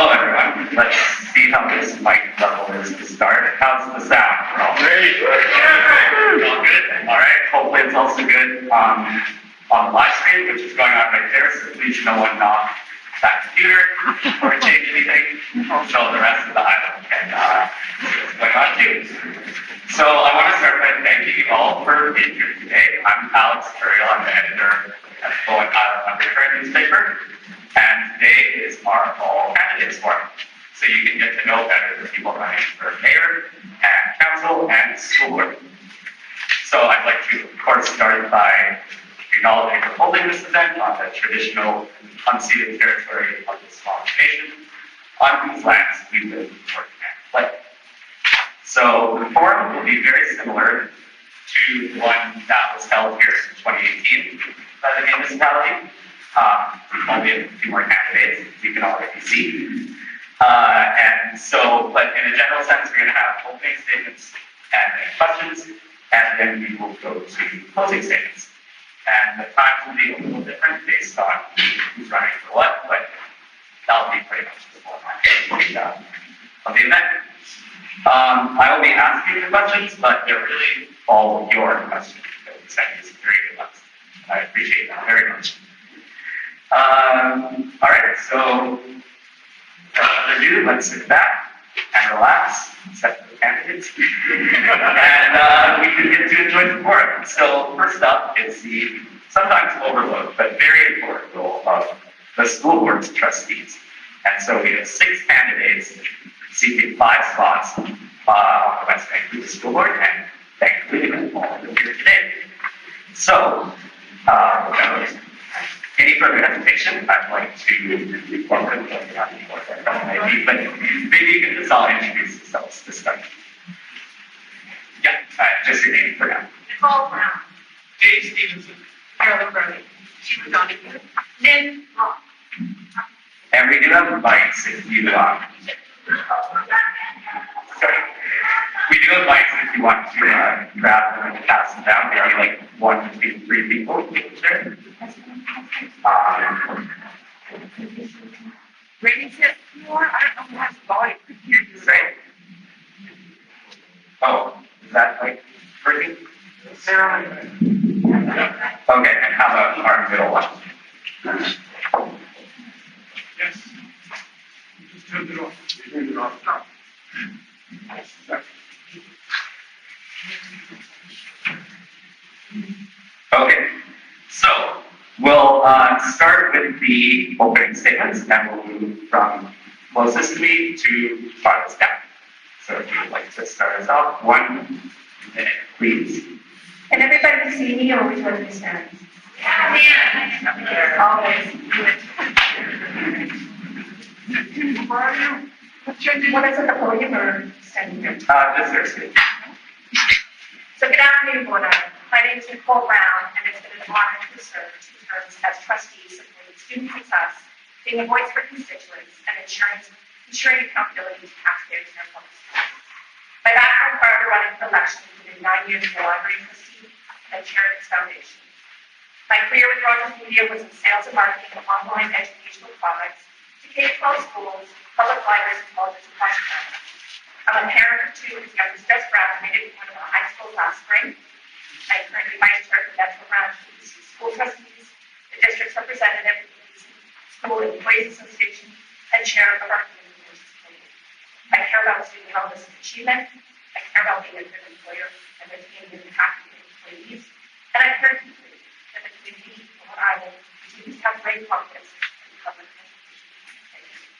Hello, everyone. Let's see how this mic level is to start. How's the sound? We're all great. All good? All right. Hopefully it's also good on the live stream, which is going on right there. So please no one knock that computer or change anything. So the rest of the island can see what's going on too. So I want to start by thanking you all for being here today. I'm Alex Curiel. I'm the editor at the Bowen Undercurrent newspaper. And today is our All Candidates Forum. So you can get to know better the people running for mayor and council and school board. So I'd like to, of course, start by acknowledging for holding this event on the traditional unceded territory of this small nation, on whose lands we live, work, and play. So the forum will be very similar to the one that was held here in 2018 by the municipality. Only a few more candidates, you can already see. And so, but in a general sense, we're going to have opening statements and any questions, and then we will go to closing statements. And the times will be a little different based on who's running for what, but that'll be pretty much the format of the event. I will be asking the questions, but they're really all your questions. So some very good ones. I appreciate that very much. All right, so without further ado, let's sit back and relax, set the candidates, and we can get to enjoy the forum. So first up is the sometimes overlooked but very important role of the school board's trustees. And so we have 6 candidates seeking 5 spots on the West Vancouver School Board, and thankfully all of them here today. So, without any further hesitation, I'd like to welcome maybe you can just all introduce yourselves to start. Yeah, just your name for now. Nicole Brown. James Stevenson. Carolyn Brody. Sheila Donahue. Lynn Long. And we do have mics if you sorry. We do have mics if you want to grab them and pass them down. Maybe like 1 to 3 people. Sure. Rating tip more. I don't know who has volume. Right. Oh, is that like pretty? Okay, and how about our middle one? Yes. Just turned it off. Turned it off. Okay, so we'll start with the opening statements, and we'll move from closest to me to farthest down. So if you'd like to start us off, 1 minute, please. Can everybody see me or which one is that? Yeah. Always. Where are you? What is it, the podium or standing here? This is So good afternoon, Board. My name is Nicole Brown, and it's been an honor to serve 2 terms as trustee supporting student success, being a voice for constituents, and ensuring accountability to taxpayers in our public schools. My background prior to running for election included 9 years as a library trustee and chair of its foundation. My career with Rogers Media was in sales and marketing of online educational products to K-12 schools, public libraries, and colleges across Canada. I'm a parent of 2 whose youngest just graduated from one of our high schools last spring. I'm currently vice chair of the Metro Branch School Trustees, the district's representative of the School Employees Association, and chair of our community committee. I care about student wellness and achievement. I care about being a good employer and retaining and happy employees. And I care deeply that the community of Rhode Island continues to have great confidence in public education.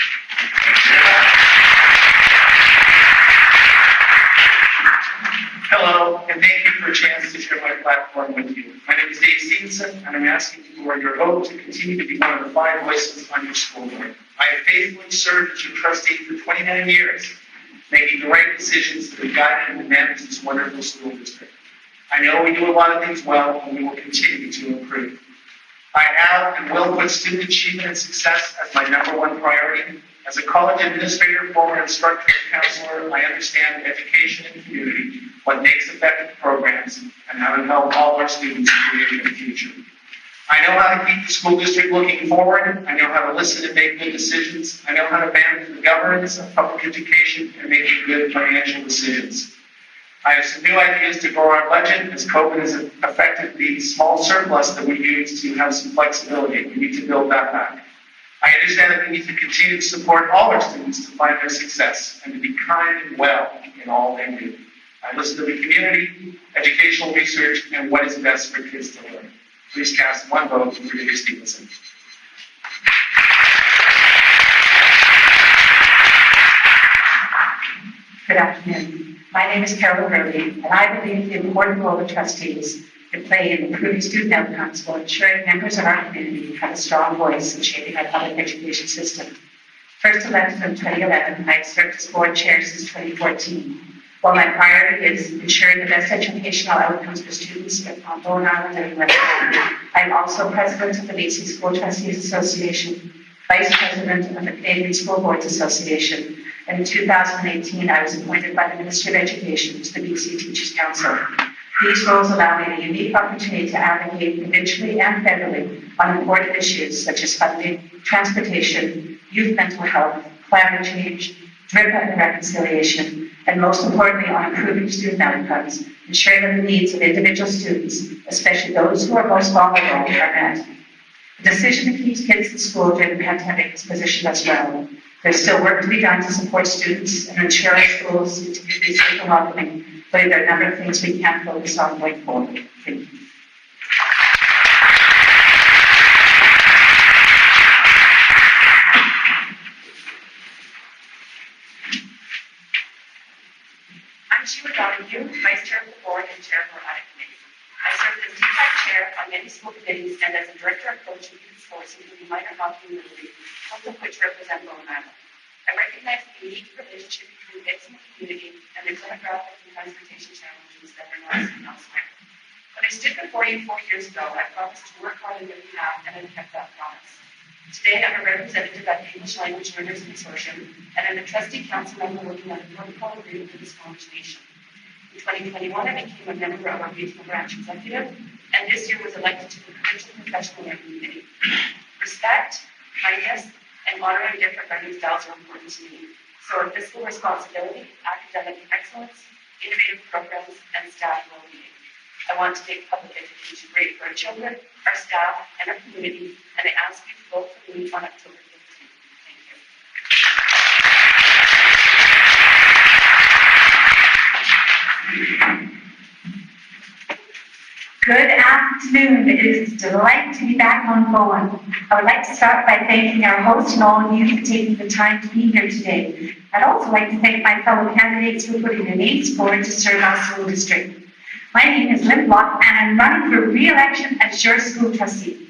Thank you. Hello, and thank you for a chance to share my platform with you. My name is Dave Stevenson, and I'm asking you for your vote to continue to be one of the 5 voices on your school board. I have faithfully served as your trustee for 29 years, making the right decisions to guide and manage this wonderful school district. I know we do a lot of things well, and we will continue to improve. I have and will put student achievement and success as my #1 priority. As a college administrator, former instructor, and counselor, I understand education and community, what makes effective programs, and how to help all our students create a future. I know how to keep the school district looking forward. I know how to listen and make good decisions. I know how to manage the governance of public education and make good financial decisions. I have some new ideas to grow our budget as COVID has affected the small surplus that we use to have some flexibility. We need to build that back. I understand that we need to continue to support all our students to find their success and to be kind and well in all they do. I listen to the community, educational research, and what is best for kids to learn. Please cast one vote for Peter Stevenson. Good afternoon. My name is Carol Hurley, and I believe the important role of trustees to play in improving student outcomes while ensuring members of our community have a strong voice in shaping our public education system. First elected in 2011, I have served as board chair since 2014. While my priority is ensuring the best educational outcomes for students on Bowen Island and West Island, I am also president of the BC School Trustees Association, vice president of the Canadian School Boards Association, and in 2018, I was appointed by the Ministry of Education to the BC Teachers Council. These roles allow me the unique opportunity to advocate provincially and federally on important issues such as funding, transportation, youth mental health, climate change, drip and reconciliation, and most importantly on improving student outcomes, ensuring that the needs of individual students, especially those who are most vulnerable, are met. The decision to keep kids in school during the pandemic has positioned us well. There's still work to be done to support students and ensure our schools continue to be safe and welcoming, but there are a number of things we can focus on going forward. Thank you. I'm Sheila Donahue, Vice Chair of the Board and Chair of our Audit Committee. I served as DPAC Chair on many school committees and as a Director of Coaching youth sports, including minor hockey and rugby, both of which represent Bowen Island. I recognize the unique relationship between kids in the community and the demographic and transportation challenges that are not seen elsewhere. When I stood before you 4 years ago, I promised to work hard on your behalf, and I've kept that promise. Today, I'm a representative at the English Language Learners Consortium, and I'm a trustee council member working on a protocol agreement with the Squamish Nation. In 2021, I became a member of our regional branch executive, and this year was elected to the provincial professional learning committee. Respect, kindness, and honoring different learning styles are important to me. So are fiscal responsibility, academic excellence, innovative programs, and staff well-being. I want to make public education great for our children, our staff, and our community, and I ask you to vote for me on October 15th. Thank you. Good afternoon. It is a delight to be back on Bowen. I would like to start by thanking our host and all of you for taking the time to be here today. I'd also like to thank my fellow candidates for putting their names forward to serve our school district. My name is Lynn Block, and I'm running for re-election as your school trustee.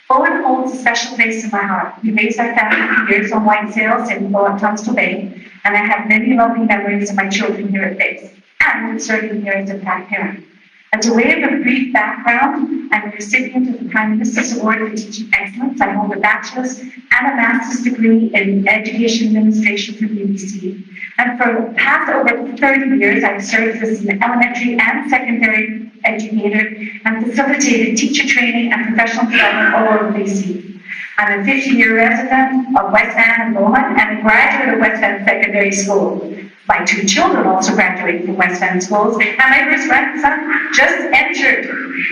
Bowen holds a special place in my heart. We raised our family for years on white sails in Bowen, Tunstall Bay, and I have many lovely memories of my children here at base, and serving here as a proud parent. As a way of a brief background, I'm a recipient of the Prime Minister's Award for Teaching Excellence. I hold a bachelor's and a master's degree in Education Administration from UBC. And for the past over 30 years, I've served as an elementary and secondary educator and facilitated teacher training and professional development all over BC. I'm a 50-year resident of West End and Bowen and a graduate of West End Secondary School. My 2 children also graduated from West End schools, and my first grandson just entered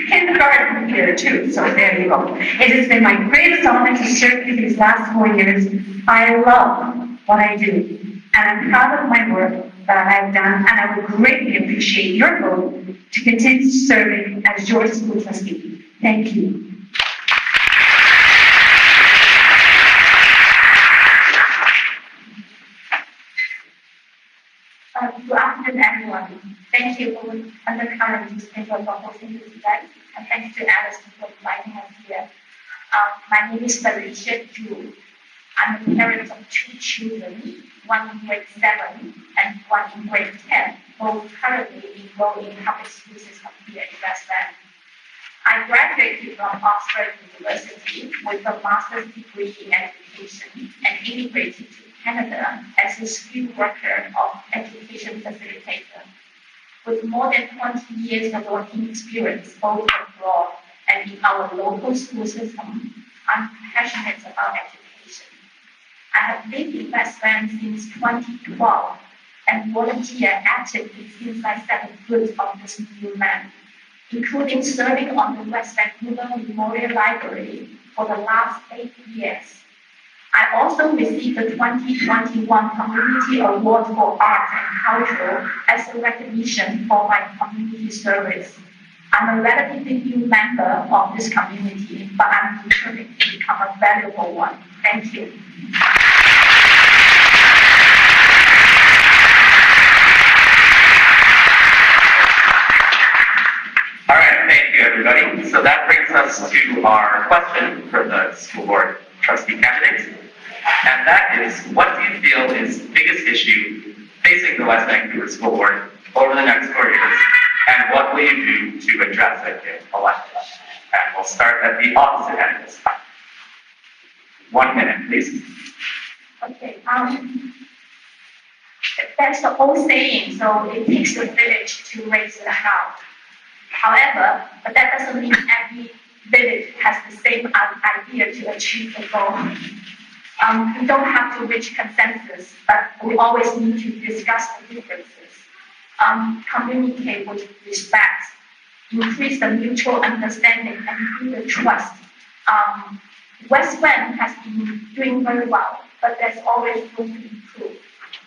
kindergarten here too, so there you go. It has been my greatest honor to serve you these last 4 years. I love what I do, and I'm proud of my work that I've done, and I would greatly appreciate your vote to continue serving as your school trustee. Thank you. Good afternoon, everyone. Thank you for Undercurrent for hosting this event, and thanks to Alice for inviting us here. My name is Felicia Ju. I'm the parent of 2 children, one in grade 7 and one in grade 10, both currently enrolled in public school system here in West End. I graduated from Oxford University with a master's degree in education and immigrated to Canada as a skilled worker of education facilitator. With more than 20 years of working experience both abroad and in our local school system. I'm passionate about education. I have lived in West Van since 2012 and volunteer actively since I set the foot on this new land, including serving on the West Vancouver Memorial Library for the last 8 years. I also received the 2021 Community Award for Art and Culture as a recognition for my community service. I'm a relatively new member of this community, but I'm determined to become a valuable one. Thank you. All right, thank you, everybody. So that brings us to our question for the school board trustee candidates. And that is, what do you feel is the biggest issue facing the West Vancouver School Board over the next 4 years? And what will you do to address it if elected? And we'll start at the opposite end this time. 1 minute, please. Okay, that's the old saying, so it takes a village to raise a house. However, but that doesn't mean every village has the same idea to achieve the goal. We don't have to reach consensus, but we always need to discuss the differences. Communicate with respect, increase the mutual understanding, and build the trust. West Van has been doing very well, but there's always room to improve.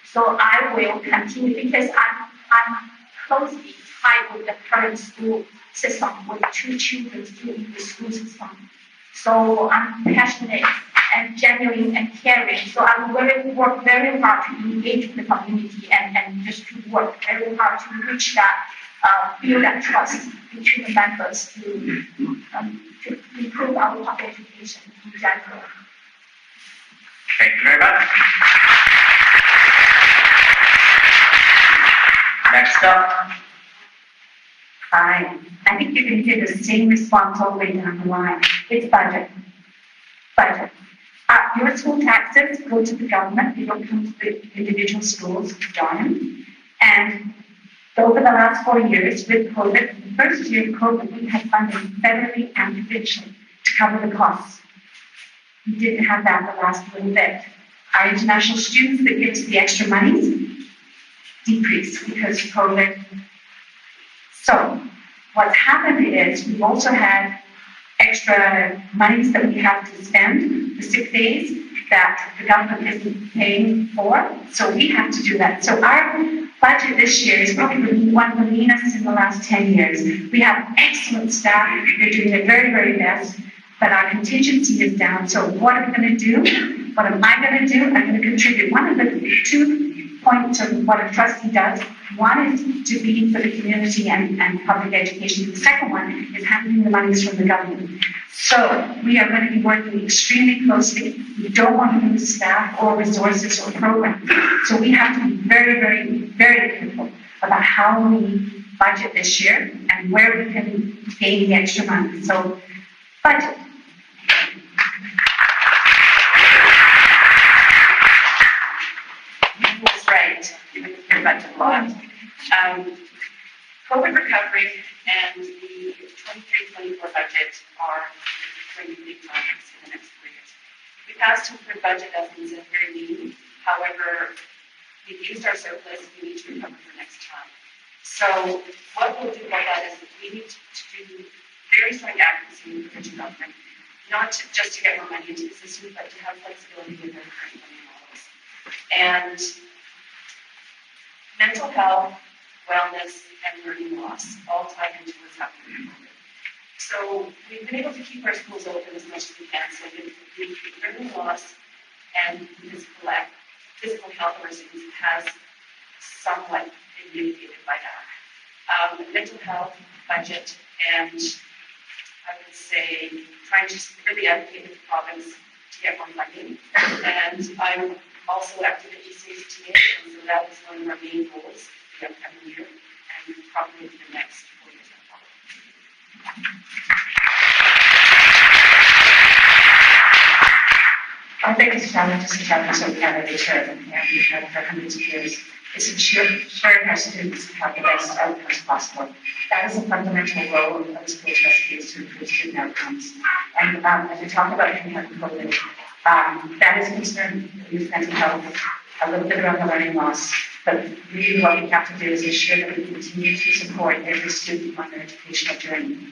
So I will continue because I'm closely tied with the current school system with 2 children still in the school system. So I'm passionate and genuine and caring. So I will work very hard to engage with the community and just to work very hard to reach that, build that trust between the members to improve our public education in general. Thank you very much. Next up. Fine. I think you can hear the same response all the way down the line. It's budget. Budget. Your school taxes go to the government, they don't come to the individual schools, John. And over the last 4 years with COVID, the first year of COVID, we had funding federally and provincially to cover the costs. We didn't have that the last little bit. Our international students that give us the extra monies decreased because of COVID. So what's happened is we've also had extra monies that we have to spend, the sick days that the government isn't paying for, so we have to do that. So our budget this year is probably one of the leanest in the last 10 years. We have excellent staff, they're doing their very, very best, but our contingency is down. So what are we going to do? What am I going to do? I'm going to contribute. One of the 2 points of what a trustee does, one is to be for the community and public education. The second one is handling the monies from the government. So we are going to be working extremely closely. We don't want to lose staff or resources or programs. So we have to be very, very, very careful about how we budget this year and where we can gain the extra money. So budget. That's right. You're budget a lot. COVID recovery and the 23-24 budget are going to be big topics in the next 4 years. We passed a budget as we said very lean. However, we've used our surplus. We need to recover for next time. So what we'll do about that is we need to do very strong advocacy in the provincial government, not just to get more money into the system, but to have flexibility with their current funding models. And mental health, wellness, and learning loss all tie into what's happening. So we've been able to keep our schools open as much as we can. So the learning loss and physical health of our students has somewhat been mitigated by that. Mental health, budget, and I would say trying to really advocate with the province to get more funding. And I'm also active at ECHTA, and so that is one of our main goals for the upcoming year and probably for the next 4 years. Our biggest challenge is the challenge of candidature, and we've had for hundreds of years. is ensuring our students have the best outcomes possible. That is a fundamental role of the school trustees to improve student outcomes. And as we talk about impact of COVID, that is a concern, youth mental health, a little bit around the learning loss. But really what we have to do is ensure that we continue to support every student on their educational journey.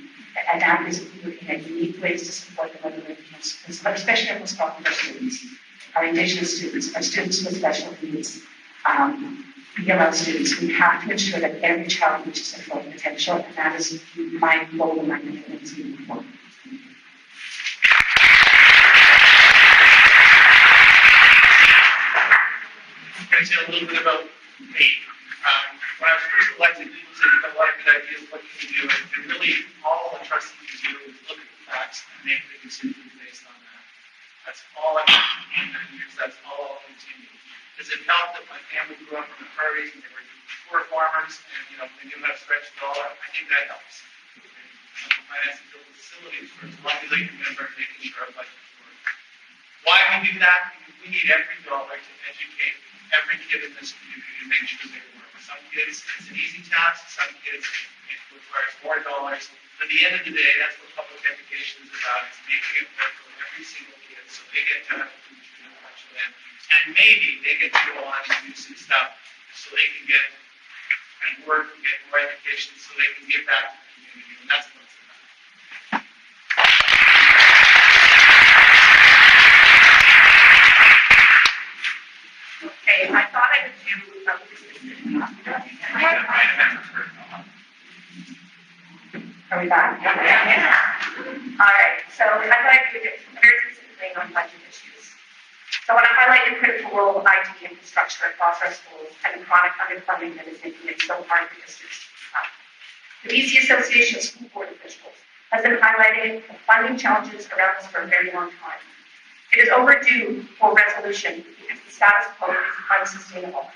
And that is looking at unique ways to support them, especially our most popular students, our Indigenous students, our students with special needs, BLL students. We have to ensure that every child reaches their full potential, and that is my goal and my commitment to move forward. Can I say a little bit about me? When I was first elected, people said you've got a lot of good ideas, what can you do? And really, all the trustees can do is look at the facts and make the decisions based on that. That's all I've done in 9 years, that's all I'll continue. Does it help that my family grew up in the prairies and they were poor farmers and, they didn't have a stretched dollar? I think that helps. Financing build facilities for as long as they can remember making sure our budgets work. Why we do that? Because we need every dollar to educate every kid in this community to make sure they work. Some kids, it's an easy task. Some kids, it requires more dollars. But at the end of the day, that's what public education is about, is making it work for every single kid so they get to have a future in watch them. And maybe they get to go on and do some stuff so they can get and work and get more education so they can give back to the community. And that's what it's about. Okay, I thought I would do, Are we back? All right, so I'd like to get very specifically on budget issues. So I want to highlight the critical role of IT infrastructure across our schools and the chronic underfunding that is making it so hard for districts to keep up. The BC Association of School Board Officials has been highlighting the funding challenges around us for a very long time. It is overdue for resolution because the status quo is unsustainable.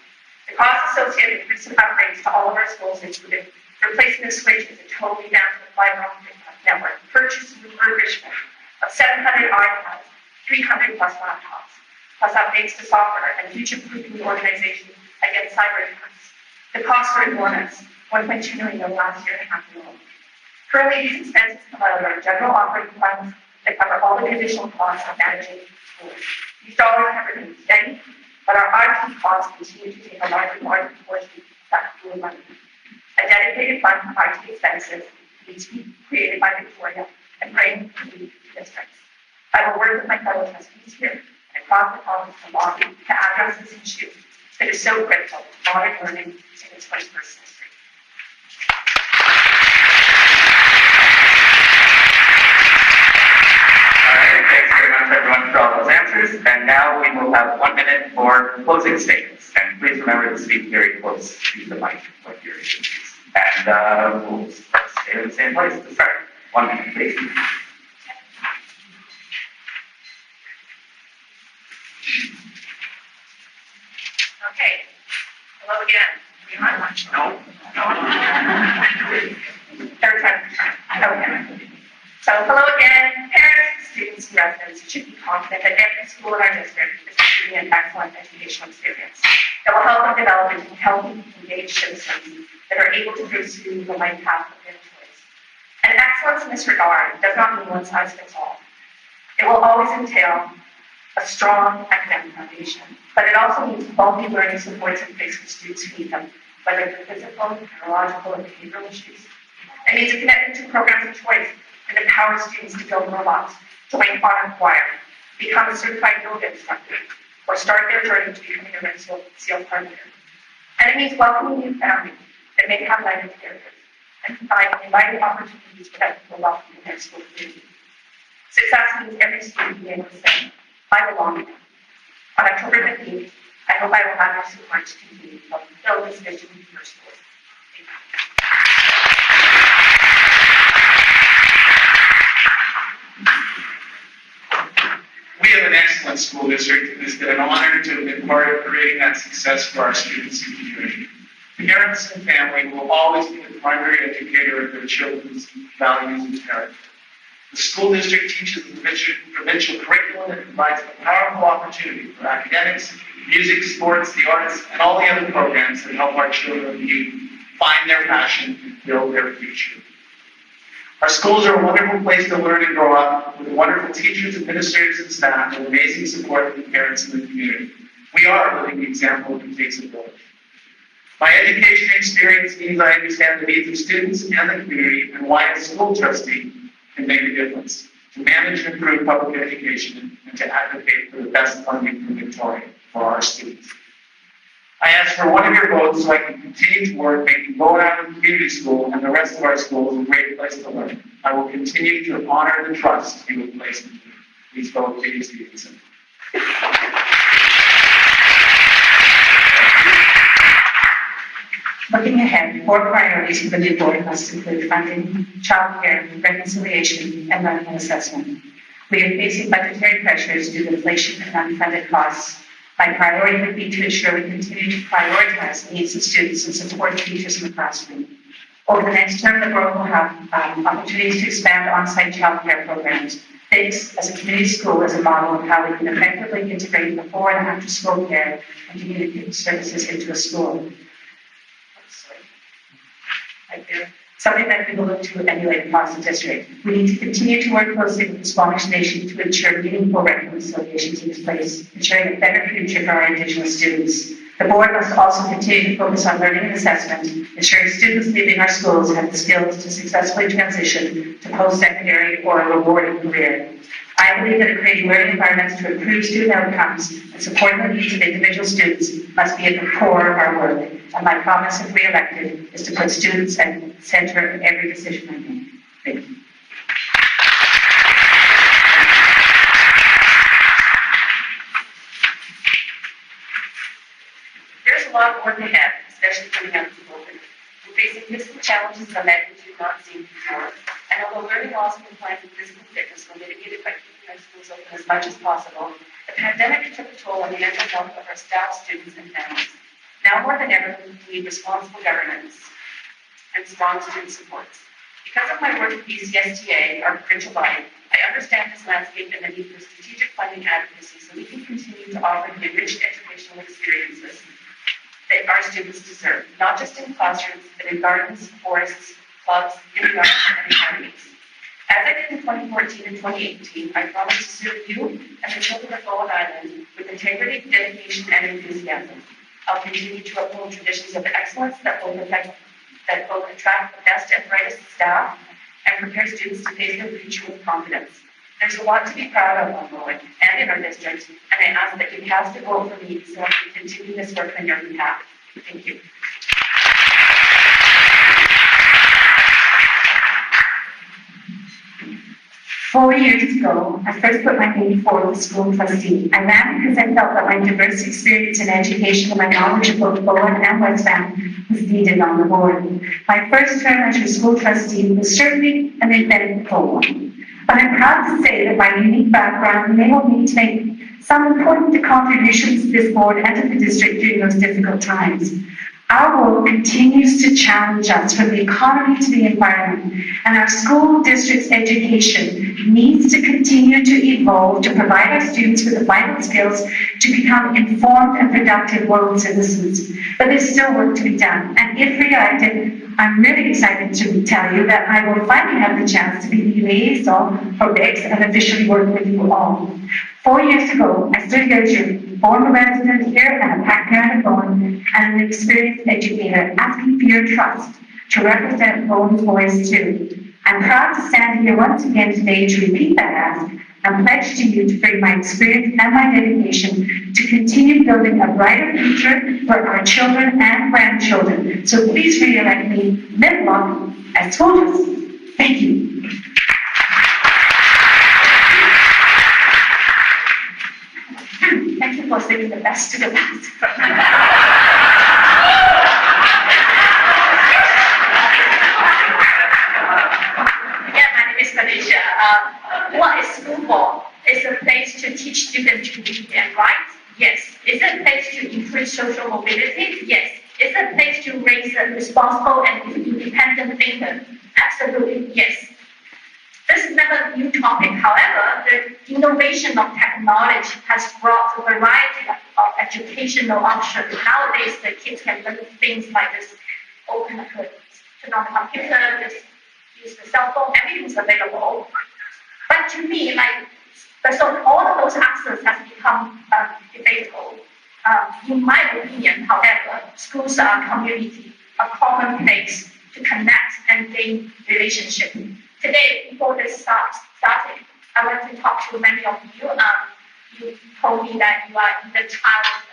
The costs associated with recent upgrades to all of our schools included replacement of switches and totally down to the fiber optic network, purchase and refurbishment of 700 iPads, 300 plus laptops, plus updates to software and future-proofing the organization against cyber attacks. The costs are enormous, $1.2 million in the last year and a half alone. Currently, these expenses come out of our general operating funds that cover all the additional costs of managing schools. These dollars have remained steady, but our IT costs continue to take a larger portion of that pool of money. A dedicated fund for IT expenses needs to be created by Victoria and bring to districts. I will work with my fellow trustees here and across the province to lobby to address this issue that is so critical to modern learning in the 21st century. All right, thanks very much everyone for all those answers. And now we will have 1 minute for closing statements. And please remember to speak very close to the mic when you're speaking. And we'll stay in the same place to start. 1 minute, please. Okay, hello again. No. Third time. Okay. So hello again, parents, students, and residents should be confident that every school in our district is receiving an excellent educational experience that will help them develop into healthy, engaged citizens that are able to pursue the life path of their choice. And excellence in this regard does not mean one size fits all. It will always entail a strong academic foundation, but it also means quality learning supports in place for students who need them, whether they're physical, neurological, or behavioral issues. It means a commitment to programs of choice that empower students to build robots, join art and choir, become a certified yoga instructor, or start their journey to becoming a Red SEAL partner. And it means welcoming new families that may have language barriers and providing inviting opportunities for them to welcome in their school community. Success means every student being able to say, I belong here. On October 15th, I hope I will have your support to continue to fulfill this vision for your schools. Thank you. We have an excellent school district, and it's been an honor to have been part of creating that success for our students and community. Parents and family will always be the primary educator of their children's values and character. The school district teaches the provincial curriculum and provides a powerful opportunity for academics, music, sports, the arts, and all the other programs that help our children and youth find their passion and build their future. Our schools are a wonderful place to learn and grow up with wonderful teachers, administrators, and staff, and amazing support from parents in the community. We are a living example of what takes a village. My education experience means I understand the needs of students and the community and why a school trustee can make a difference to manage and improve public education and to advocate for the best funding from Victoria for our students. I ask for one of your votes so I can continue to work making Bowen Island Community School and the rest of our schools a great place to learn. I will continue to honor the trust you have placed in me. Please vote Katie Stevenson. Looking ahead, 4 priorities for the new board must include funding, childcare, reconciliation, and learning and assessment. We are facing budgetary pressures due to inflation and unfunded costs. My priority would be to ensure we continue to prioritize the needs of students and support teachers in the classroom. Over the next term, the board will have opportunities to expand on-site childcare programs. This, as a community school, is a model of how we can effectively integrate before and after school care and community services into a school. Right there. Something that we will look to emulate across the district. We need to continue to work closely with the Squamish Nation to ensure meaningful reconciliation takes place, ensuring a better future for our Indigenous students. The board must also continue to focus on learning and assessment, ensuring students leaving our schools have the skills to successfully transition to post-secondary or a rewarding career. I believe that creating learning environments to improve student outcomes and supporting the needs of individual students must be at the core of our work. And my promise, if re-elected, is to put students at the center of every decision I make. Thank you. There's a lot of work ahead, especially coming out of COVID. We're facing physical challenges of magnitude not seen before, and although learning loss and compliance with physical fitness were mitigated by keeping our schools open as much as possible, the pandemic took a toll on the mental health of our staff, students, and families. Now more than ever, we need responsible governance and strong student supports. Because of my work at BCSTA, our provincial body, I understand this landscape and the need for strategic funding advocacy so we can continue to offer the enriched educational experiences that our students deserve, not just in classrooms, but in gardens, forests, clubs, kindergartens, and academies. As I did in 2014 and 2018, I promise to serve you and the children of Bowen Island with integrity, dedication, and enthusiasm. I'll continue to uphold traditions of excellence that both attract the best and brightest staff and prepare students to face their future with confidence. There's a lot to be proud of on Bowen and in our district, and I ask that you cast a vote for me so I can continue this work on your behalf. Thank you. Four years ago, I first put my name forward as school trustee. I ran because I felt that my diverse experience in education and my knowledge of both Bowen and West Van was needed on the board. My first term as your school trustee was certainly an eventful one, but I'm proud to say that my unique background enabled me to make some important contributions to this board and to the district during those difficult times. Our world continues to challenge us from the economy to the environment, and our school district's education needs to continue to evolve to provide our students with the vital skills to become informed and productive world citizens. But there's still work to be done, and if re-elected, I'm really excited to tell you that I will finally have the chance to be the liaison for BICS and officially work with you all. 4 years ago, I stood here as your former resident here and a PAC parent of Bowen and an experienced educator asking for your trust to represent Bowen's voice too. I'm proud to stand here once again today to repeat that ask and pledge to you to bring my experience and my dedication to continue building a brighter future for our children and grandchildren. So please re-elect me, live long, as school trustee. Thank you. Thank you for saving the best to the best. Yeah, my name is Felicia. What is school for? It's a place to teach students to read and write? Yes. Is it a place to increase social mobility? Yes. Is it a place to raise a responsible and independent thinker? Absolutely, yes. This is never a new topic. However, the innovation of technology has brought a variety of educational options. Nowadays, the kids can learn things like this, turn on the computer, just use the cell phone, everything's available. But to me, so all of those answers has become debatable. In my opinion, however, schools are a community, a common place to connect and gain relationship. Today, before this started, I want to talk to many of you. You told me that you are either childless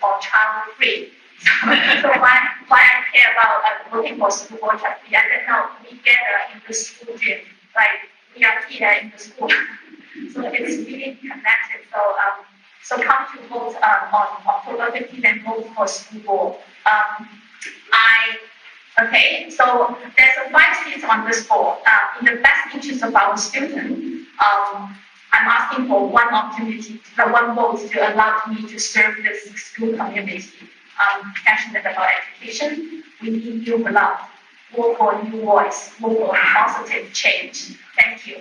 or child-free. So why I care about looking for school board trustee? I said, no, we gather in the school gym, we are here in the school. So it's really connected. So come to vote on October 15th and vote for school board. Okay, so there's 5 seats on this board. In the best interest of our students, I'm asking for one opportunity, one vote to allow me to serve this school community. I'm passionate about education. We need new blood. Vote for a new voice. Vote for positive change. Thank you.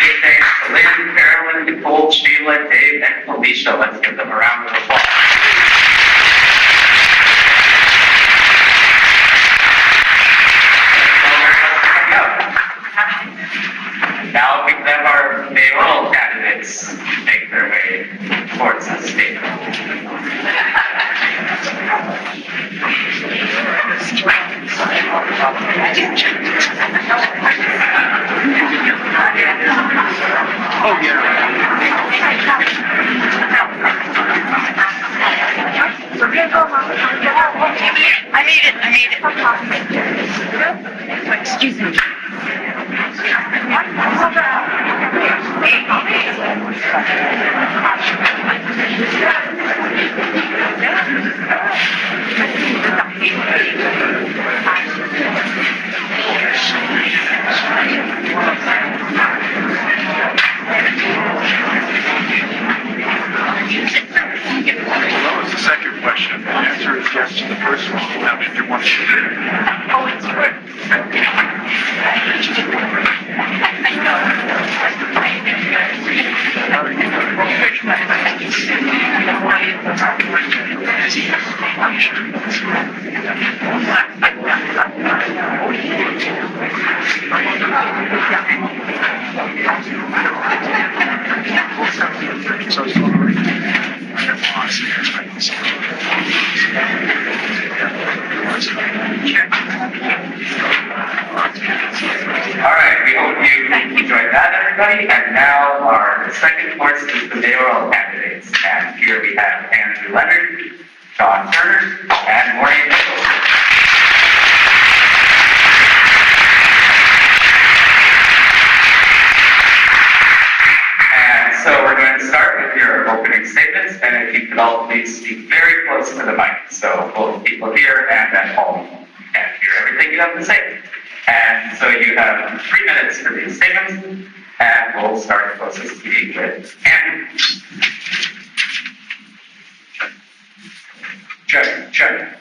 Big thanks to Lynn, Carolyn, Nicole, Sheila, Dave, and Felicia. Let's give them a round of applause. Now we can have our mayoral candidates make their way towards the stage. Oh, yeah. I made it. Excuse me. What was the second question? The answer is yes to the first one. Now, did you want to share? Oh, it's good. All right, we hope you enjoyed that, everybody. And now our second course is the mayoral candidates. And here we have Andrew Leonard, John Turner, and Maureen Nichols. And so we're going to start with your opening statements, and if you could all please speak very close to the mic, so both people here and at home can hear everything you have to say. And so you have 3 minutes for these statements, and we'll start closest to you with Andrew. Check.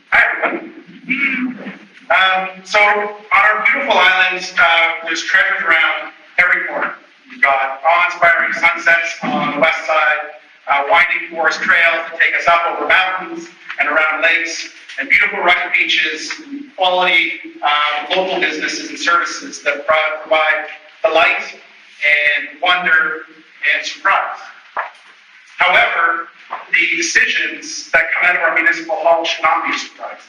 Hi, everyone. So on our beautiful island, there's treasures around every corner. We've got awe-inspiring sunsets on the west side, winding forest trails that take us up over mountains and around lakes, and beautiful rugged beaches, quality local businesses and services that provide delight and wonder and surprise. However, the decisions that come out of our municipal hall should not be a surprise.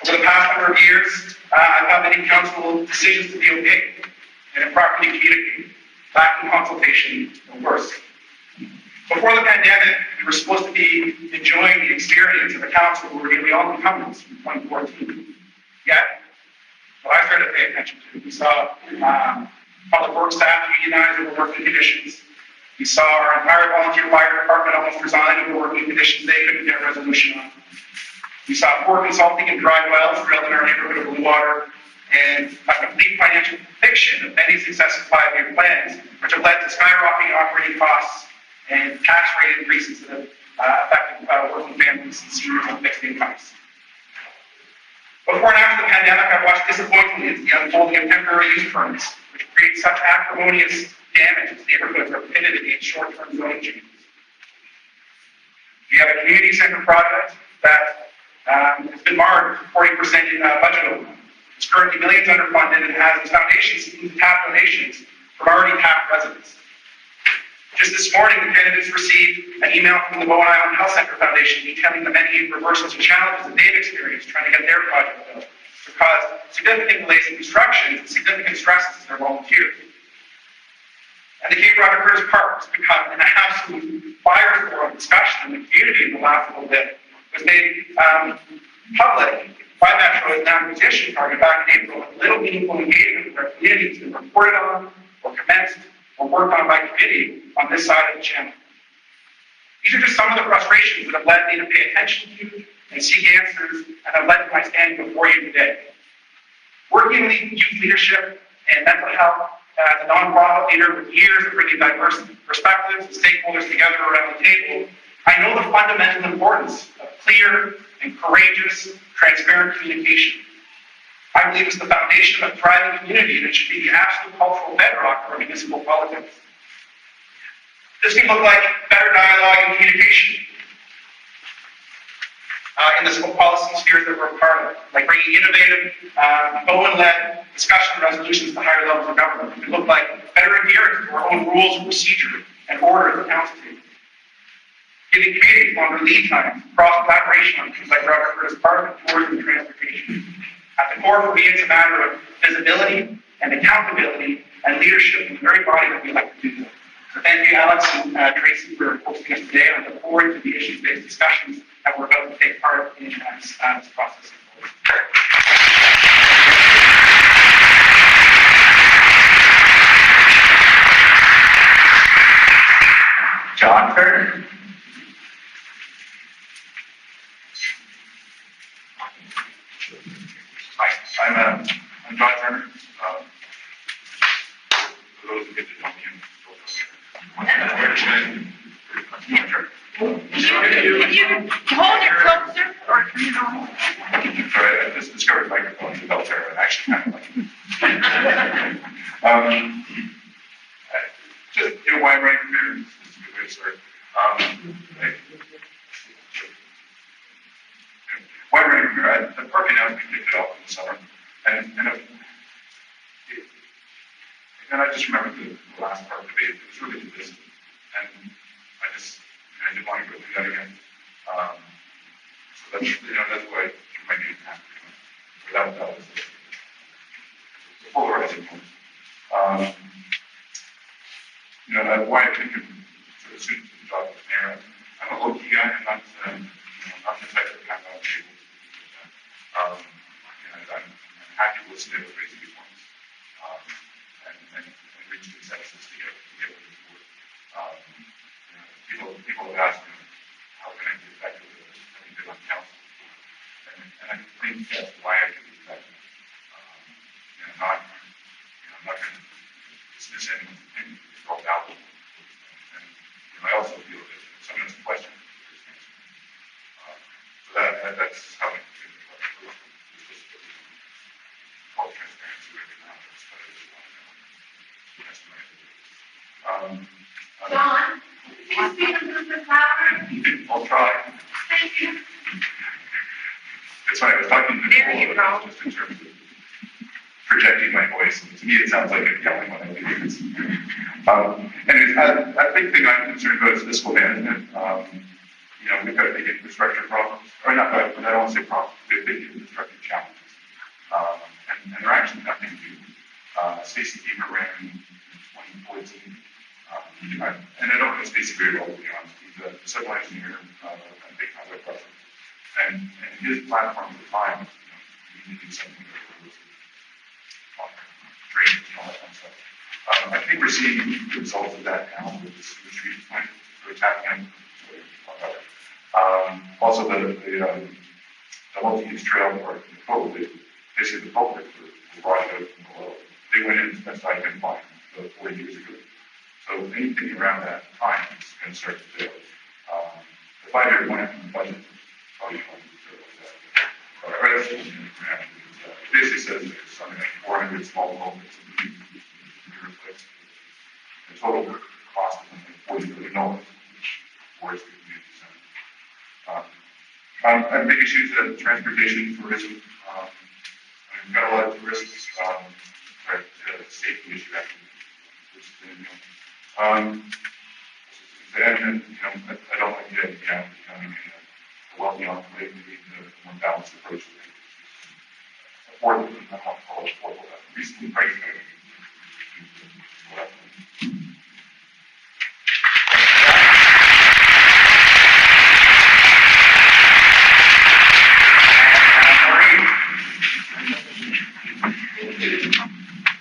Over the past number of years, I've found many council decisions to be opaque and improperly communicated, lacking consultation, or worse. Before the pandemic, we were supposed to be enjoying the experience of a council where we were nearly all incumbents from 2014. Yet, what I started to pay attention to, we saw public works staff unionize over working conditions. We saw our entire volunteer fire department almost resign over working conditions they couldn't get a resolution on. We saw poor consulting and dry wells drilled in our neighborhood of Blue Water, and a complete financial fiction of many successive 5-year plans, which have led to skyrocketing operating costs and tax rate increases that have affected working families and seniors on fixed incomes. Before and after the pandemic, I've watched disappointingly as the unfolding of temporary use permits, which create such acrimonious damage as neighborhoods are pitted against short-term zoning changes. You have a community center project that has been marred for 40% in budget overrun. It's currently millions underfunded and has its foundations include tap donations from already tapped residents. Just this morning, the candidates received an email from the Bowen Island Health Center Foundation detailing the many reversals and challenges that they've experienced trying to get their project built, to cause significant delays in construction and significant stresses to their volunteers. And the Cape Broad Curtis Park has become an absolute firestorm discussion in the community in the last little bit. It was made public by Metro as an acquisition target back in April, with little meaningful engagement with our communities been reported on or commenced or worked on by committee on this side of the channel. These are just some of the frustrations that have led me to pay attention to and seek answers and have led to my standing before you today. Working in youth leadership and mental health as a nonprofit leader with years of bringing diverse perspectives and stakeholders together around the table, I know the fundamental importance of clear and courageous, transparent communication. I believe it's the foundation of a thriving community, and it should be the absolute cultural bedrock for municipal politics. This can look like better dialogue and communication in the policy spheres that we're a part of, like bringing innovative, Bowen-led discussion resolutions to higher levels of government. It can look like better adherence to our own rules of procedure and order at the council table. Giving communities longer lead times, cross-collaboration on things like Robert Curtis Park, tourism and transportation. At the core for me, it's a matter of visibility and accountability and leadership in the very body that we like to do. So thank you, Alex and Tracy, for hosting us today. I look forward to the issues-based discussions that we're about to take part in this process. John Turner. Hi, I'm John Turner. For those who get to know me, Can you hold it closer or, you know? sorry, I just discovered microphones in Belterra, and actually kind of like it. Just, why I'm right here, this is a good way to start. Why I'm right here, the park announcement kicked it off in the summer, and I just remember the last part of the debate, it was really divisive, and I didn't want to go through that again. So that's why my name happened. That was the polarizing one. Why I think sort of suits the job of mayor. I'm a low-key guy. I'm not, not the type of kind of table. I'm happy to listen to everybody's viewpoints and reach consensus to get moving forward. People have asked me, how can I be effective as I did on council? And I think that's why I can be effective. I'm not going to dismiss anyone's opinion. It's all valuable. And I also feel that if someone has a question, there's an answer. So that's how I feel about it. All transparency right now. That's what I really want to know. That's my opinion. John, please speak a little bit louder. I'll try. Thank you. It's funny, I was talking to There you Nicole, go. just in terms of projecting my voice. To me, it sounds like I'm yelling when I do this. Anyways, a big thing I'm concerned about is fiscal management. We've got big infrastructure problems, or not, I don't want to say problems, we have big infrastructure challenges. And they're actually nothing new. Stacey Beaver ran in 2014. And I don't know Stacey very well, to be honest. He's a civil engineer, a big highway project. And his platform at the time was, we need to do something that was drainage and all that kind of stuff. I think we're seeing the results of that now with the sewage treatment plant. We're tapping in. Also, the multi-use trail park, basically the public for brought it out from below. They went in as best I can find, 4 years ago. So anything around that time is going to start to fail. The 5-year plan from the budget probably going to fail with that. All right, it basically says there's something like 400 small homes to be replaced. The total cost is $40 billion. Towards the community center. I'm big issues at transportation, tourism. We've got a lot of tourists, but safety issue actually, which is, and, I don't like the idea of becoming a wealthy enclave. We need a more balanced approach to it. Affordable, I don't want to call it affordable, recently priced.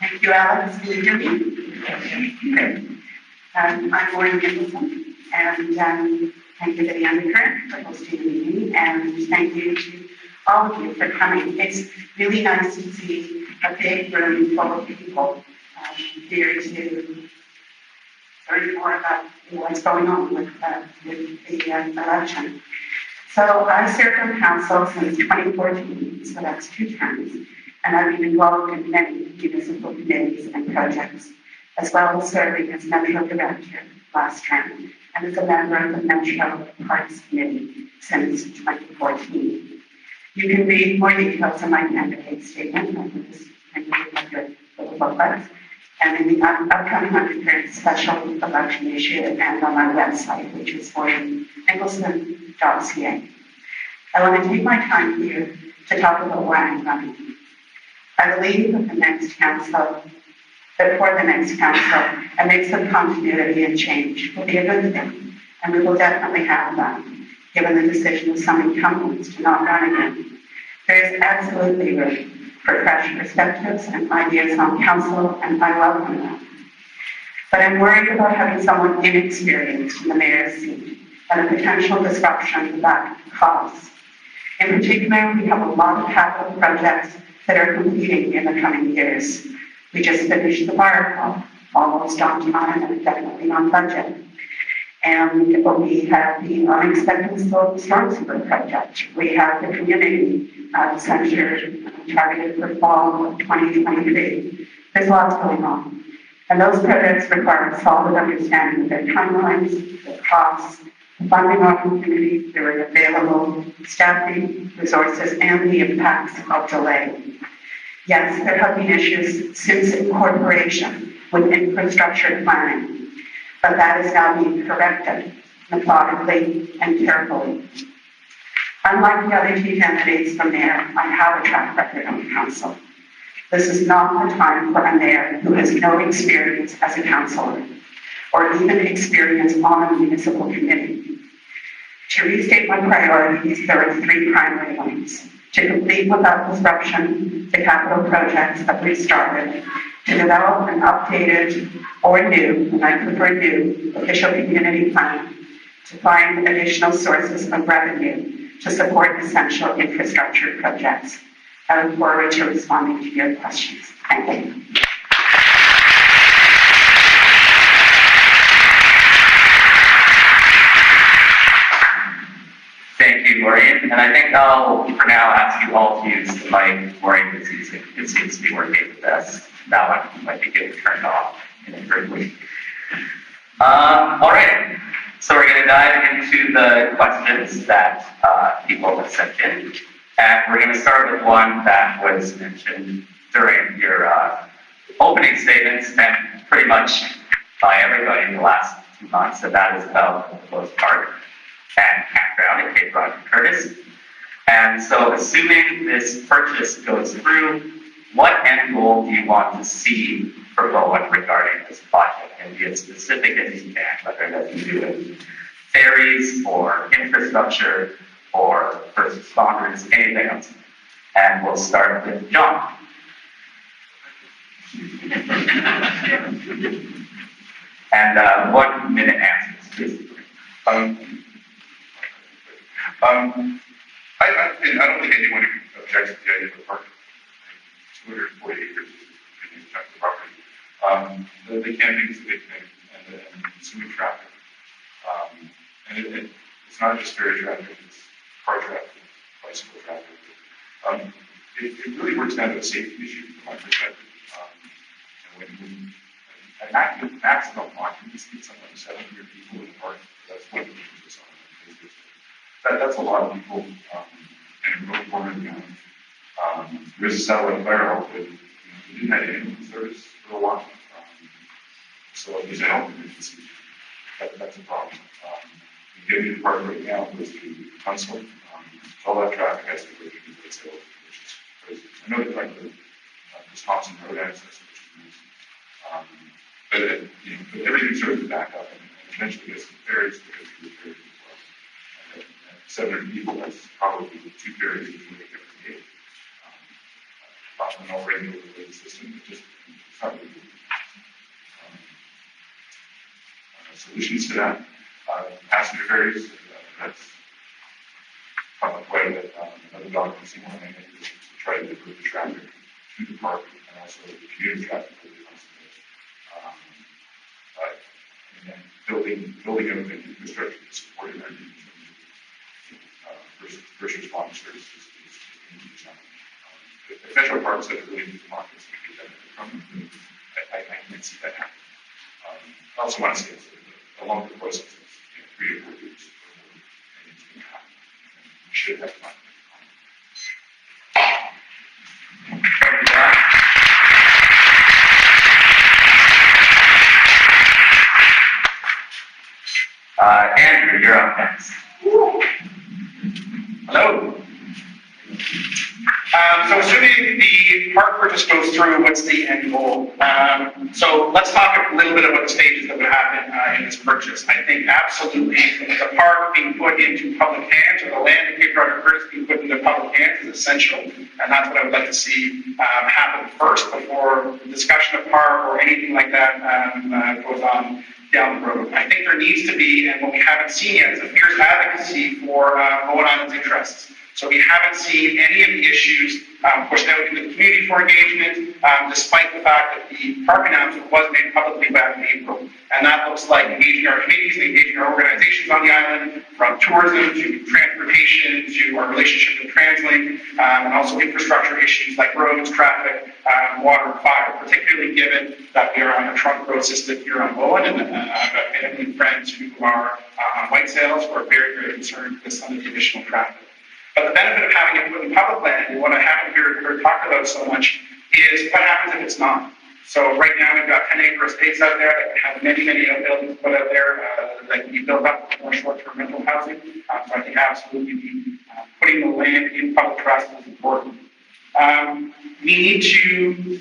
Thank you, Alex. Can you hear me? Great. I'm Maureen Nicholson, and thank you to the Undercurrent for hosting the meeting, and thank you to all of you for coming. It's really nice to see a big room full of people here to learn more about what's going on with the election. So I served on council since 2014, so that's 2 terms. And I've been involved in many municipal committees and projects, as well as serving as Metro Director last term, and as a member of the Metro Parks Committee since 2014. You can read more details in my candidate statement, and you have your little booklet, and in the upcoming Undercurrent special election issue, and on my website, which is nicholson.ca. I want to take my time here to talk about why I'm running. I believe that for the next council, a mix of continuity and change will be a good thing, and we will definitely have that, given the decision of some incumbents to not run again. There is absolutely room for fresh perspectives and ideas on council, and I welcome that. But I'm worried about having someone inexperienced in the mayor's seat and the potential disruption that cause. In particular, we have a lot of capital projects that are completing in the coming years. We just finished the bar club, almost on time and definitely on budget. And we have the unexpected storm sewer project. We have the community center targeted for fall of 2023. There's lots going on. And those projects require a solid understanding of their timelines, their costs, the funding opportunities that are available, staffing, resources, and the impacts of delay. Yes, there have been issues since incorporation with infrastructure planning, but that is now being corrected methodically and carefully. Unlike the other 2 candidates for mayor, I have a track record on council. This is not the time for a mayor who has no experience as a councillor or even experience on a municipal committee. To restate my priorities, there are 3 primary ones. To complete without disruption the capital projects that we've started, to develop an updated or new, and I prefer new, official community plan, to find additional sources of revenue to support essential infrastructure projects. I look forward to responding to your questions. Thank you. Thank you, Maureen. And I think I'll, for now, ask you all to use the mic. Maureen, it seems to be working the best. That one might be getting turned off inadvertently. All right. So we're going to dive into the questions that people have sent in. And we're going to start with one that was mentioned during your opening statements and pretty much by everybody in the last 2 months, and that is about the proposed park and campground at Cape Rock and Curtis. And so assuming this purchase goes through, what end goal do you want to see for Bowen regarding this project? And be as specific as you can, whether it has to do with ferries or infrastructure or first responders, anything else. And we'll start with John. And 1 minute answers, please. I don't think anyone objects to the idea of a park. 240 acres is a chunk of property. The camping is a big thing, and consuming traffic. And it's not just ferry traffic, it's car traffic, bicycle traffic. It really works down to a safety issue from my perspective. And when maximum occupancy, something like 700 people in the park, that's what we focus on. That's a lot of people in a remote corner of town. There's a satellite Mayoral, but we didn't have ambulance service for a while. So if there's a health emergency, that's a problem. We get to the park right now, goes to Councillor. All that traffic has to go through the White Sale, which is crazy. I know it's like the Wisconsin road access, which is nice. But everything starts to back up, and eventually gets to the ferries, because of the ferries as well. And 700 people, that's probably 2 ferries if you make every day. Often already over the system, it's not really good. Solutions to that, passenger ferries, that's public way that another documents in one to try to improve the traffic to the park and also the commuter traffic that comes to it. Building up the infrastructure to support it first responders is a huge challenge. If metro parks have really good markets, we could benefit from it. I can't see that happen. I also want to say a longer process is 3 or 4 years before anything's going to happen. We should have time. Andrew, you're up next. Hello. So assuming the park purchase goes through, what's the end goal? So let's talk a little bit about the stages that would happen in this purchase. I think absolutely the park being put into public hands, or the land in Cape Breton first being put into public hands is essential. And that's what I would like to see happen first before the discussion of park or anything like that goes on down the road. I think there needs to be, and what we haven't seen yet, is a fierce advocacy for Bowen Island's interests. So we haven't seen any of the issues pushed out into the community for engagement, despite the fact that the park announcement was made publicly back in April. And that looks like engaging our committees, engaging our organizations on the island, from tourism to transportation to our relationship with TransLink, and also infrastructure issues like roads, traffic, water, and fire, particularly given that we are on a trunk road system here on Bowen, and I've got family and friends who are on White Sails who are very, very concerned with some of the additional traffic. But the benefit of having it put in public land, and what I haven't heard talked about so much, is what happens if it's not. So right now we've got 10-acre estates out there that have many, many outbuildings put out there that can be built up for more short-term rental housing. So I think absolutely putting the land in public trust is important. We need to,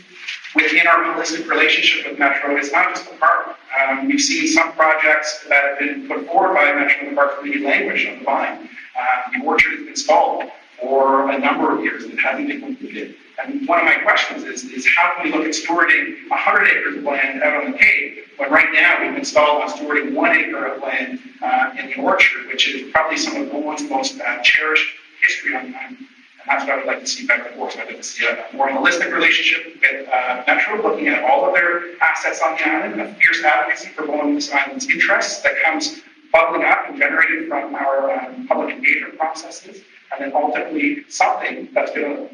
within our holistic relationship with Metro, it's not just the park. We've seen some projects that have been put forward by Metro and the Park Committee language on the vine. The orchard has been stalled for a number of years and it hasn't been completed. And one of my questions is how can we look at stewarding 100 acres of land out on the Cape when right now we've installed on stewarding 1 acre of land in the orchard, which is probably some of Bowen's most cherished history on the island. And that's what I would like to see better for. So I'd like to see a more holistic relationship with Metro, looking at all of their assets on the island, a fierce advocacy for Bowen's island's interests that comes bubbling up and generated from our public engagement processes, and then ultimately something that's going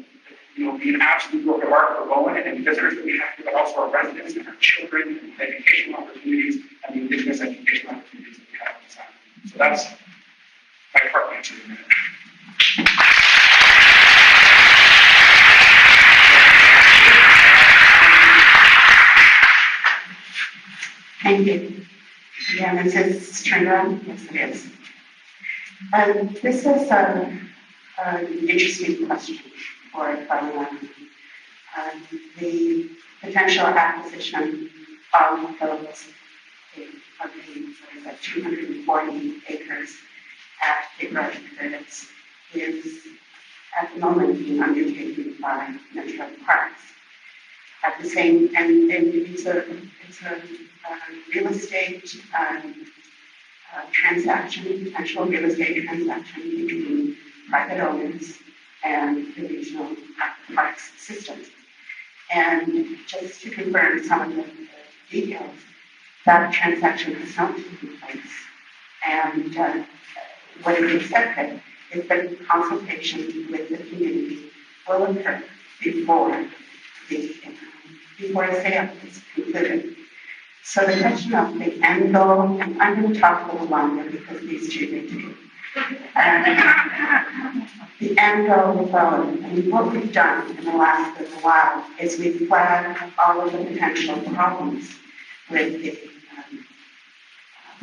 to be an absolute work of art for Bowen and visitors that we have, but also our residents and our children, and educational opportunities, and the Indigenous educational opportunities that we have on this island. So that's my part answer in a minute. Thank you. Yeah, this is turned on? Yes, it is. This is an interesting question for the potential acquisition of those 240 acres at Cape Breton Currents is at the moment being undertaken by Metro Parks. At the same, and it's a real estate transaction, potential real estate transaction between private owners and the regional parks systems. And just to confirm some of the details, that transaction has not taken place. And what is expected is that consultation with the community will occur before the sale is concluded. So the question of the end goal, and I'm going to talk a little longer because these two need to. The end goal of Bowen, and what we've done in the last little while is we've flagged all of the potential problems with the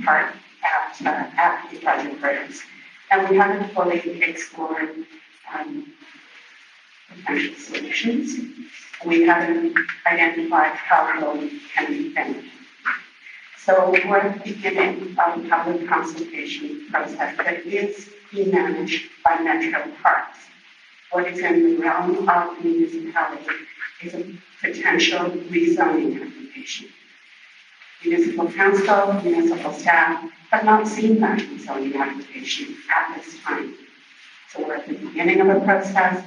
part at the project grants. And we haven't fully explored potential solutions. We haven't identified how Bowen can be finished. So we're at the beginning of a public consultation process that is being managed by Metro Parks. What is in the realm of the municipality is a potential rezoning application. Municipal council, municipal staff have not seen that rezoning application at this time. So we're at the beginning of a process.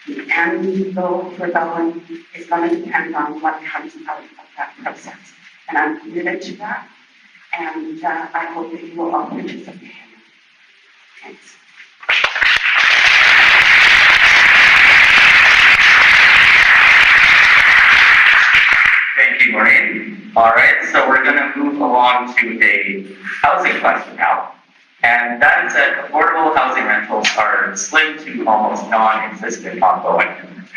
The end goal for Bowen is going to depend on what comes out of that process. And I'm committed to that, and I hope that you will all participate. Thanks. Thank you, Maureen. All right, so we're going to move along to a housing question now. And that is that affordable housing rentals are slim to almost non-existent on Bowen.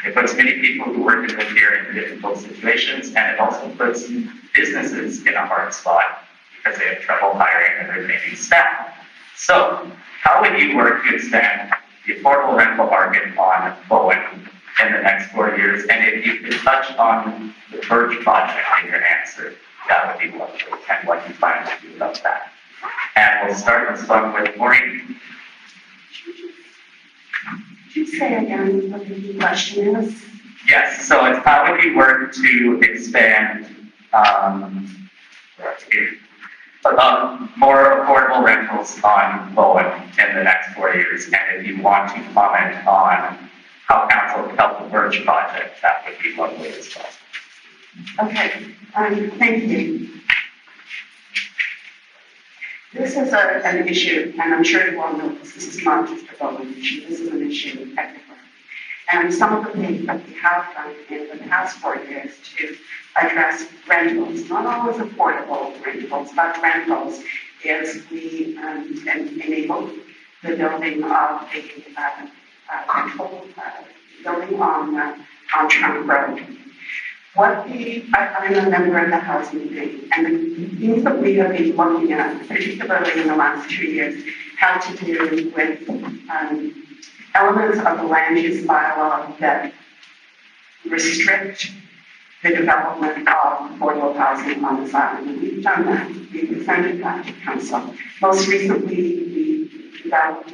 It puts many people who work and live here in difficult situations, and it also puts businesses in a hard spot because they have trouble hiring and retaining staff. So, how would you work to expand the affordable rental market on Bowen in the next 4 years? And if you could touch on the Birch project in your answer, that would be wonderful, and what you plan to do about that. And we'll start this one with Maureen. Could you say again what the question is? Yes, so it's how would you work to expand more affordable rentals on Bowen in the next 4 years? And if you want to comment on how council can help the Birch project, that would be one way as well. Okay, thank you. This is an issue, and I'm sure you all know this is not just a Bowen issue, this is an issue everywhere. And some of the things that we have done in the past 4 years to address rentals, not always affordable rentals, but rentals, is we enabled the building of a rental building on Trunk Road. I'm a member of the housing committee, and the things that we have been looking at, particularly in the last 2 years, have to do with elements of the land use bylaw that restrict the development of affordable housing on this island. And we've done that. We've presented that to council. Most recently, we developed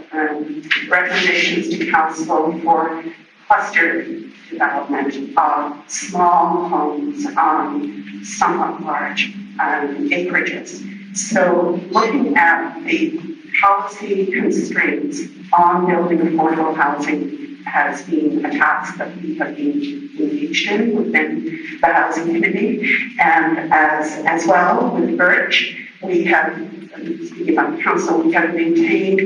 recommendations to council for cluster development of small homes on somewhat large acreages. So looking at the policy constraints on building affordable housing has been a task that we have been engaged in within the housing committee. And as well with Birch, we have, speaking about council, we have maintained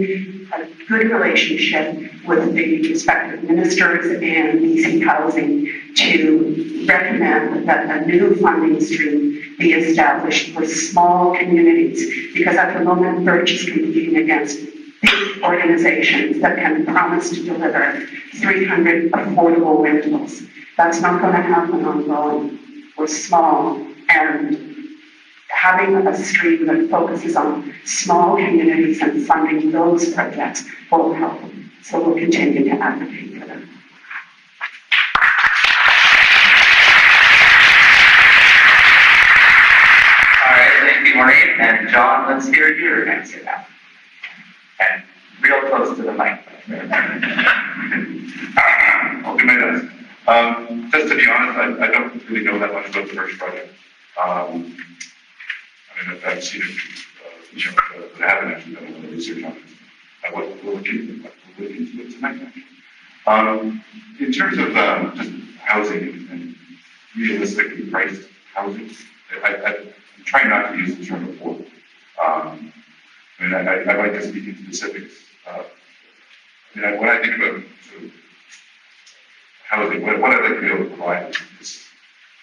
a good relationship with the respective ministers and BC Housing to recommend that a new funding stream be established for small communities, because at the moment Birch is competing against big organizations that can promise to deliver 300 affordable rentals. That's not going to happen on Bowen. We're small, and having a stream that focuses on small communities and funding those projects will help. So we'll continue to advocate for them. All right, thank you, Maureen. And John, let's hear your answer now. And real close to the mic. I'll do my best. Just to be honest, I don't really know that much about the Birch project. I mean, I've seen it, but I haven't actually done a lot of research on it. We'll look into it tonight. In terms of just housing and realistically priced housing. I'm trying not to use the term affordable. I mean, I like to speak in specifics. When I think about sort of housing, what I'd like to be able to provide is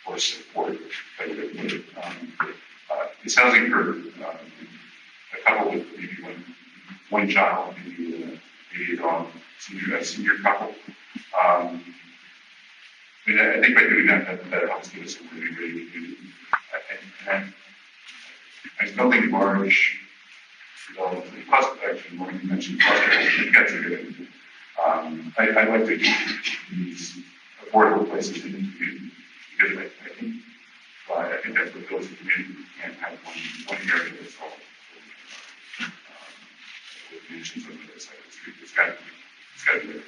for support. It's housing for a couple with maybe one child, maybe a dog, a senior couple. I think by doing that helps give us a really great community. And building large development, plus actually, more you mentioned cluster, I think that's a good idea. I'd like to keep these affordable places in the community because I think that's what builds the community. You can't have one area that's all with mansions on the other side of the street. It's got to be.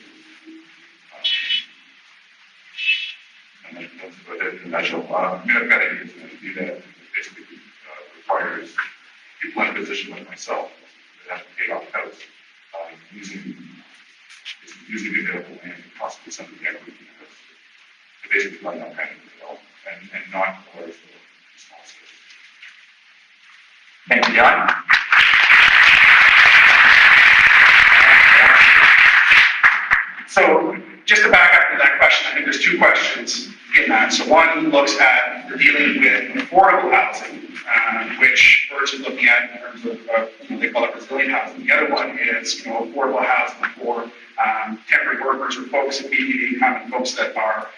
And that's about it in a nutshell. I've got ideas to do that. It basically requires people in a position like myself that have to pay off the house using the available land and possibly some of the equity in the house to basically run that kind of development and not large small scale. Thank you, John. So just to back up to that question, I think there's two questions in that. So one looks at the dealing with affordable housing, which Birch is looking at in terms of, they call it resilient housing. The other one is, affordable housing for temporary workers or folks in median income and folks that are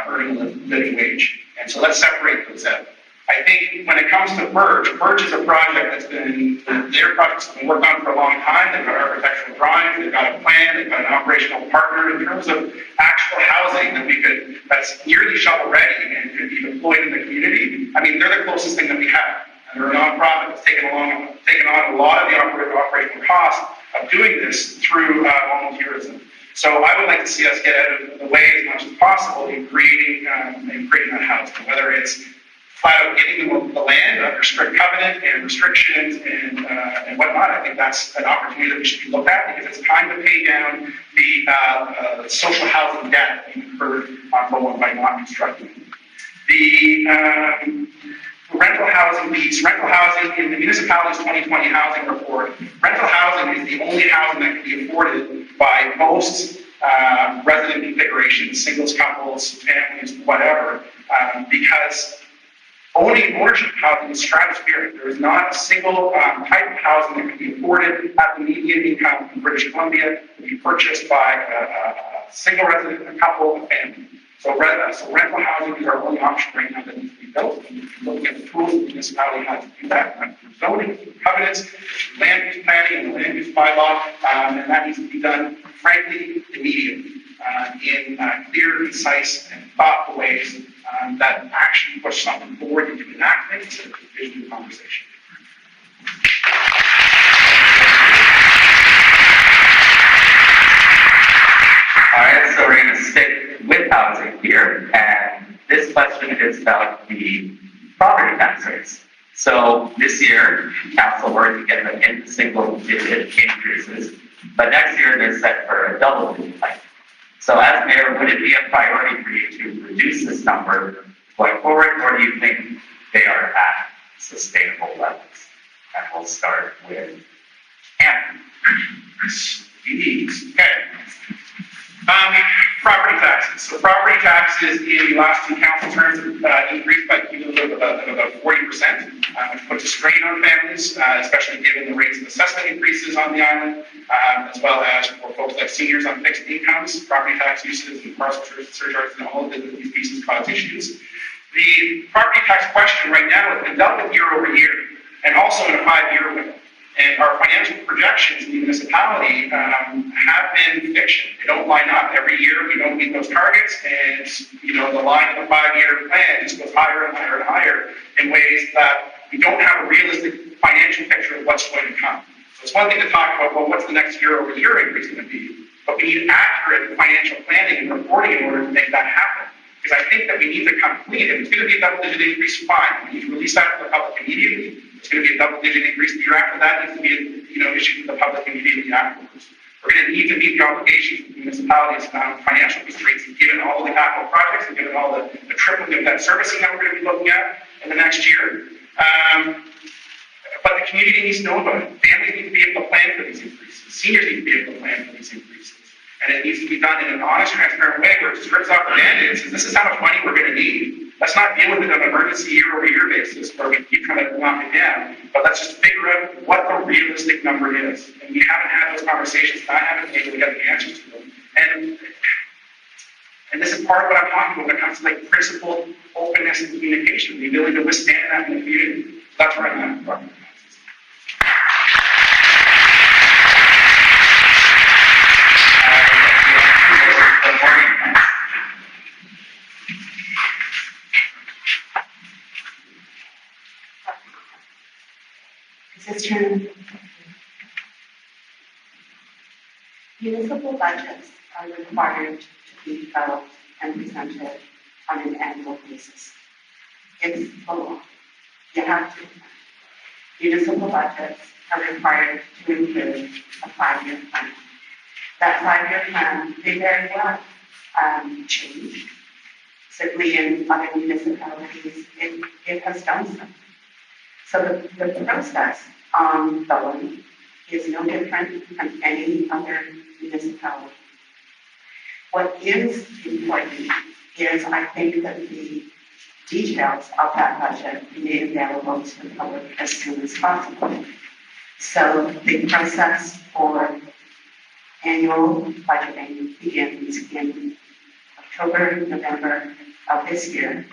earning a living wage. And so let's separate those out. I think when it comes to Birch is a project their project's been worked on for a long time. They've got architectural drawings, they've got a plan, they've got an operational partner in terms of actual housing that's nearly shovel ready and could be deployed in the community. I mean, they're the closest thing that we have. And they're a nonprofit that's taken on a lot of the operational costs of doing this through volunteerism. So I would like to see us get out of the way as much as possible in creating that housing, whether it's flat out giving them the land under strict covenant and restrictions and whatnot. I think that's an opportunity that we should be looked at because it's time to pay down the social housing debt that we incurred on Bowen by not constructing. The rental housing piece, rental housing in the municipality's 2020 housing report, rental housing is the only housing that can be afforded by most resident configurations, singles, couples, families, whatever, because ownership housing is stratospheric. There is not a single type of housing that can be afforded at the median income in British Columbia to be purchased by a single resident, a couple, a family. So rental housing is our only option right now that needs to be built. And if you look at the tools the municipality has to do that, through zoning, through covenants, land use planning, and land use bylaw, and that needs to be done, frankly, immediately, in clear, concise, and thoughtful ways that actually push something forward into enactment instead of division conversation. All right, so we're going to stick with housing here, and this question is about the property tax rates. So this year, council worked to get them into single-digit increases, but next year they're set for a double-digit hike. So as mayor, would it be a priority for you to reduce this number going forward, or do you think they are at sustainable levels? And we'll start with Anne. Okay. Property taxes. So property taxes in the last two council terms increased by cumulative of about 40%, which puts a strain on families, especially given the rates of assessment increases on the island, as well as for folks like seniors on fixed incomes. Property tax uses and parcel surcharges and all of these pieces cause issues. The property tax question right now has been dealt with year over year, and also in a 5-year window. And our financial projections in the municipality have been fiction. They don't line up. Every year we don't meet those targets, and the line of the 5-year plan just goes higher and higher and higher in ways that we don't have a realistic financial picture of what's going to come. So it's one thing to talk about, well, what's the next year-over-year increase going to be? But we need accurate financial planning and reporting in order to make that happen. Because I think that we need to come clean. If it's going to be a double-digit increase, fine. We need to release that to the public immediately. It's going to be a double-digit increase. The year after that needs to be an issue to the public immediately afterwards. We're going to need to meet the obligations of municipalities' financial constraints, given all the capital projects and given all the tripling of that servicing that we're going to be looking at in the next year. But the community needs to know about it. Families need to be able to plan for these increases. Seniors need to be able to plan for these increases. And it needs to be done in an honest, transparent way where it strips off the Band-Aid and says, this is how much money we're going to need. Let's not deal with it on an emergency year-over-year basis where we keep trying to knock it down, but let's just figure out what the realistic number is. And we haven't had those conversations, and I haven't been able to get the answers to them. And this is part of what I'm talking about when it comes to like principled openness and communication, the ability to withstand that in the community. That's where I'm at. Is this true? Municipal budgets are required to be developed and presented on an annual basis. It's the law. You have to. Municipal budgets are required to include a 5-year plan. That 5-year plan may very well change. Certainly in other municipalities, it has done so. So the process on Bowen is no different from any other municipality. What is important is, I think, that the details of that budget be made available to the public as soon as possible. So the process for annual budgeting begins in October, November of this year.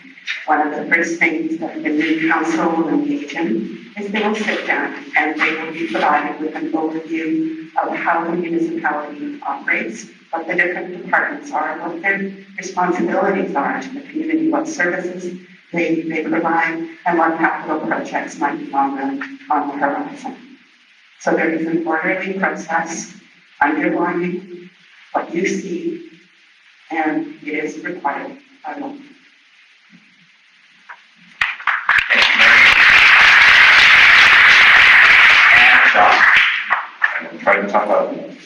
One of the first things that the new council will engage in is they will sit down and they will be provided with an overview of how the municipality operates, what the different departments are, what their responsibilities are to the community, what services they provide, and what capital projects might be on the horizon. So there is an orderly process underlying what you see, and it is required by law. I'm trying to talk about it.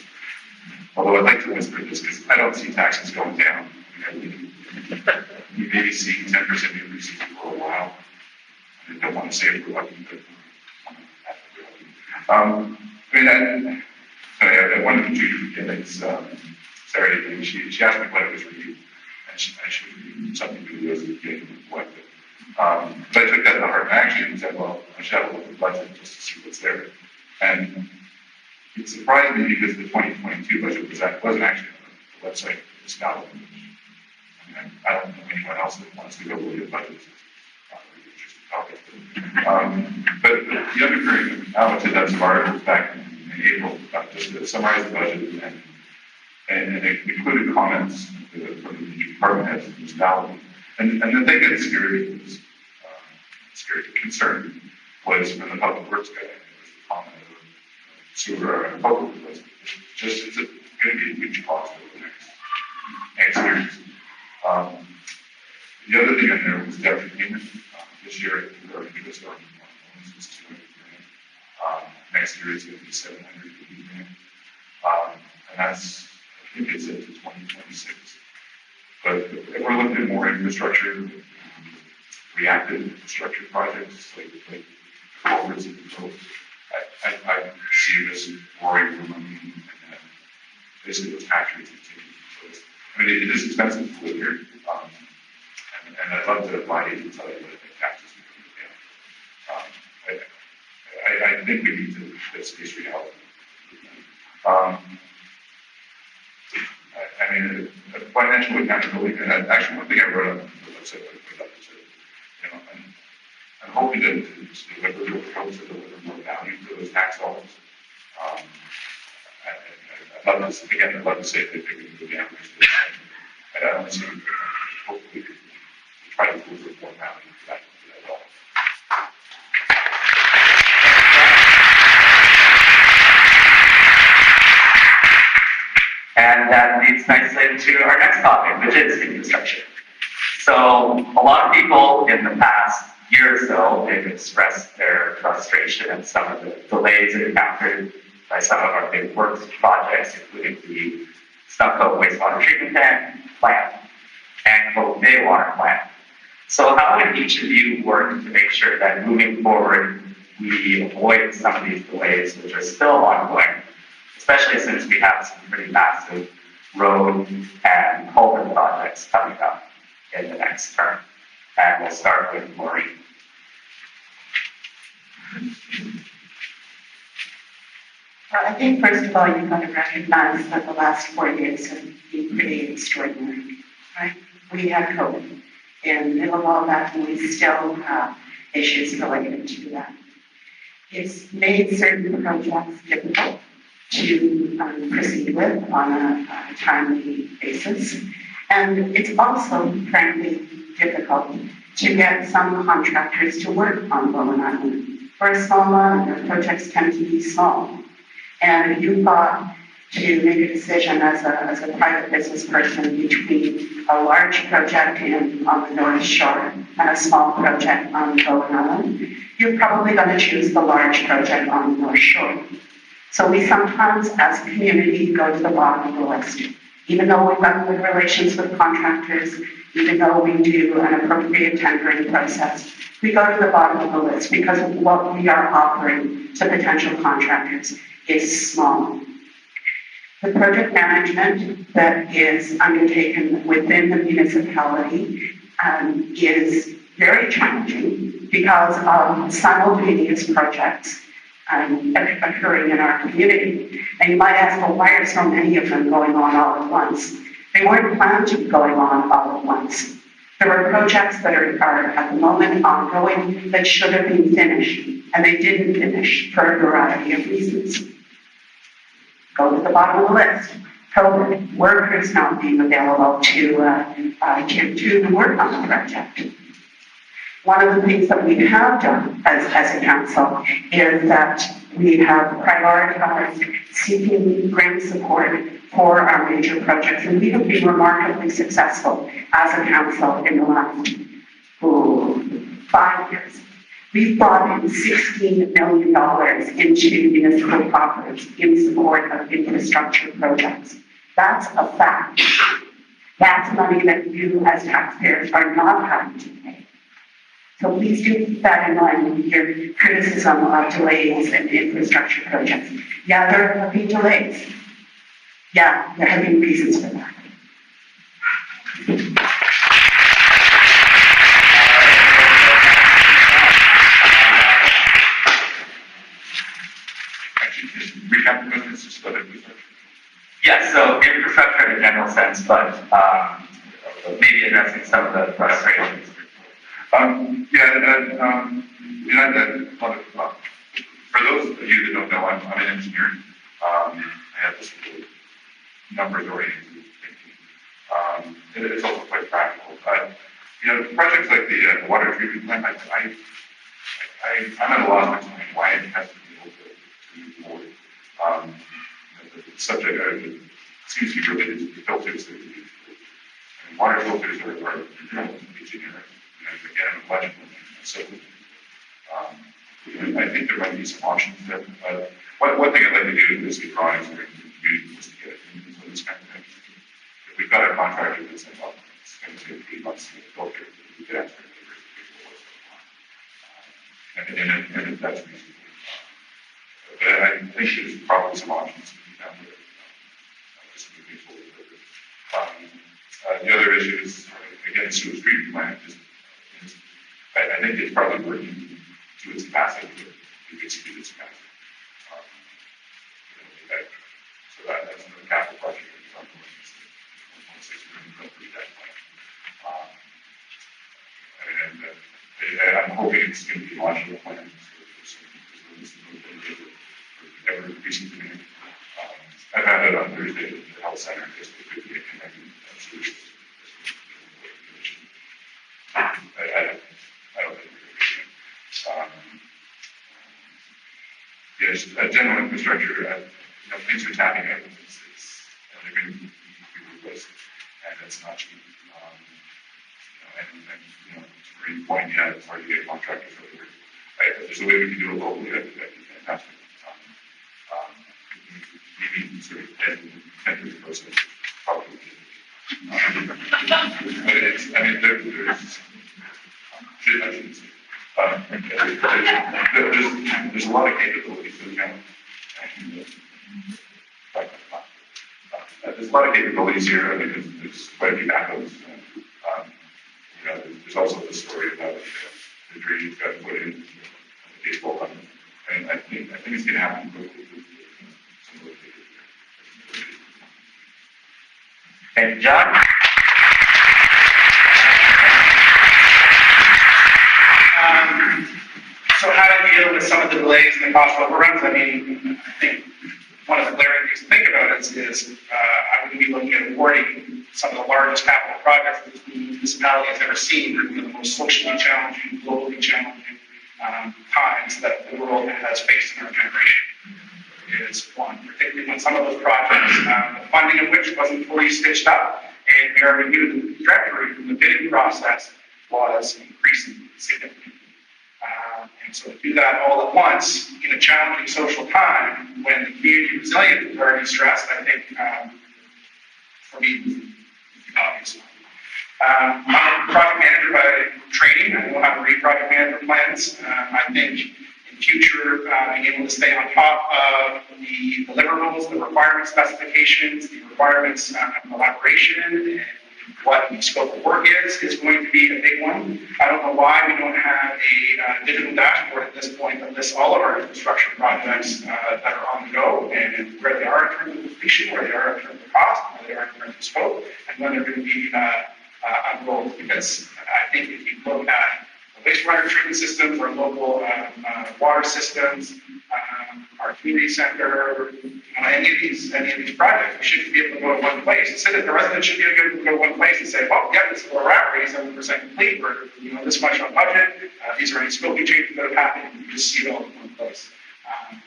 Although I'd like to whisper this because I don't see taxes going down. We may be seeing 10% increases for a while. I don't want to say if we're lucky, but I wanted to do Felix. Sorry, she asked me what it was reading, and I should read something to do with getting what. But I took that to heart. I actually said, well, I should have a look at the budget just to see what's there. And it surprised me because the 2022 budget wasn't actually on the website for this ballot. I don't know anyone else that wants to go look at budgets. But the Undercurrent, Alex had done some articles back in April, just to summarize the budget, and it included comments from the department heads of this ballot. And the thing that scared concern was from the public works guy. It was the comment of sewer and public was it's going to be a huge cost over the next years. The other thing in there was debt repayment. This year, our interest on loans is $200 million. Next year, it's going to be $780 million. And that's, I think it's into 2026. But if we're looking at more infrastructure, reactive infrastructure projects like culverts and so, I see this worrying for money and basically those tax rates are taking place. I mean, it is expensive to live here, and I'd love to buy it and tell you that I think taxes are going down. I think we need to face reality. I mean, financial accountability, and actually one thing I wrote on the website, I'm hoping to deliver more value to those tax dollars. I'd love to say that they can go down. I don't see, hopefully, we try to deliver more value to that dollar. And that leads nicely into our next topic, which is infrastructure. So a lot of people in the past year or so, they've expressed their frustration at some of the delays encountered by some of our big works projects, including the Stumco wastewater treatment plant and Cove Bay water plant. So how would each of you work to make sure that moving forward, we avoid some of these delays, which are still ongoing, especially since we have some pretty massive road and culvert projects coming up in the next term? And we'll start with Maureen. Well, I think first of all, you've got to recognize that the last 4 years have been pretty extraordinary, right? We had COVID, and in the middle of all that, we still have issues related to that. It's made certain projects difficult to proceed with on a timely basis, and it's also, frankly, difficult to get some contractors to work on Bowen Island. For a small island, their projects tend to be small. And if you thought to make a decision as a private business person between a large project on the North Shore and a small project on Bowen Island, you're probably going to choose the large project on the North Shore. So we sometimes, as a community, go to the bottom of the list. Even though we've got good relations with contractors, even though we do an appropriate tendering process, we go to the bottom of the list because of what we are offering to potential contractors is small. The project management that is undertaken within the municipality is very challenging because of simultaneous projects occurring in our community. And you might ask, well, why are so many of them going on all at once? They weren't planned to be going on all at once. There were projects that are at the moment ongoing that should have been finished, and they didn't finish for a variety of reasons. Go to the bottom of the list. COVID, workers not being available to work on the project. One of the things that we have done as a council is that we have prioritized seeking grant support for our major projects, and we have been remarkably successful as a council in the last 5 years. We've brought in $16 million into municipal properties in support of infrastructure projects. That's a fact. That's money that you as taxpayers are not having to pay. So please do keep that in mind with your criticism of delays in infrastructure projects. Yeah, there have been delays. Yeah, there have been reasons for that. Actually, just recap the business, just let it be. Yeah, so infrastructure in a general sense, but maybe addressing some of the frustrations. For those of you that don't know, I'm an engineer. I have this numbers oriented thinking. It's also quite practical. Projects like the water treatment plant, I'm at a loss to explain why it has to be able to move forward. The subject seems to be related to the filters that we use. And water filters are generic. Again, I'm electrical. So I think there might be some options there. One thing I'd like to do is get drawings or use to get it into this kind of thing. If we've got a contractor that's like, well, it's going to take 3 months to get a filter, we could ask for it. And that's reasonable. But I think there's probably some options to be found there. Just moving forward. The other issue is, again, sewage treatment plant. I think it's probably working to its capacity, to exceed its capacity. So that's another capital project. And I'm hoping it's going to be launching a plan. Ever increasing demand. I found out on Thursday that the health center just could be connected solutions. I don't think we're going to yes, general infrastructure, things are tapping out, and they're going to be replaced, and it's not cheap. To Marie's point, yeah, it's hard to get contractors over here. If there's a way we can do it locally, that'd be fantastic. sort of end the process. Probably. But it's, I mean, there's a lot of capabilities in the county. There's a lot of capabilities here. I mean, there's quite a few backups. There's also the story about the dream got put in the baseball hunt. And I think it's going to happen quickly. Thank you, John. So how to deal with some of the delays and the cost overruns? I mean, I think one of the glaring things to think about is I would be looking at awarding some of the largest capital projects that the municipality has ever seen, one of the most socially challenging, globally challenging times that the world has faced in our generation. Is one, particularly when some of those projects, the funding of which wasn't fully stitched up, and we already knew the trajectory from the bidding process was increasing significantly. And so to do that all at once in a challenging social time when the community resilience is already stressed, I think, for me, is the obvious one. I'm a project manager by training. I know how to read project management plans. I think in future, being able to stay on top of the deliverables, the requirement specifications, the requirements of collaboration, and what the scope of work is going to be a big one. I don't know why we don't have a digital dashboard at this point that lists all of our infrastructure projects that are on the go and where they are in terms of completion, where they are in terms of cost, where they are in terms of scope, and when they're going to be unrolled. Because I think if you look at the wastewater treatment systems, our local water systems, our community center, any of these projects, we should be able to go to one place. Instead, the residents should be able to go to one place and say, "Oh, yeah, this is where we're at. We're 87% complete. We're this much on budget. These are any scoping changes that have happened." And you just see it all in one place.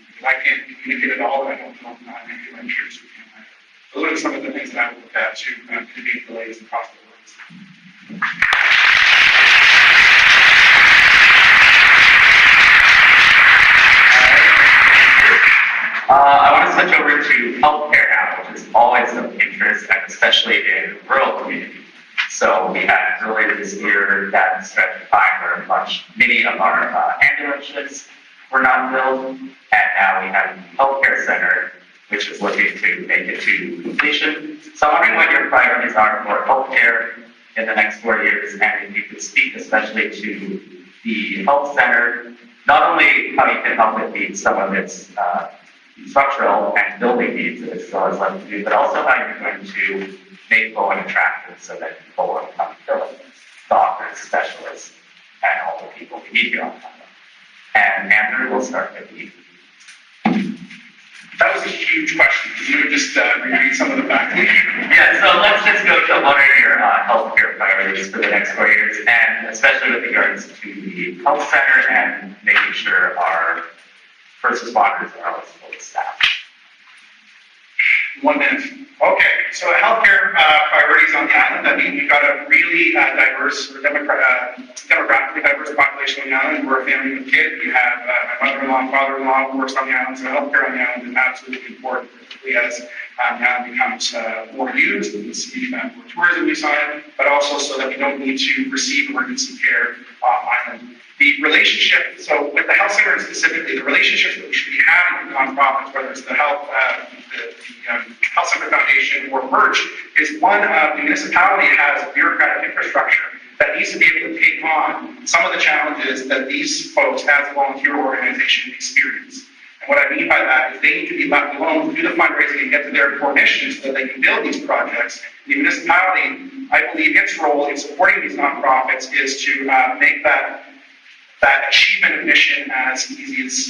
Because I can't communicate it all, and I don't know any of my peers who can. Those are some of the things that I would look at to mitigate delays and cost overruns. I want to switch over to healthcare now, which is always of interest, and especially in rural communities. So we had earlier this year that stretch of time where many of our ambulances were not filled, and now we have the healthcare center, which is looking to make it to completion. So I'm wondering what your priorities are for healthcare in the next 4 years, and if you could speak especially to the health center, not only how you can help it meet some of its structural and building needs that it still has left to do, but also how you're going to make Bowen attractive so that people will come fill it, doctors, specialists, and all the people we need here on campus. And Andrew, we'll start with you. That was a huge question. Can you just repeat some of the facts? Yeah, so let's just go to what are your healthcare priorities for the next 4 years, and especially with regards to the health center and making sure our first responders are always fully staffed. 1 minute. Okay, so healthcare priorities on the island. I mean, we've got a really diverse, demographically diverse population on the island. We're a family with kids. We have my mother-in-law and father-in-law who works on the island, so healthcare on the island is absolutely important, particularly as the island becomes more used and we see more tourism use on it, but also so that we don't need to receive emergency care off island. The relationship, so with the health center specifically, the relationships that we should be having with nonprofits, whether it's the Health Center Foundation or Merch, is one, the municipality has bureaucratic infrastructure that needs to be able to take on some of the challenges that these folks as a volunteer organization experience. And what I mean by that is they need to be left alone to do the fundraising and get to their core mission so that they can build these projects. The municipality, I believe its role in supporting these nonprofits is to make that achievement of mission as easy as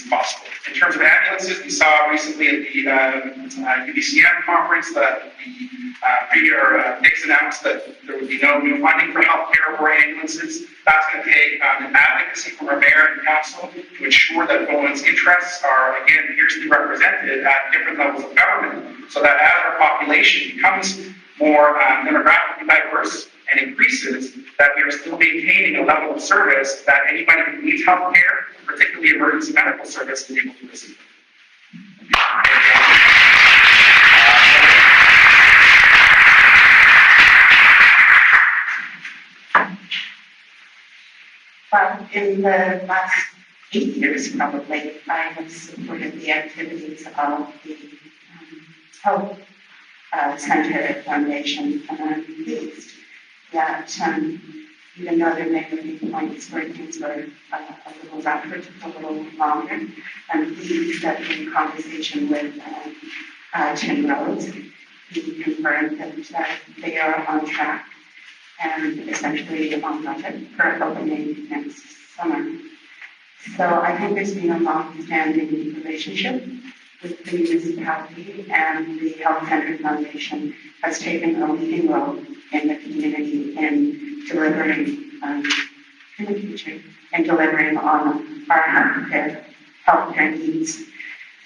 possible. In terms of ambulances, we saw recently at the UBCM conference that the Premier Dix announced that there would be no new funding for healthcare or ambulances. That's going to take an advocacy from our mayor and council to ensure that Bowen's interests are, again, fiercely represented at different levels of government, so that as our population becomes more demographically diverse and increases, that we are still maintaining a level of service that anybody who needs health care, particularly emergency medical service, is able to receive. Well, in the last 8 years, probably, I have supported the activities of the Health Center Foundation, and I'm pleased that even though there may have been points where things were a little rougher, took a little longer, I'm pleased that in conversation with Tim Rhodes, he confirmed that they are on track and essentially on budget for opening next summer. So I think there's been a long-standing relationship with the municipality, and the Health Center Foundation has taken a leading role in the community in delivering in the future and delivering on our healthcare needs.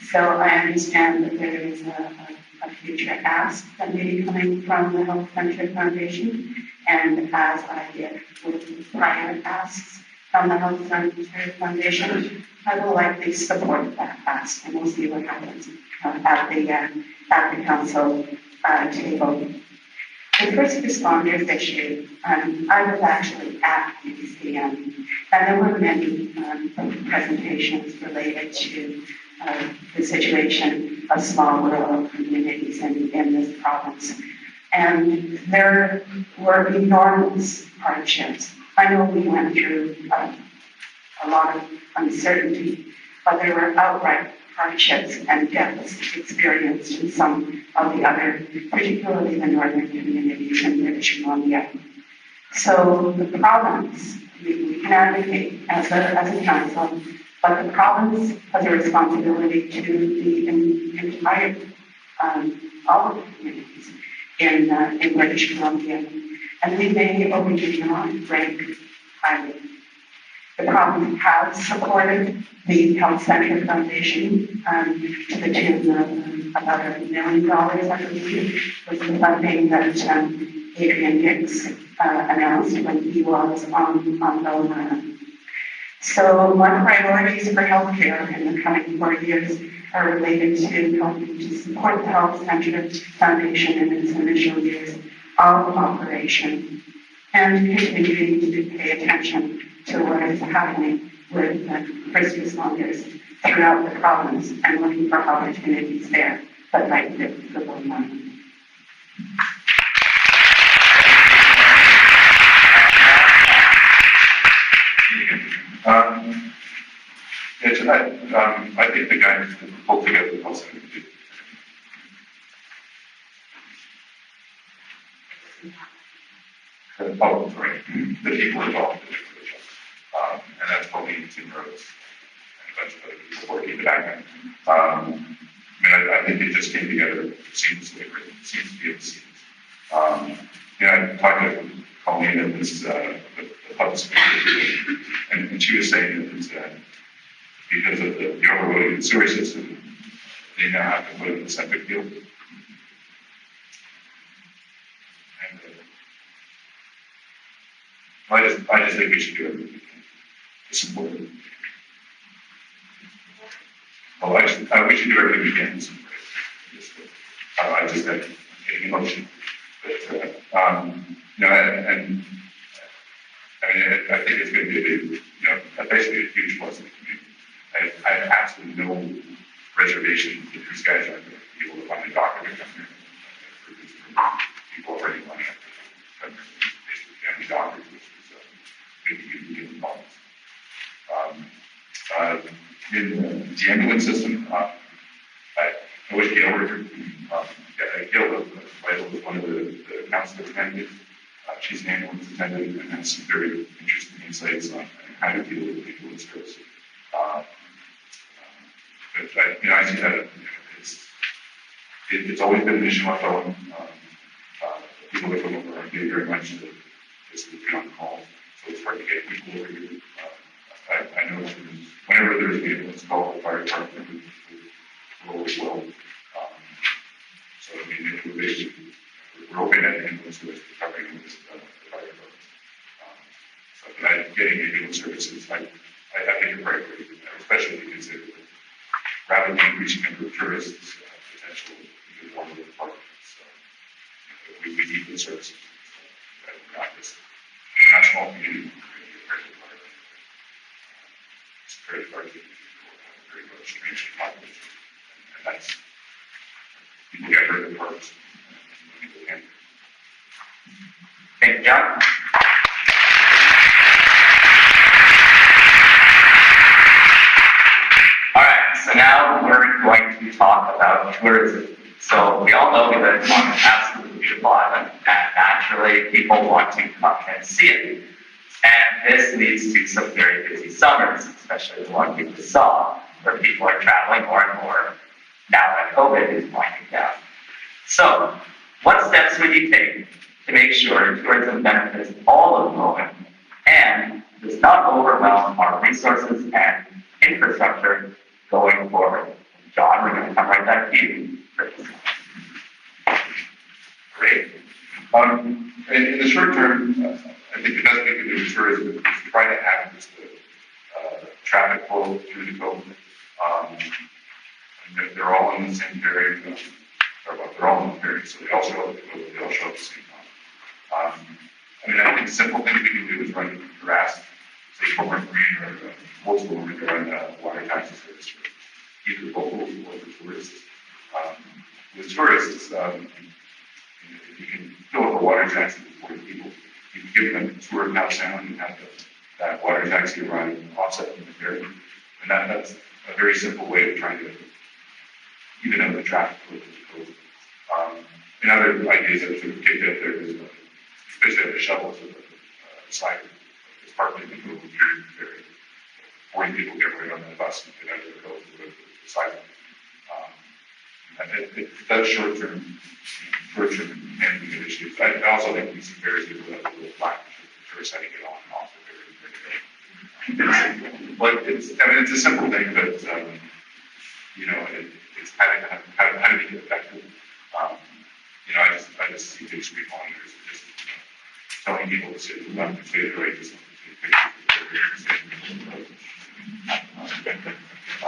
So I understand that there is a future ask that may be coming from the Health Center Foundation, and as I did with prior asks from the Health Center Foundation, I will likely support that ask, and we'll see what happens at the council table. The first responders issue, I was actually at UCM, and there were many presentations related to the situation of small rural communities in this province. And there were enormous hardships. I know we went through a lot of uncertainty, but there were outright hardships and deficits experienced in some of the other, particularly the northern communities in British Columbia. So the province, we can advocate as a council, but the province has a responsibility to the entire, all of the communities in British Columbia, and we may or we do not rank highly. The province has supported the Health Center Foundation to the tune of about $1 million, I believe, was the funding that Adrian Hicks announced when he was on Bowen. So my priorities for healthcare in the coming 4 years are related to helping to support the Health Center Foundation in its initial years of operation, and continuing to pay attention to what is happening with first responders throughout the province and looking for opportunities there, but like the money. I think the guys that pulled together the whole thing. Oh, sorry, the people involved in the job. And that's probably Tim Rhodes and a bunch of other people working in the background. I think it just came together seamlessly. It seems to be able to see it. I talked to Colleen at this, the public school, and she was saying that because of the overloading sewer system, they now have to put in the septic field. And I just think we should do everything we can to support it. Well, we should do everything we can to support it. I just had an emotion. But, and I think it's going to be basically a huge plus in the community. I have absolutely no reservation that these guys aren't going to be able to find a doctor to come here. People already want to come here. Basically, family doctors, which is a big given problem. In the ambulance system, I wish Gail were here. Gail was one of the councillor candidates. She's an ambulance attendant and has some very interesting insights on how to deal with people in service. But I see that it's always been an issue on Bowen. People that come over aren't getting very much to just be on call, so it's hard to get people over here. I know whenever there's an ambulance call, the fire department will always well. So it would be, we're hoping that ambulance service is covering this the fire department. So getting ambulance services, I think it's very great, especially because it rapidly increasing number of tourists, potential even more of the department. So we need the services. Not this national community. very large, very large strange population. And that's, people get hurt in parks. People can't. Thank you, John. All right, so now we're going to talk about tourism. So we all know we live on an absolutely beautiful island, and naturally people want to come and see it. And this leads to some very busy summers, especially the one we just saw, where people are traveling more and more now that COVID is winding down. So, what steps would you take to make sure tourism benefits all of Bowen and does not overwhelm our resources and infrastructure going forward? John, we're going to come right back to you for this. Great. In the short term, I think the best we can do with tourism is try to add just the traffic flow through the cove. And they're all in the same area, they're all in the area, so they all show up at the same time. I mean, I think simple things we can do is run harass, say, Corporate Green or old school, we can run water taxi service for either locals or for tourists. With tourists, if you can fill up a water taxi for 40 people, you can give them a tour of Howe Sound and have that water taxi ride offset from the ferry. And that's a very simple way of trying to even out the traffic flow to the coast. And other ideas that sort of kicked out there is especially at the shuttles at the side of this park maybe go over the ferry. 40 people get right on that bus and get out of the coast to the side. And that's short-term management issues. I also think we see various people that have a little flat tourists how to get on and off the ferry. But it's a simple thing, but you know, it's how to make it effective. You know, I just see big street monitors just telling people to sit down and stay right, just I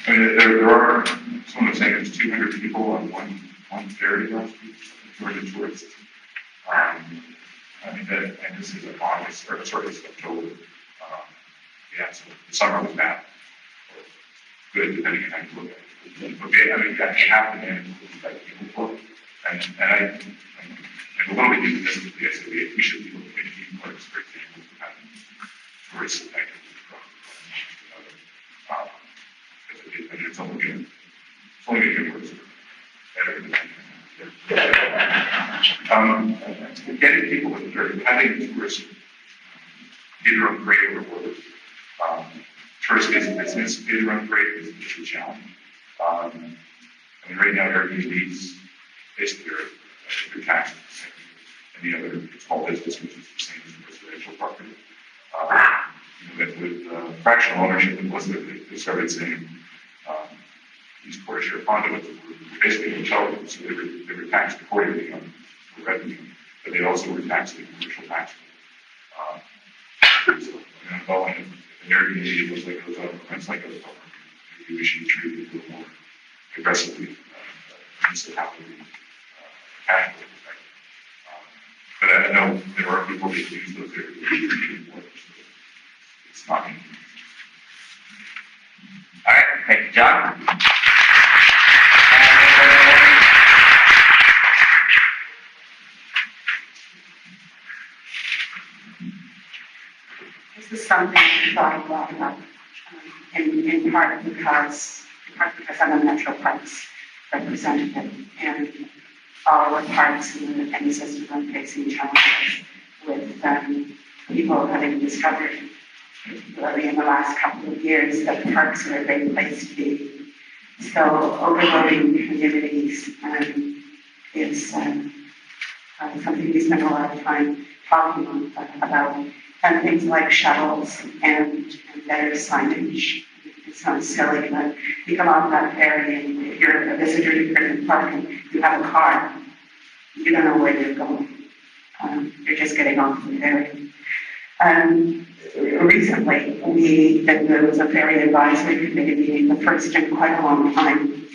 mean, there are, someone was saying there's 200 people on one ferry last week for the tourists. I mean, and this is in August, or sorry, it's October. Yeah, so the summer was bad. Good, depending on how you look at it. But I mean, you have to manage that people for. And a little bit using this with the SAB, we should be looking at theme parks, for example, having tourists affected. And it's only going to get worse. Getting people with having tourists pay their own freight over borders. Tourist business pay their own freight is a challenge. I mean, right now, Airbnb's basically they're taxed and the other small business, which is the same as residential property. You know, with fractional ownership, they started saying these quarter share condos were basically hotel rooms, so they were taxed accordingly on the revenue, but they also were taxed in commercial tax. So, you know, Bowen, if an Airbnb was like those other rents like those, maybe we should be treated a little more aggressively, instead of having cash flow perspective. But I know there are people that use those Airbnb more. It's not easy. All right, thank you, John. This is something I thought a lot about, in part because I'm a Metro Parks representative, and all the parks in the system are facing challenges with people having discovered, particularly in the last couple of years, that parks are a great place to be. So overloading communities is something we spend a lot of time talking about, and things like shuttles and better signage. It sounds silly, but you come off that ferry and if you're a visitor to Griffin Park and you have a car, you don't know where you're going. You're just getting off the ferry. Recently, there was a ferry advisory committee meeting, the first in quite a long time.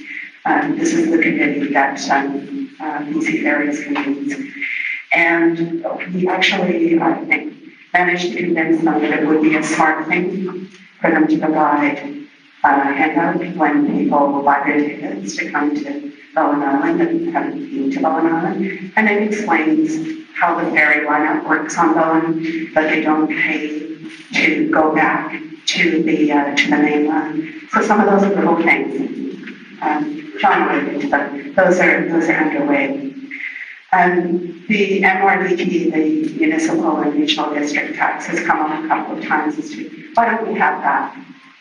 This is the committee that BC Ferries convenes. And we actually, I think, managed to convince them that it would be a smart thing for them to provide handout when people buy their tickets to come to Bowen Island and haven't been to Bowen Island. And it explains how the ferry lineup works on Bowen, that they don't pay to go back to the mainland. So some of those little things, John alluded to, but those are underway. The MRDT, the municipal and regional district tax, has come up a couple of times as to why don't we have that?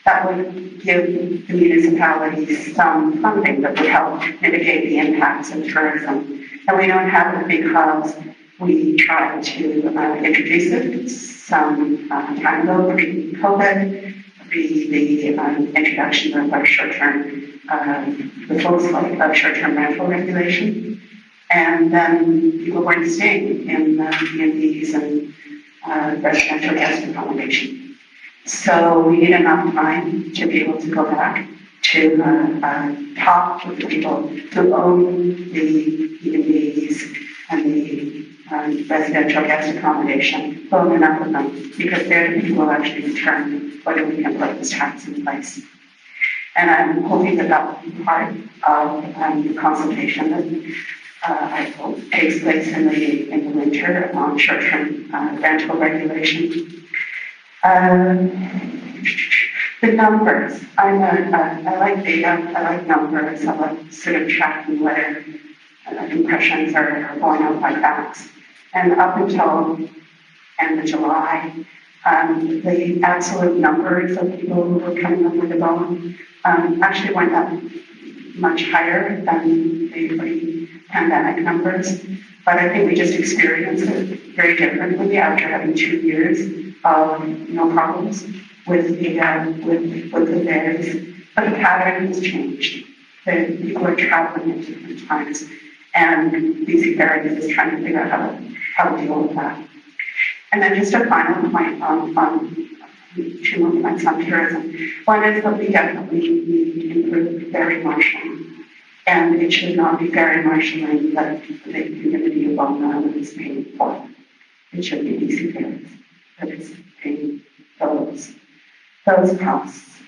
That would give the municipalities some funding that would help mitigate the impacts of tourism. And we don't have it because we tried to introduce it some time ago, pre-COVID, the introduction of our short-term, the full slate of short-term rental regulation. And then people weren't staying in B&Bs and residential guest accommodation. So we need enough time to be able to go back to talk with the people who own the B&Bs and the residential guest accommodation, own enough of them, because they're the people who actually determine whether we can put this tax in place. And I'm hoping that that will be part of the consultation that I hope takes place in the winter on short-term rental regulation. The numbers, I like data, I like numbers, I like sort of tracking whether impressions are going out by facts. And up until end of July, the absolute numbers of people who were coming up with the Bowen actually went up much higher than the pre-pandemic numbers. But I think we just experienced it very differently after having 2 years of no problems with the fares. But the pattern has changed. The people are traveling at different times, and BC Ferries is trying to figure out how to deal with that. And then just a final point on 2 more points on tourism. One is that we definitely need to improve ferry marshalling. And it should not be ferry marshalling that the community of Bowen Island is paying for. It should be BC Ferries that is paying those costs.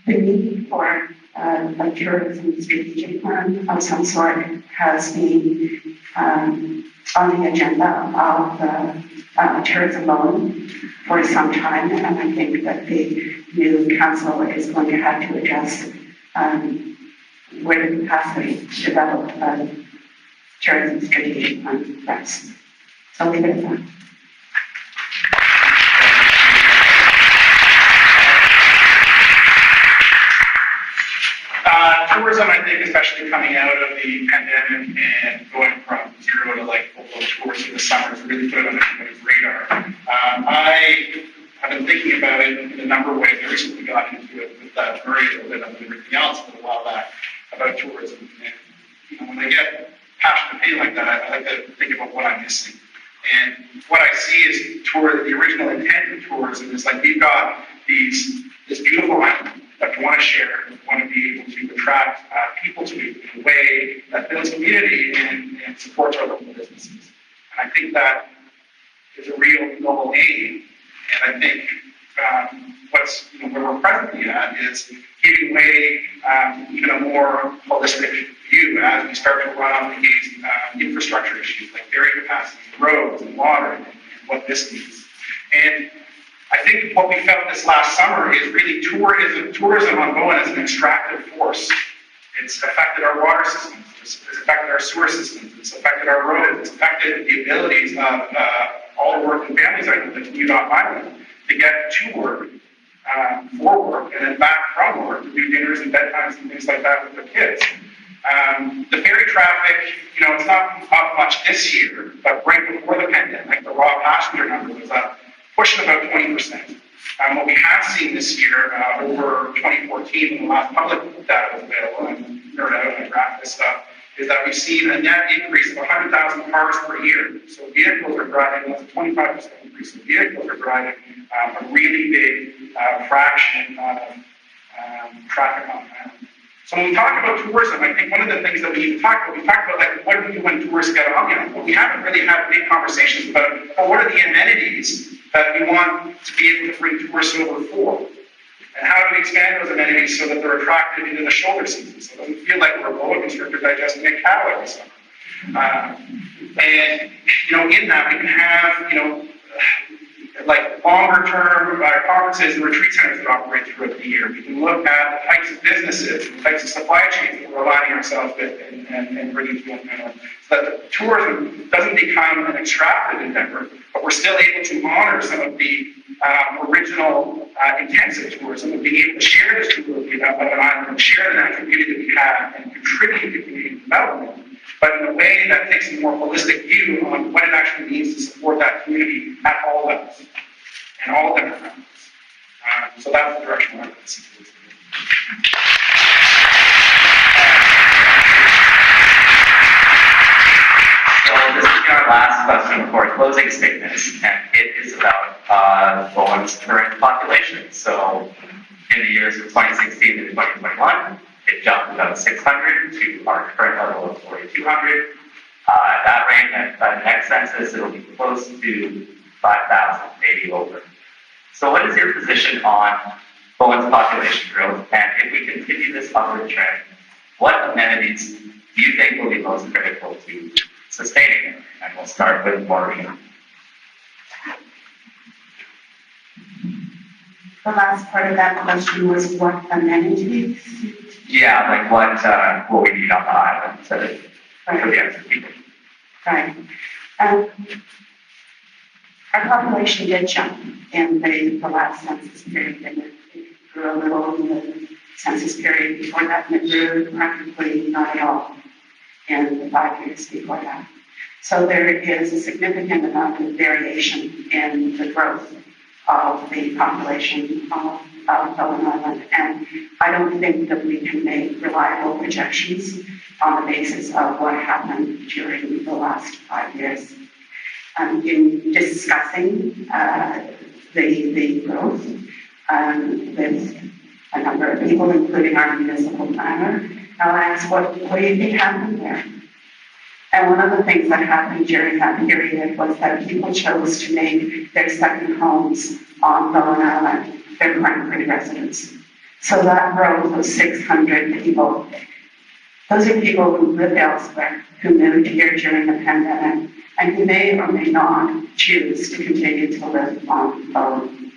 The need for a tourism strategic plan of some sort has been on the agenda of tourism Bowen for some time, and I think that the new council is going to have to adjust where the capacity to develop a tourism strategic plan rests. So I'll leave it at that. Tourism, I think, especially coming out of the pandemic and going from 0 to like full tours in the summer, is really put it on everybody's radar. I have been thinking about it in a number of ways. I recently got into it with Murray a little bit of everything else a little while back about tourism. And when I get passionate opinion like that, I like to think about what I'm missing. And what I see is the original intent of tourism is like we've got this beautiful island that we want to share, we want to be able to attract people to it in a way that builds community and supports our local businesses. And I think that is a real noble aim. And I think where we're presently at is giving way even a more holistic view as we start to run up against infrastructure issues like ferry capacity, roads and water, and what this means. And I think what we felt this last summer is really tourism on Bowen as an extractive force. It's affected our water systems, it's affected our sewer systems, it's affected our roads, it's affected the abilities of all the working families I know that commute off island to get to work, for work, and then back from work to do dinners and bedtimes and things like that with their kids. The ferry traffic, it's not up much this year, but right before the pandemic, the raw passenger number was up, pushing about 20%. What we have seen this year over 2014, when the last public data was available, and nerd out and graph this stuff, is that we've seen a net increase of 100,000 cars per year. So vehicles are driving, that's a 25% increase. So vehicles are driving a really big fraction of traffic on the island. So when we talk about tourism, I think one of the things that we need to talk about, we talk about like, what do we do when tourists get on? Well, we haven't really had big conversations about, well, what are the amenities that we want to be able to bring tourists over for? And how do we expand those amenities so that they're attractive into the shoulder season? So it doesn't feel like we're a boa constrictor digesting a cow every summer. And, in that we can have, like longer term conferences and retreat centers that operate throughout the year. We can look at the types of businesses, the types of supply chains that we're aligning ourselves with and bringing to them, so that the tourism doesn't become an extractive endeavor, but we're still able to honor some of the original intensive tourism of being able to share this tour of an island and share the natural beauty that we have and contribute to community development, but in a way that takes a more holistic view on what it actually means to support that community at all levels and all demographics. So that's the direction we're going to see. So this is our last question for closing statements, and it is about Bowen's current population. So in the years of 2016 to 2021, it jumped about 600 to our current level of 4,200. At that rate, at the next census, it'll be close to 5,000, maybe over. So what is your position on Bowen's population growth? And if we continue this upward trend, what amenities do you think will be most critical to sustaining it? And we'll start with Maureen. The last part of that question was what amenities? Yeah, like what we need on the island for the extra people. Right. Our population did jump in the last census period, and it grew a little in the census period before that, and it grew practically not at all in the 5 years before that. So there is a significant amount of variation in the growth of the population of Bowen Island, and I don't think that we can make reliable projections on the basis of what happened during the last 5 years. In discussing the growth with a number of people, including our municipal planner, I'll ask what do you think happened there? And one of the things that happened during that period was that people chose to make their second homes on Bowen Island their primary residence. So that growth of 600 people, those are people who lived elsewhere, who moved here during the pandemic, and who may or may not choose to continue to live on Bowen.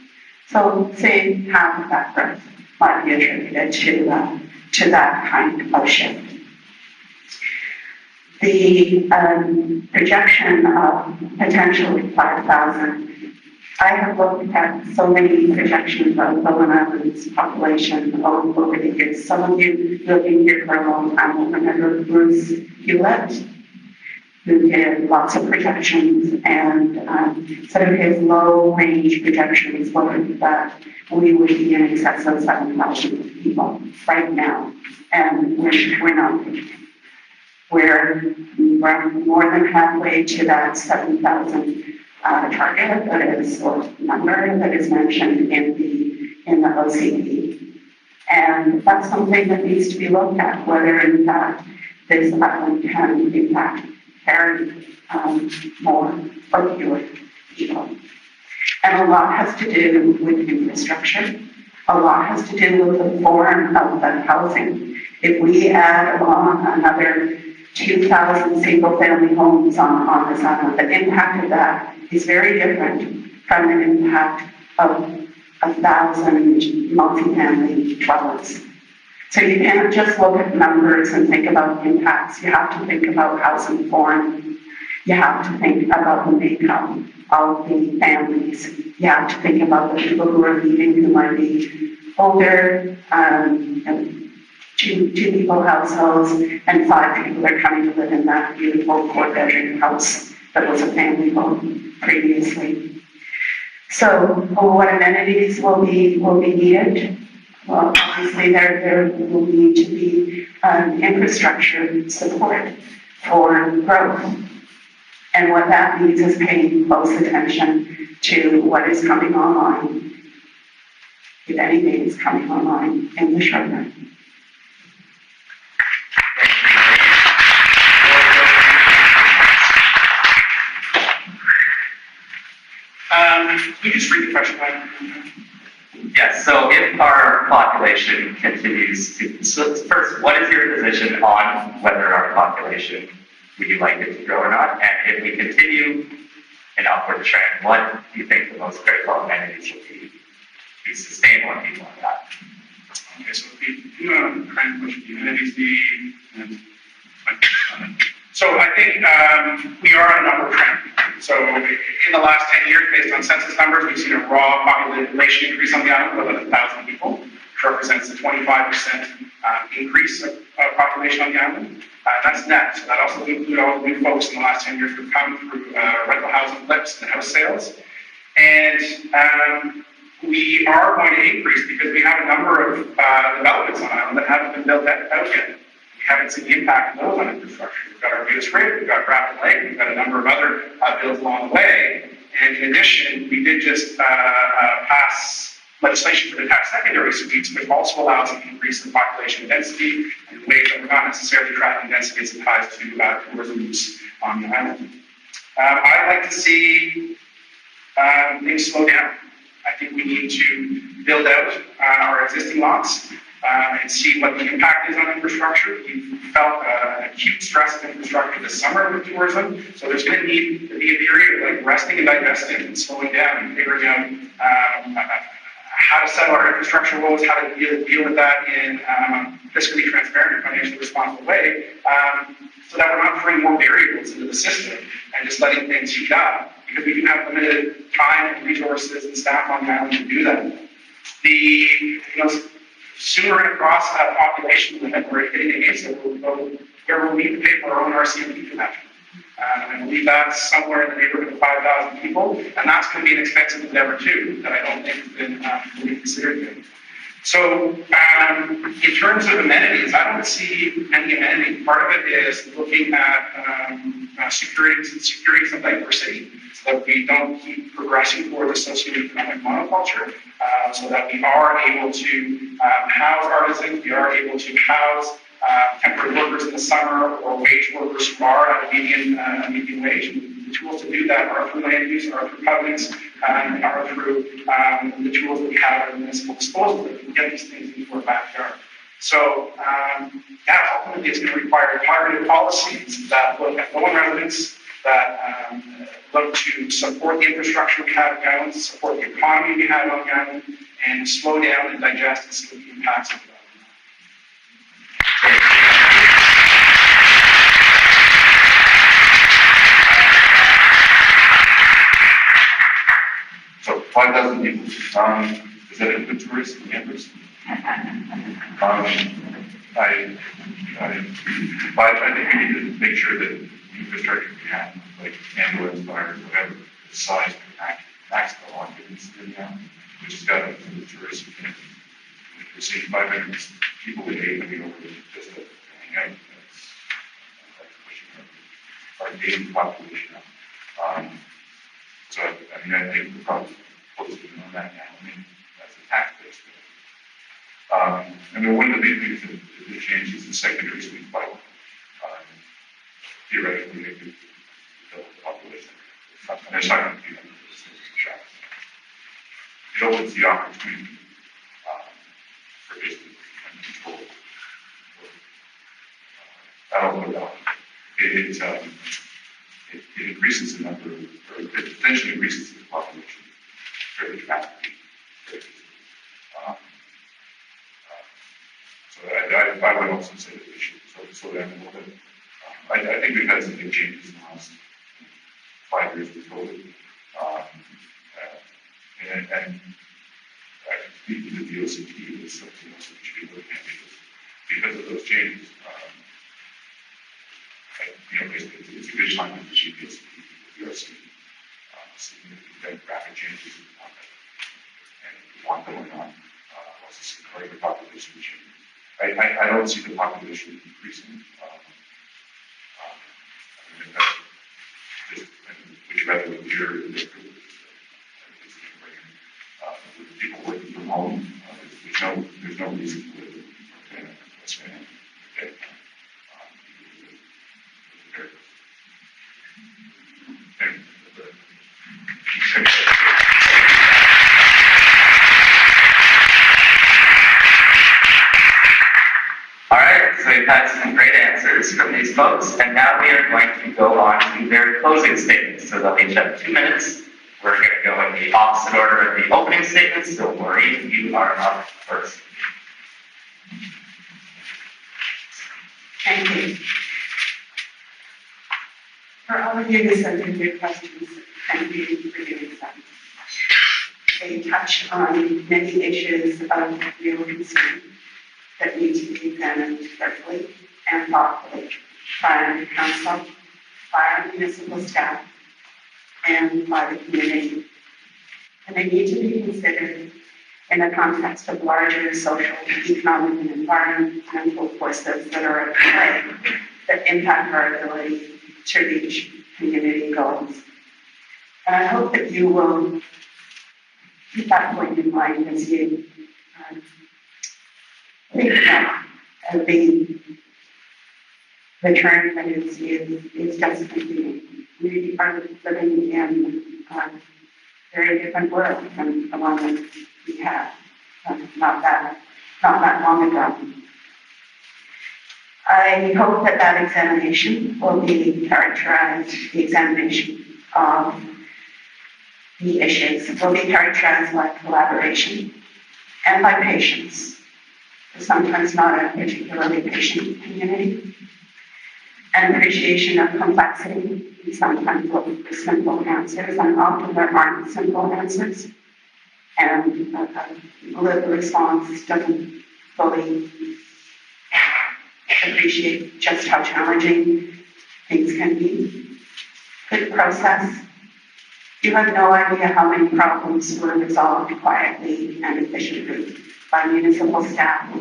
So say half of that growth might be attributed to that kind of shift. The projection of potentially 5,000, I have looked at so many projections of Bowen Island's population over the years. Some of you who have been here for a long time will remember Bruce Hewlett, who did lots of projections, and sort of his low-range projections were that we would be in excess of 7,000 people right now, and we're not. We're more than halfway to that 7,000 target that is, or number that is mentioned in the OCP. And that's something that needs to be looked at, whether in fact this island can in fact carry more or fewer people. And a lot has to do with infrastructure. A lot has to do with the form of the housing. If we add on another 2,000 single-family homes on this island, the impact of that is very different from the impact of 1,000 multifamily dwellings. So you can't just look at numbers and think about impacts. You have to think about housing form. You have to think about the makeup of the families. You have to think about the people who are leaving, who might be older, two people households, and 5 people are coming to live in that beautiful 4-bedroom house that was a family home previously. So what amenities will be needed? Well, obviously there will need to be infrastructure support for growth. And what that means is paying close attention to what is coming online, if anything is coming online in the short run. Can you just read the question back? Yes, so if our population continues to, so first, what is your position on whether our population, would you like it to grow or not? And if we continue an upward trend, what do you think the most critical amenities will be to sustain what people want that? Okay, so if we do try and push the amenities, So I think we are on an upward trend. So in the last 10 years, based on census numbers, we've seen a raw population increase on the island of 11,000 people, which represents a 25% increase of population on the island. That's net. So that also includes all the new folks in the last 10 years who've come through rental housing flips and house sales. And we are going to increase because we have a number of developments on island that haven't been built out yet. We haven't seen the impact of those on infrastructure. We've got our biggest grid, we've got Rapid Lake, we've got a number of other bills along the way. And in addition, we did just pass legislation for the tax secondary suites, which also allows an increase in population density in ways that we're not necessarily tracking density as it ties to tourism use on the island. I'd like to see things slow down. I think we need to build out our existing lots and see what the impact is on infrastructure. We've felt an acute stress of infrastructure this summer with tourism, so there's going to need to be a period of like resting and digesting and slowing down and figuring out how to settle our infrastructure woes, how to deal with that in fiscally transparent and financially responsible way, so that we're not throwing more variables into the system and just letting things heat up, because we do have limited time and resources and staff on the island to do that. Sooner we're going to cross that population limit, we're hitting against it, we'll need to pay for our own RCMP for that. I believe that's somewhere in the neighborhood of 5,000 people, and that's going to be an expensive endeavor too, that I don't think has been fully considered yet. So, in terms of amenities, I don't see any amenity. Part of it is looking at securing some diversity, so that we don't keep progressing toward a socioeconomic monoculture, so that we are able to house artisans, we are able to house temporary workers in the summer, or wage workers who are at a median wage. The tools to do that are through land use, are through covenants, and are through the tools that we have at municipal disposal that can get these things into our backyard. So, ultimately it's going to require targeted policies that look at Bowen residents, that look to support the infrastructure we have on the island, support the economy we have on the island, and slow down and digest and see what the impacts of that. So 5,000 people, is that include tourists and campers? I think we need to make sure that the infrastructure we have, like ambulance, fire, whatever, the size can maximum occupancy in town, which has got to include tourists and campers. We're seeing 500 people a day coming over just to hang out. That's pushing our daily population up. So, I think we're probably focusing on that now. That's a tax base. One of the big things that changes is the secondary suite bylaw. Theoretically, they could build the population. And there's not going to be that. It opens the opportunity for basically control. I don't know. It increases the number, or it potentially increases the population fairly dramatically. So I would also say that we should slow down a little bit. I think we've had some big changes in the last 5 years with COVID. And I think the DOCT is something else that we should be looking at because of those changes. Basically, it's a good time to achieve this. We are seeing significant demographic changes and one going on. Also seeing the population change. I don't see the population increasing. Would you rather hear people working from home? There's no reason to live in West Van. we've had some great answers from these folks, and now we are going to go on to their closing statements. So they'll each have 2 minutes. We're going to go in the opposite order of the opening statements, so Maureen, you are up first. Thank you. For all of you who sent in your questions, thank you for doing so. They touch on many issues of real concern that need to be examined carefully and thoughtfully by the council, by our municipal staff, and by the community. And they need to be considered in the context of larger social, economic, and environmental forces that are at play that impact our ability to reach community goals. And I hope that you will keep that point in mind as you think about the term that is just beginning. We are living in a very different world than the one that we had not that long ago. I hope that that examination will be characterized, the examination of the issues will be characterized by collaboration and by patience, sometimes not a particularly patient community, an appreciation of complexity, and sometimes looking for simple answers, and often there aren't simple answers, and the response doesn't fully appreciate just how challenging things can be. Good process. You have no idea how many problems were resolved quietly and efficiently by municipal staff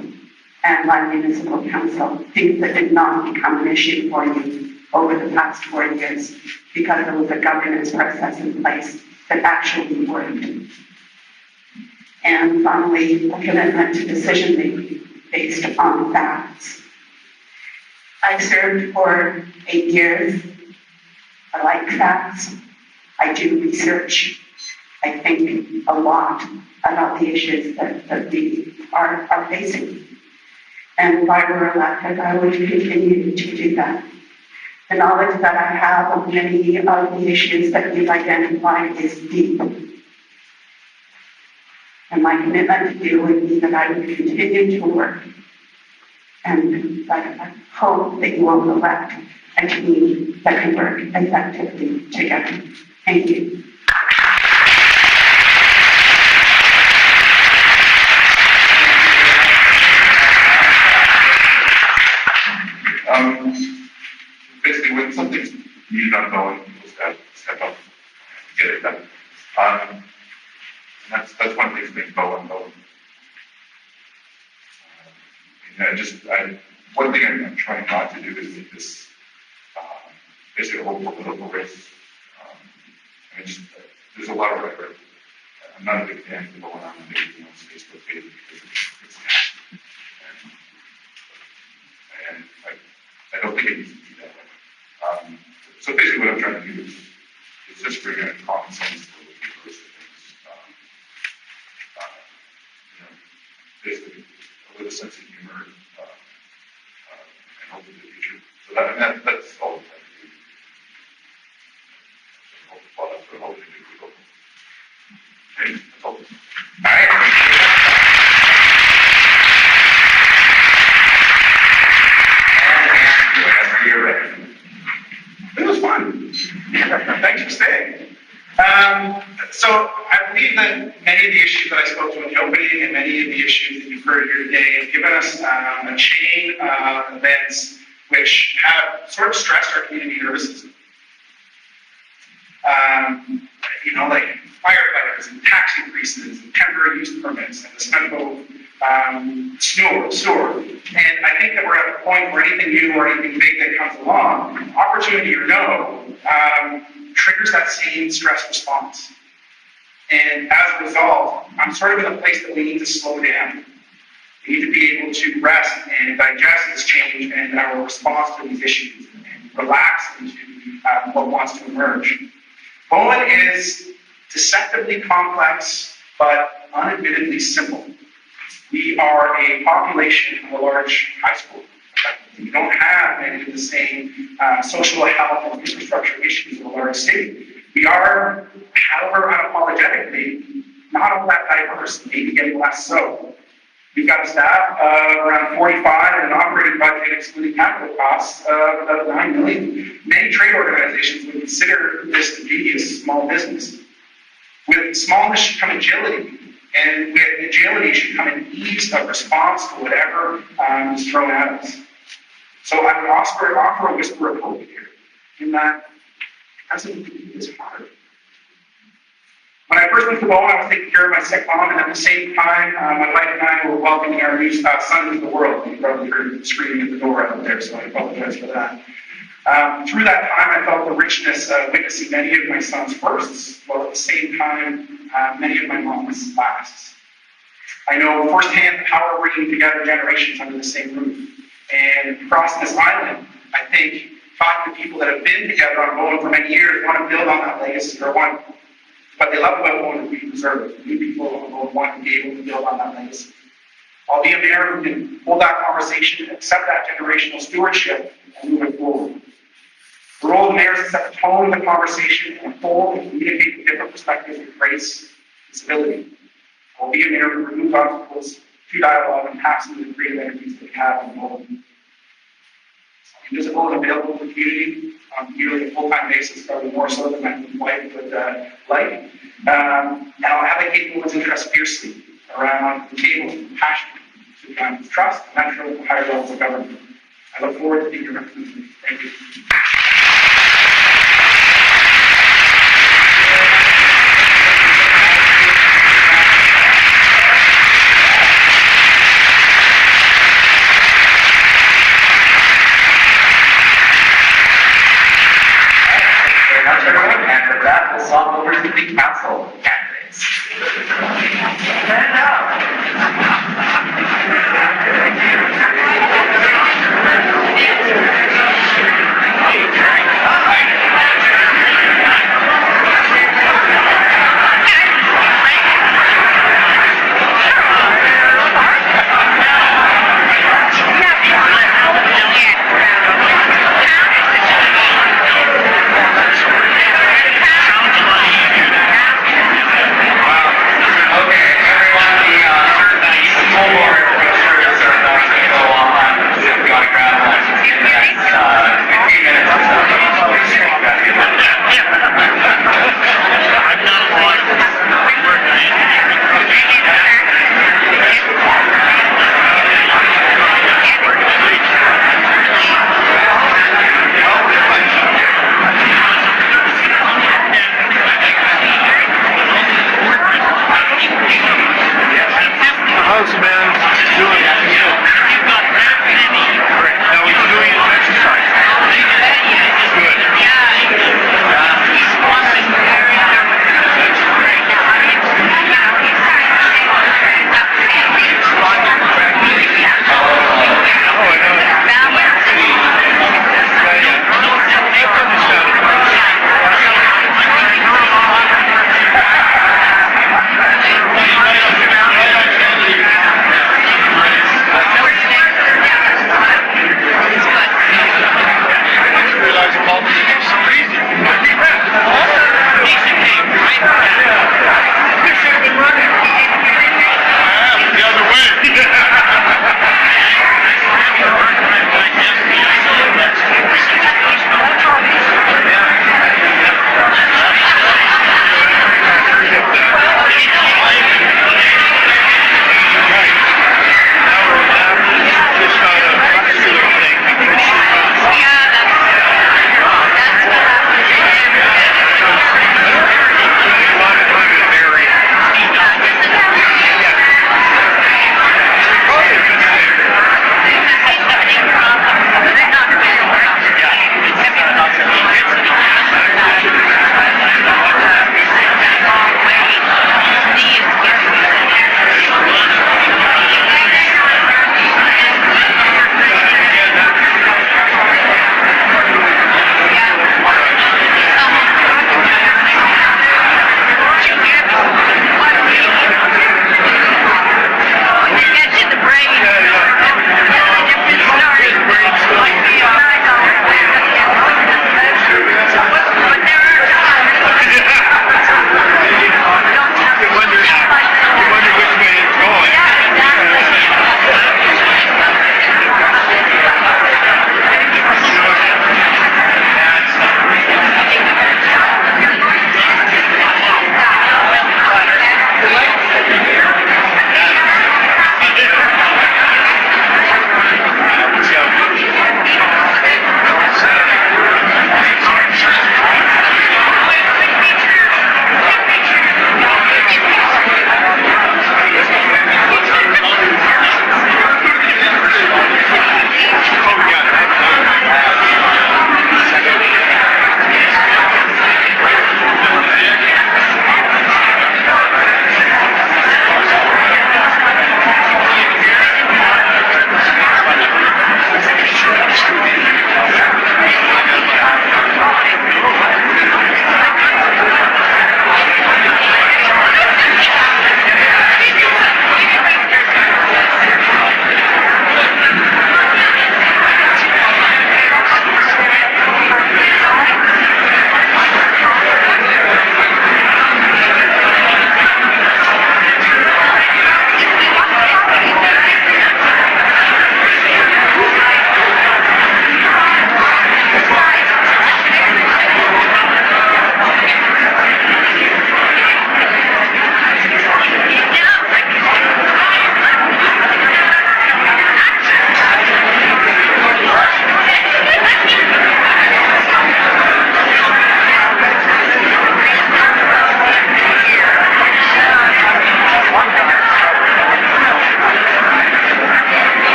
and by municipal council, things that did not become an issue for you over the past 4 years because there was a governance process in place that actually worked. And finally, a commitment to decision making based upon facts. I served for 8 years. I like facts. I do research. I think a lot about the issues that we are facing. And if I were elected, I would continue to do that. The knowledge that I have of many of the issues that you've identified is deep. And my commitment to you would be that I would continue to work. And I hope that you will elect a team that can work effectively together. Thank you. Basically, when something's needed on Bowen, people step up and get it done. And that's one of the things that makes Bowen. One thing I'm trying not to do is make this basically a whole political race. There's a lot of rhetoric. I'm not a big fan of going on the Facebook page because it's nasty. And I don't think it needs to be that way. So basically what I'm trying to do is just bring in common sense to the first things. Basically a little sense of humor and hope for the future. So that's all I'm trying to do. Well, that's what I'm hoping to do. Okay, that's all. All right. Whenever you're ready. It was fun. Thanks for staying. So I believe that many of the issues that I spoke to in the opening and many of the issues that you've heard here today have given us a chain of events which have sort of stressed our community nervous system. Like firefighters and tax increases and temporary use permits and the sewer. And I think that we're at a point where anything new or anything big that comes along, opportunity or no, triggers that same stress response. And as a result, I'm sort of in a place that we need to slow down. We need to be able to rest and digest this change and our response to these issues and relax into what wants to emerge. Bowen is deceptively complex, but unadmittedly simple. We are a population of a large high school, effectively. We don't have many of the same social health and infrastructure issues of a large city. We are, however, unapologetically not all that diverse, maybe getting less so. We've got a staff of around 45 and an operating budget excluding capital costs of about 9 million. Many trade organizations would consider this to be a small business. With smallness should come agility, and with agility should come an ease of response to whatever is thrown at us. So I would offer a whisper of hope here, in that presidency is hard. When I first moved to Bowen, I was taking care of my sick mom, and at the same time, my wife and I were welcoming our new son into the world. You probably heard screaming at the door out there, so I apologize for that. Through that time, I felt the richness of witnessing many of my son's firsts, while at the same time, many of my mom's lasts. I know firsthand the power of bringing together generations under the same roof. And across this island, I think talking to people that have been together on Bowen for many years want to build on that legacy, or want what they love about Bowen is we preserve it. New people on Bowen want to be able to build on that legacy. I'll be a mayor who can hold that conversation, accept that generational stewardship, and move it forward. The role of the mayor is to set the tone of the conversation and hold and communicate with different perspectives with grace and civility. I'll be a mayor who removes obstacles to dialogue and taps into the creative energies that we have on Bowen. I'll be visible and available to the community on nearly a full-time basis, probably more so than my wife would like. And I'll advocate women's interests fiercely around the table, passionate to the kind of trust, natural, and higher levels of government. I look forward to being your representative. Thank you. And with that, we'll swap over to the council candidates. Stand up.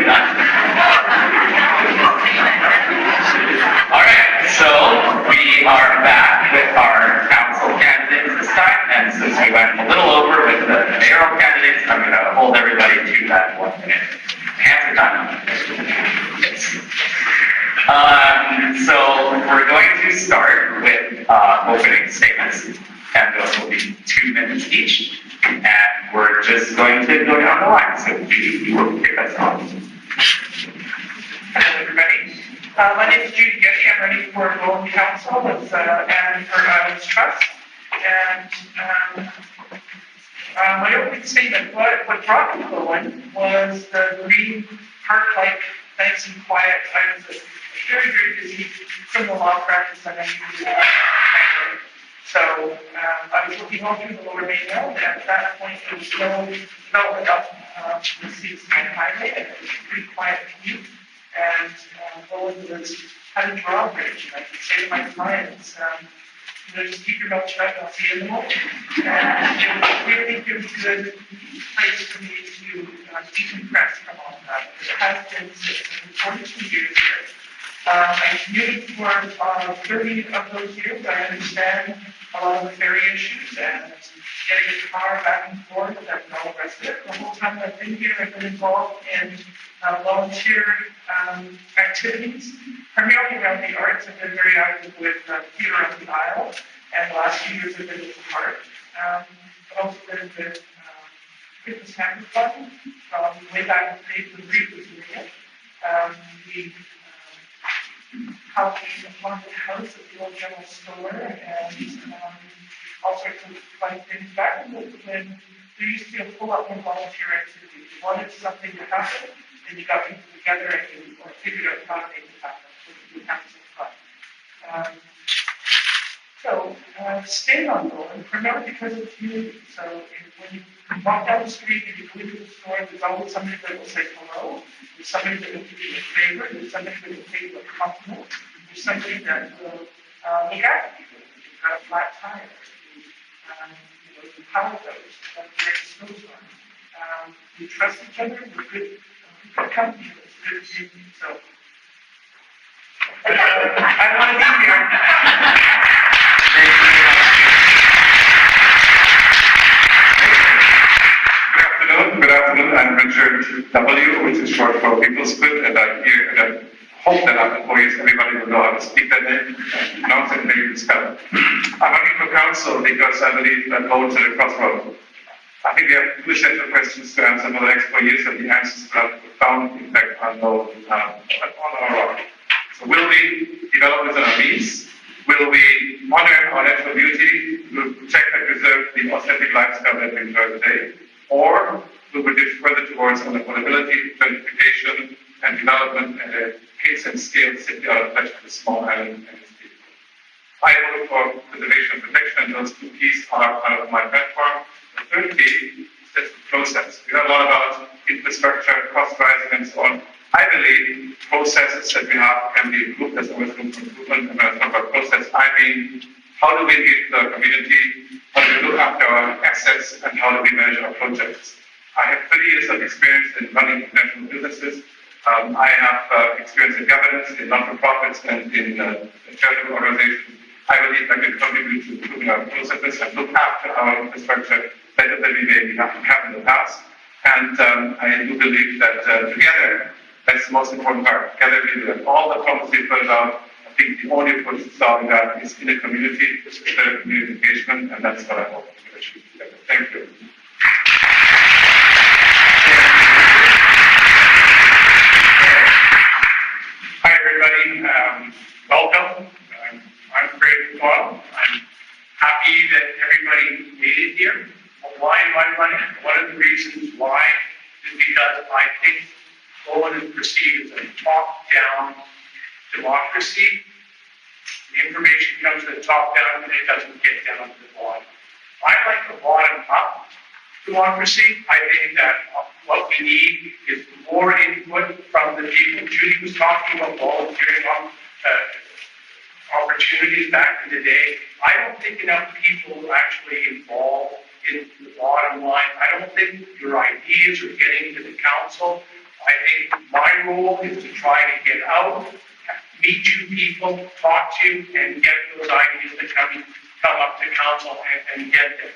do that. All right, so we are back with our council candidates this time, and since we went a little over with the mayoral candidates, I'm going to hold everybody to that 1 minute. Hands are done. So we're going to start with opening statements, and those will be 2 minutes each, and we're just going to go down the line, so you will kick us off. Hello, everybody. My name is Judy Getty. I'm running for Bowen Council and for Islands Trust. And my opening statement, what brought me to Bowen was the green, park-like, nice and quiet. I was a very, very busy criminal law practice and I needed to So I was looking all through the Lower Mayoral, and at that point there was no development up the Seas Highway, and it was a pretty quiet commute. And Bowen had a drawbridge, and I could say to my clients, just keep your mouth shut, I'll see you in the morning. And it was a really, really good place for me to decompress from all of that. It has been since 42 years here. I commuted for 30 of those years. I understand a lot of the ferry issues and getting a car back and forth and all the rest of it. The whole time I've been here, I've been involved in volunteer activities, primarily around the arts. I've been very active with Theatre on the Isle, and the last few years I've been with the park. I've also been with Fitness Hammer Club from way back in the day when Reed was doing it. We helped fund the house at the old general store and all sorts of fun things. Back when there used to be a whole lot more volunteer activity. If you wanted something to happen, then you got people together and you figured out how to make it happen. So you have some fun. Staying on Bowen, primarily because of the community. So when you walk down the street and you go into the store, there's always somebody that will say hello. There's somebody that will give you a favor. There's somebody that will pay you a compliment. There's somebody that will look after you. You've got a flat tire. You power those. That's where the snowstorm. You trust each other. We're good company. That's good community. So I want to be here. Good afternoon. I'm Richard W., which is short for People's Good, and I'm here, and I hope that after 4 years everybody will know how to speak that name, pronounce it, maybe it's spelled. I'm running for council because I believe that Bowen's at a crossroad. I think we have two essential questions to answer for the next 4 years, and the answers will have a profound impact on Bowen, on our rock. So will we develop within our means? Will we honor our natural beauty? Will we protect and preserve the authentic lifestyle that we enjoy today? Or will we get further towards affordability, gentrification, and development at a pace and scale simply out of touch with a small island and its people? I vote for preservation and protection, and those two P's are part of my platform. The third P is the process. We heard a lot about infrastructure, cost rising, and so on. I believe processes that we have can be improved. There's always room for improvement. And when I talk about process, I mean, how do we engage the community? How do we look after our assets? And how do we manage our projects? I have 30 years of experience in running international businesses. I have experience in governance, in non-for-profits, and in charitable organizations. I believe I can contribute to improving our processes and look after our infrastructure better than we may have in the past. And I do believe that together, that's the most important part. Together we do that. All the problems we put out, I think the only approach to solving that is in the community, better community engagement, and that's what I hope to achieve together. Thank you. Hi everybody, welcome. I'm Craig Boyle. I'm happy that everybody made it here. Why am I running? One of the reasons why is because I think Bowen is perceived as a top-down democracy. The information comes to the top down and it doesn't get down to the bottom. I like the bottom-up democracy. I think that what we need is more input from the people. Judy was talking about volunteering opportunities back in the day. I don't think enough people are actually involved in the bottom line. I don't think your ideas are getting to the council. I think my role is to try to get out, meet you people, talk to you, and get those ideas that come up to council and get them.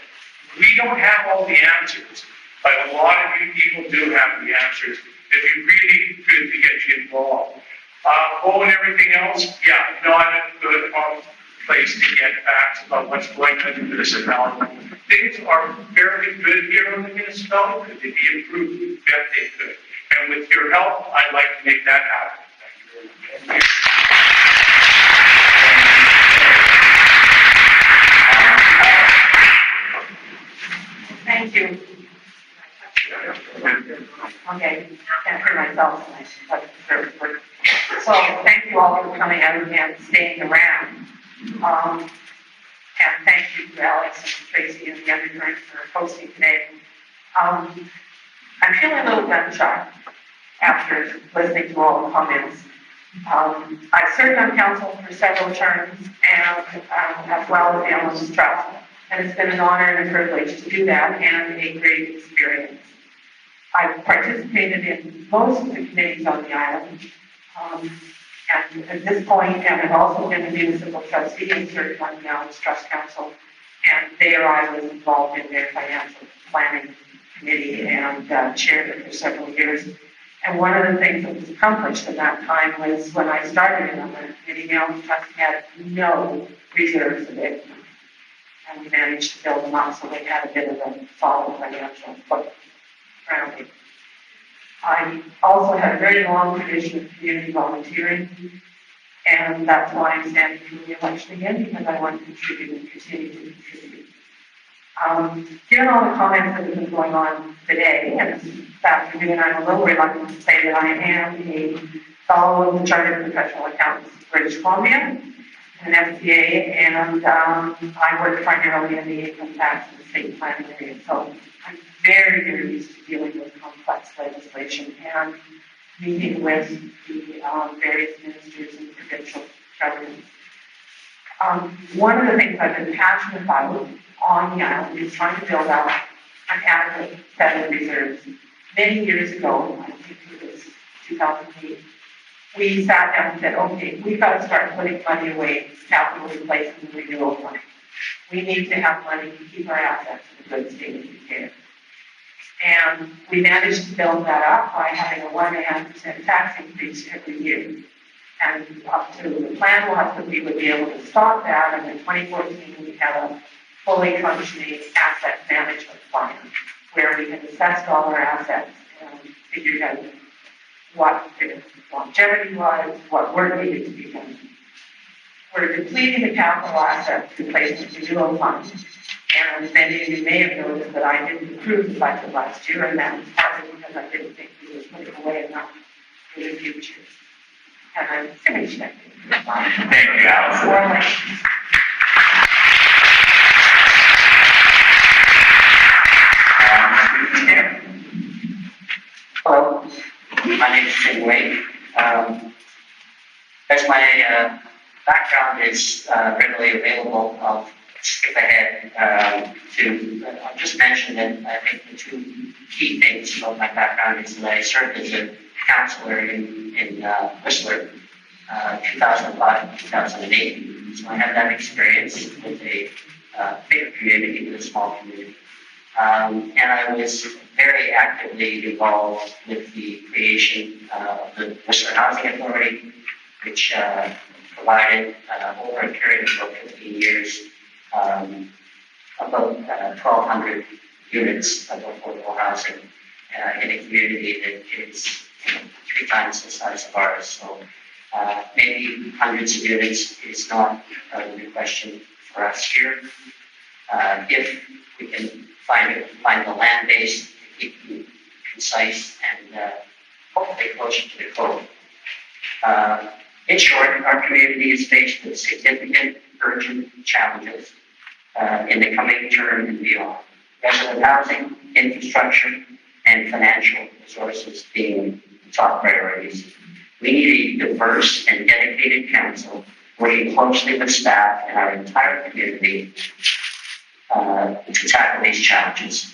We don't have all the answers, but a lot of you people do have the answers. It'd be really good to get you involved. Bowen and everything else, yeah, not a good place to get facts about what's going on in the municipality. Things are fairly good here in the municipality, could they be improved? We bet they could. And with your help, I'd like to make that happen. Thank you. Okay, can't hear myself. So thank you all for coming out and staying around. And thank you to Alex and Tracy and the Undercurrent for hosting today. I'm feeling a little gun shy after listening to all the comments. I've served on council for several terms and as well as the Ellis Trust. And it's been an honor and a privilege to do that and a great experience. I've participated in most of the committees on the island. And at this point, and I've also been a municipal trustee and served on the Ellis Trust Council. And there I was involved in their financial planning committee and chaired it for several years. And one of the things that was accomplished in that time was when I started on the committee, the Ellis Trust had no reserves of income. And we managed to build them up so they had a bit of a solid financial grounding. I also had a very long tradition of community volunteering, and that's why I'm standing for re-election again, because I want to contribute and continue to contribute. Given all the comments that have been going on today and this afternoon, I'm a little reluctant to say that I am a fellow of the Chartered Professional Accountants of British Columbia, an FCA, and I work primarily in the income tax and estate planning area. So I'm very, very used to dealing with complex legislation and meeting with the various ministers and provincial governments. One of the things I've been passionate about on the island is trying to build up an adequate set of reserves. Many years ago, I think it was 2008, we sat down and said, okay, we've got to start putting money away, capital in place in the renewal fund. We need to have money to keep our assets in a good state of repair. And we managed to build that up by having a 1.5% tax increase every year. And up to the plan was that we would be able to stop that, and in 2014 we had a fully functioning asset management plan where we had assessed all our assets and figured out what the longevity was, what work needed to be done. We're depleting the capital assets to place the renewal fund. And many of you may have noticed that I didn't approve the budget last year, and that was partly because I didn't think we were putting away enough for the future. And I'm finished, I think. Thank you, Allison. More like Hello, my name is Tim Wade. As my background is readily available, I'll skip ahead I'll just mention that I think the two key things about my background is that I served as a councillor in Whistler, 2005 2008. So I have that experience with a big community, with a small community. And I was very actively involved with the creation of the Whistler Housing Authority, which provided over a period of about 15 years about 1,200 units of affordable housing in a community that is 3 times the size of ours. So maybe hundreds of units is not a good question for us here. If we can find the land base to keep it concise and hopefully closer to the code. In short, our community is faced with significant urgent challenges in the coming term and beyond. Resident housing, infrastructure, and financial resources being the top priorities. We need a diverse and dedicated council working closely with staff and our entire community to tackle these challenges.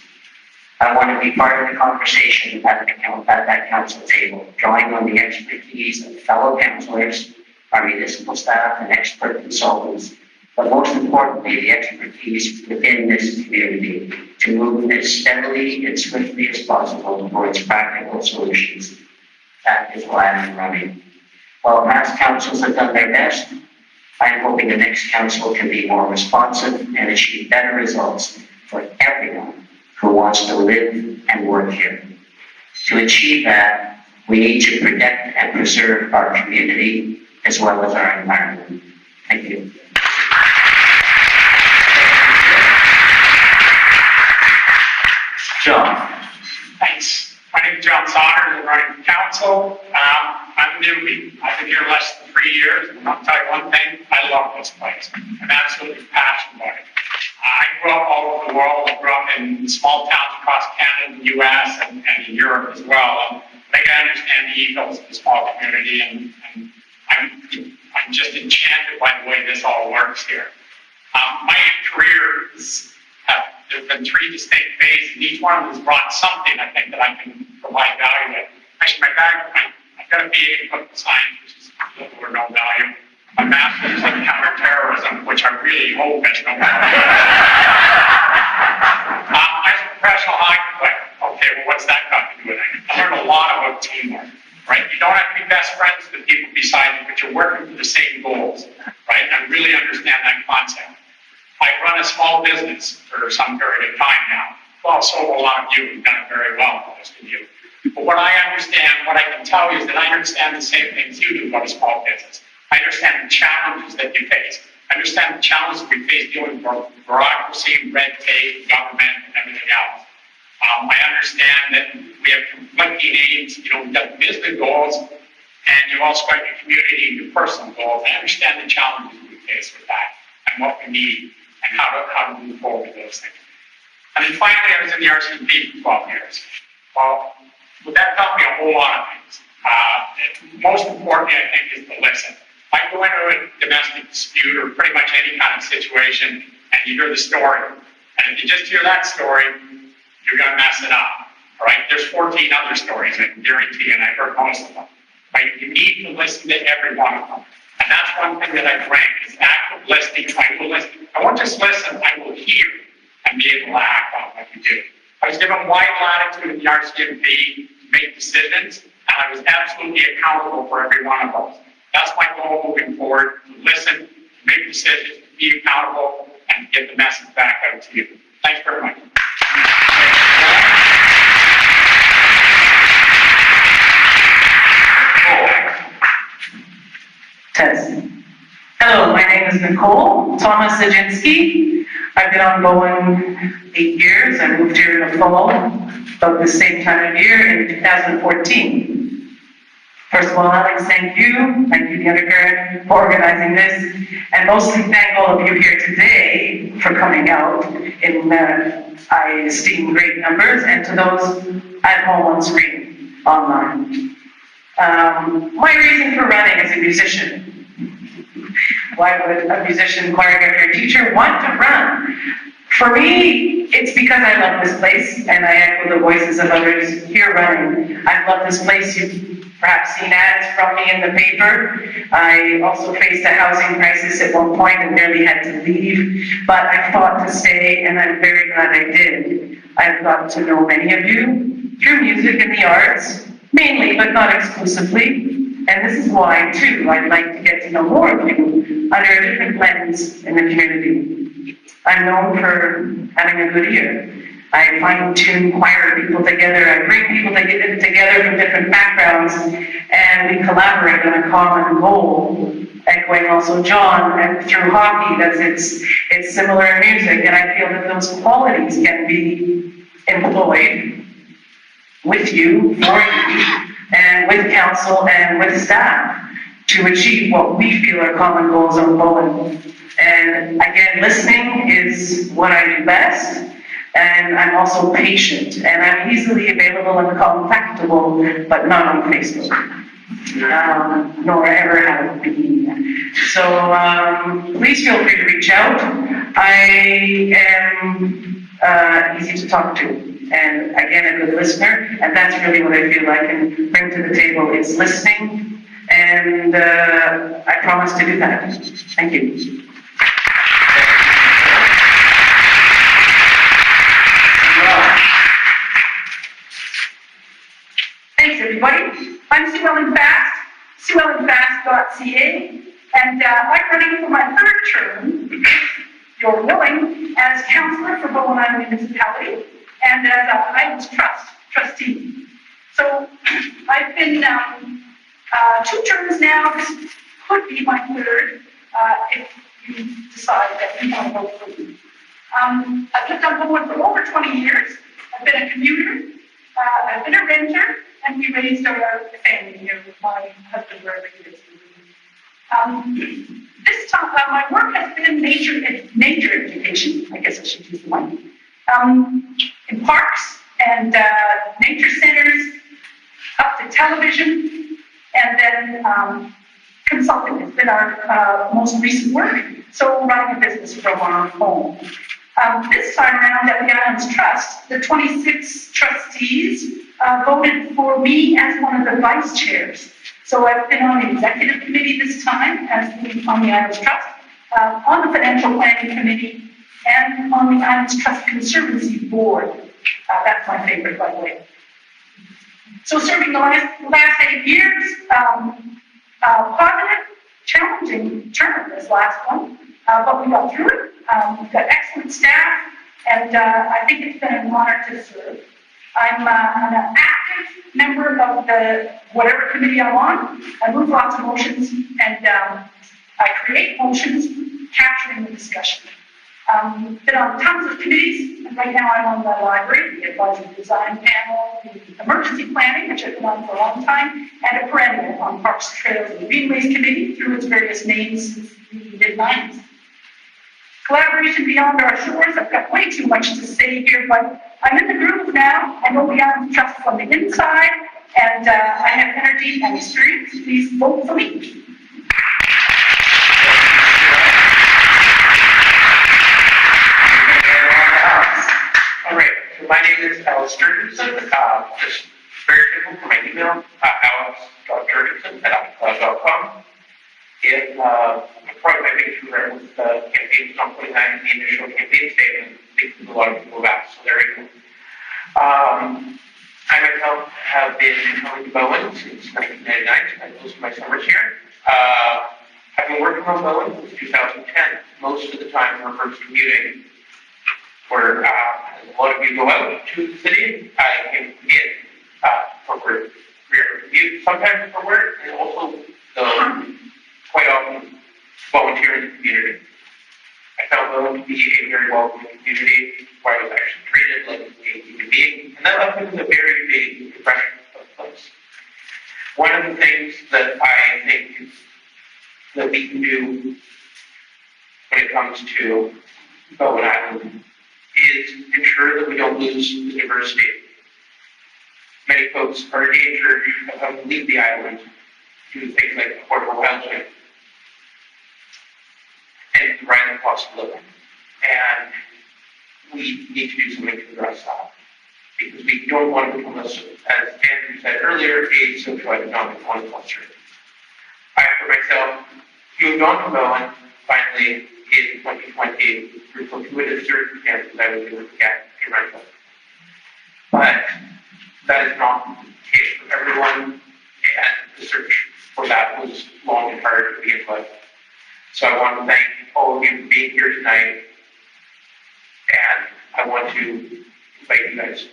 I want to be part of the conversation at that council table, drawing on the expertise of fellow councillors, our municipal staff, and expert consultants, but most importantly, the expertise within this community to move as steadily and swiftly as possible towards practical solutions. That is why I'm running. While past councils have done their best, I'm hoping the next council can be more responsive and achieve better results for everyone who wants to live and work here. To achieve that, we need to protect and preserve our community as well as our environment. Thank you. John. Thanks. My name is John Saunders. I'm running for council. I'm a newbie. I've been here less than 3 years. And I'll tell you one thing, I love this place. I'm absolutely passionate about it. I grew up all over the world. I grew up in small towns across Canada, the US, and in Europe as well. And I think I understand the ethos of the small community, and I'm just enchanted by the way this all works here. My career there's been 3 distinct phases, and each one of them has brought something, I think, that I can provide value with. Actually, I've got a BA in political science, which is little or no value. My master's in counterterrorism, which I really hope has no value. I was a professional hockey player. Okay, well, what's that got to do with it? I learned a lot about teamwork, right? You don't have to be best friends with the people beside you, but you're working for the same goals, right? And I really understand that concept. I run a small business for some period of time now. Well, so a lot of you have done it very well, most of you. But what I understand, what I can tell you is that I understand the same things you do about a small business. I understand the challenges that you face. I understand the challenges we face dealing with bureaucracy, red tape, government, and everything else. I understand that we have conflicting aims, we've got business goals, and you've also got your community and your personal goals. I understand the challenges we face with that and what we need and how to move forward with those things. And then finally, I was in the RCMP for 12 years. Well, that taught me a whole lot of things. Most importantly, I think, is to listen. I go into a domestic dispute or pretty much any kind of situation, and you hear the story. And if you just hear that story, you're going to mess it up. All right? There's 14 other stories, I can guarantee you, and I've heard most of them. Right? You need to listen to every one of them. And that's one thing that I bring, is active listening. I will listen. I won't just listen, I will hear and be able to act on what you do. I was given wide latitude in the RCMP to make decisions, and I was absolutely accountable for every one of those. That's my goal moving forward, to listen, to make decisions, to be accountable, and to get the message back out to you. Thanks very much. Test. Hello, my name is Nicole Thomas Zaginski. I've been on Bowen 8 years. I moved here in the fall, about the same time of year in 2014. First of all, Alex, thank you the Undercurrent for organizing this, and mostly thank all of you here today for coming out in, I esteem, great numbers, and to those at home on screen, online. My reason for running as a musician. Why would a musician, choir director, teacher want to run? For me, it's because I love this place, and I echo the voices of others here running. I love this place. You've perhaps seen ads from me in the paper. I also faced a housing crisis at one point and nearly had to leave, but I fought to stay, and I'm very glad I did. I've got to know many of you through music and the arts, mainly, but not exclusively. And this is why, too, I'd like to get to know more of you under a different lens in the community. I'm known for having a good ear. I fine-tune choir people together. I bring people together from different backgrounds, and we collaborate on a common goal. Echoing also John, and through hockey, that's it's similar in music, and I feel that those qualities can be employed with you, for you, and with council and with staff to achieve what we feel are common goals on Bowen. And again, listening is what I do best, and I'm also patient, and I'm easily available and contactable, but not on Facebook, nor ever have been. So please feel free to reach out. I am easy to talk to. and again, a good listener, and that's really what I feel I can bring to the table, is listening, and I promise to do that. Thank you. Thanks, everybody. I'm Sue Ellen Fast, SueEllenFast.ca, and I'm running for my third term, if you're willing, as councillor for Bowen Island Municipality and as Islands Trustee. So I've been 2 terms now. This could be my third if you decide that you want to vote for me. I've lived on Bowen for over 20 years. I've been a commuter. I've been a renter, and we raised our family here with my husband wherever he is. This time, my work has been nature education, I guess I should use the one, in parks and nature centers, up to television, and then consulting has been our most recent work, so running a business from our home. This time around at the Islands Trust, the 26 trustees voted for me as one of the vice chairs. So I've been on the executive committee this time, as on the Islands Trust, on the financial planning committee, and on the Islands Trust Conservancy board. That's my favorite, by the way. So serving the last 8 years, positive, challenging term, this last one, but we got through it. We've got excellent staff, and I think it's been an honor to serve. I'm an active member of the whatever committee I'm on. I move lots of motions, and I create motions capturing the discussion. Been on tons of committees, and right now I'm on the library, the advisory design panel, the emergency planning, which I've been on for a long time, and a perennial on Parks, Trails, and Greenways Committee through its various names since the mid-90s. Collaboration beyond our shores. I've got way too much to say here, but I'm in the groove now. I know the Islands Trust from the inside, and I have energy and experience. Please vote for me. All right, so my name is Alex Jurgensen. Just very simple for my email, alex.jurgensen@outlook.com. If probably my biggest regret was the campaign not putting that in the initial campaign statement, because a lot of people have asked, so there we go. I myself have been coming to Bowen since 1999, so I most of my summers here. I've been working on Bowen since 2010. Most of the time we're first commuting, where a lot of you go out to the city. I came in for work, commute, sometimes for work, and also quite often volunteer in the community. I found Bowen to be a very welcoming community where I was actually treated like a human being, and that left me with a very big impression of the place. One of the things that I think that we can do when it comes to Bowen Island is ensure that we don't lose the diversity. Many folks are in danger of having to leave the island due to things like affordable housing and the rising cost of living. And we need to do something to address that. Because we don't want to become, as Andrew said earlier, a socioeconomic monoculture. I, for myself, moved on from Bowen finally in 2020 through fortuitous circumstances I was able to get a rental. But that is not the case for everyone, and the search for that was long and hard to begin with. So I want to thank all of you for being here tonight, and I want to invite you guys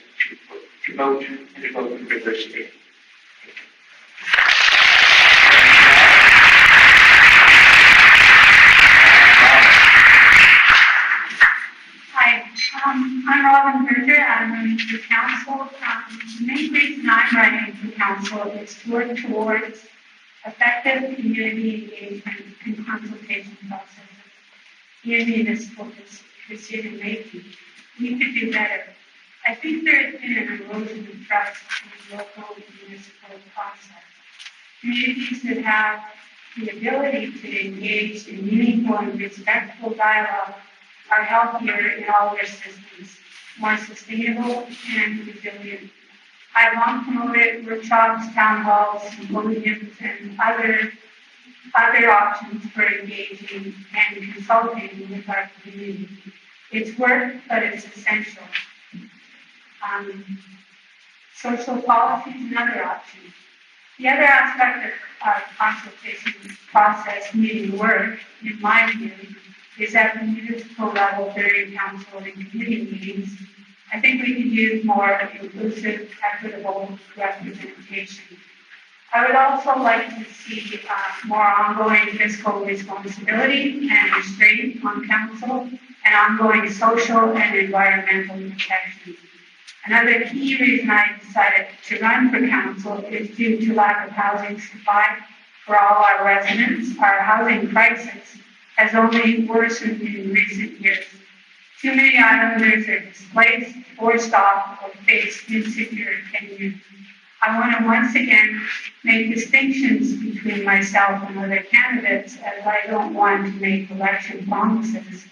to vote and to vote for diversity. Hi, I'm Robin Berger. I'm running for council. The main reason I'm running for council is to work towards effective community engagement and consultation processes in municipal decision making. We could do better. I think there has been an erosion of trust in the local municipal process. Communities that have the ability to engage in meaningful and respectful dialogue are healthier in all their systems. more sustainable, and resilient. I've long promoted workshops, town halls, symposiums, and other options for engaging and consulting with our community. It's work, but it's essential. Social policy is another option. The other aspect of our consultation process needing work, in my view, is at the municipal level during council and committee meetings. I think we could use more inclusive, equitable representation. I would also like to see more ongoing fiscal responsibility and restraint on council and ongoing social and environmental protection. Another key reason I decided to run for council is due to lack of housing supply for all our residents. Our housing crisis has only worsened in recent years. Too many islanders are displaced, forced off, or face insecure tenure. I want to once again make distinctions between myself and other candidates, as I don't want to make election promises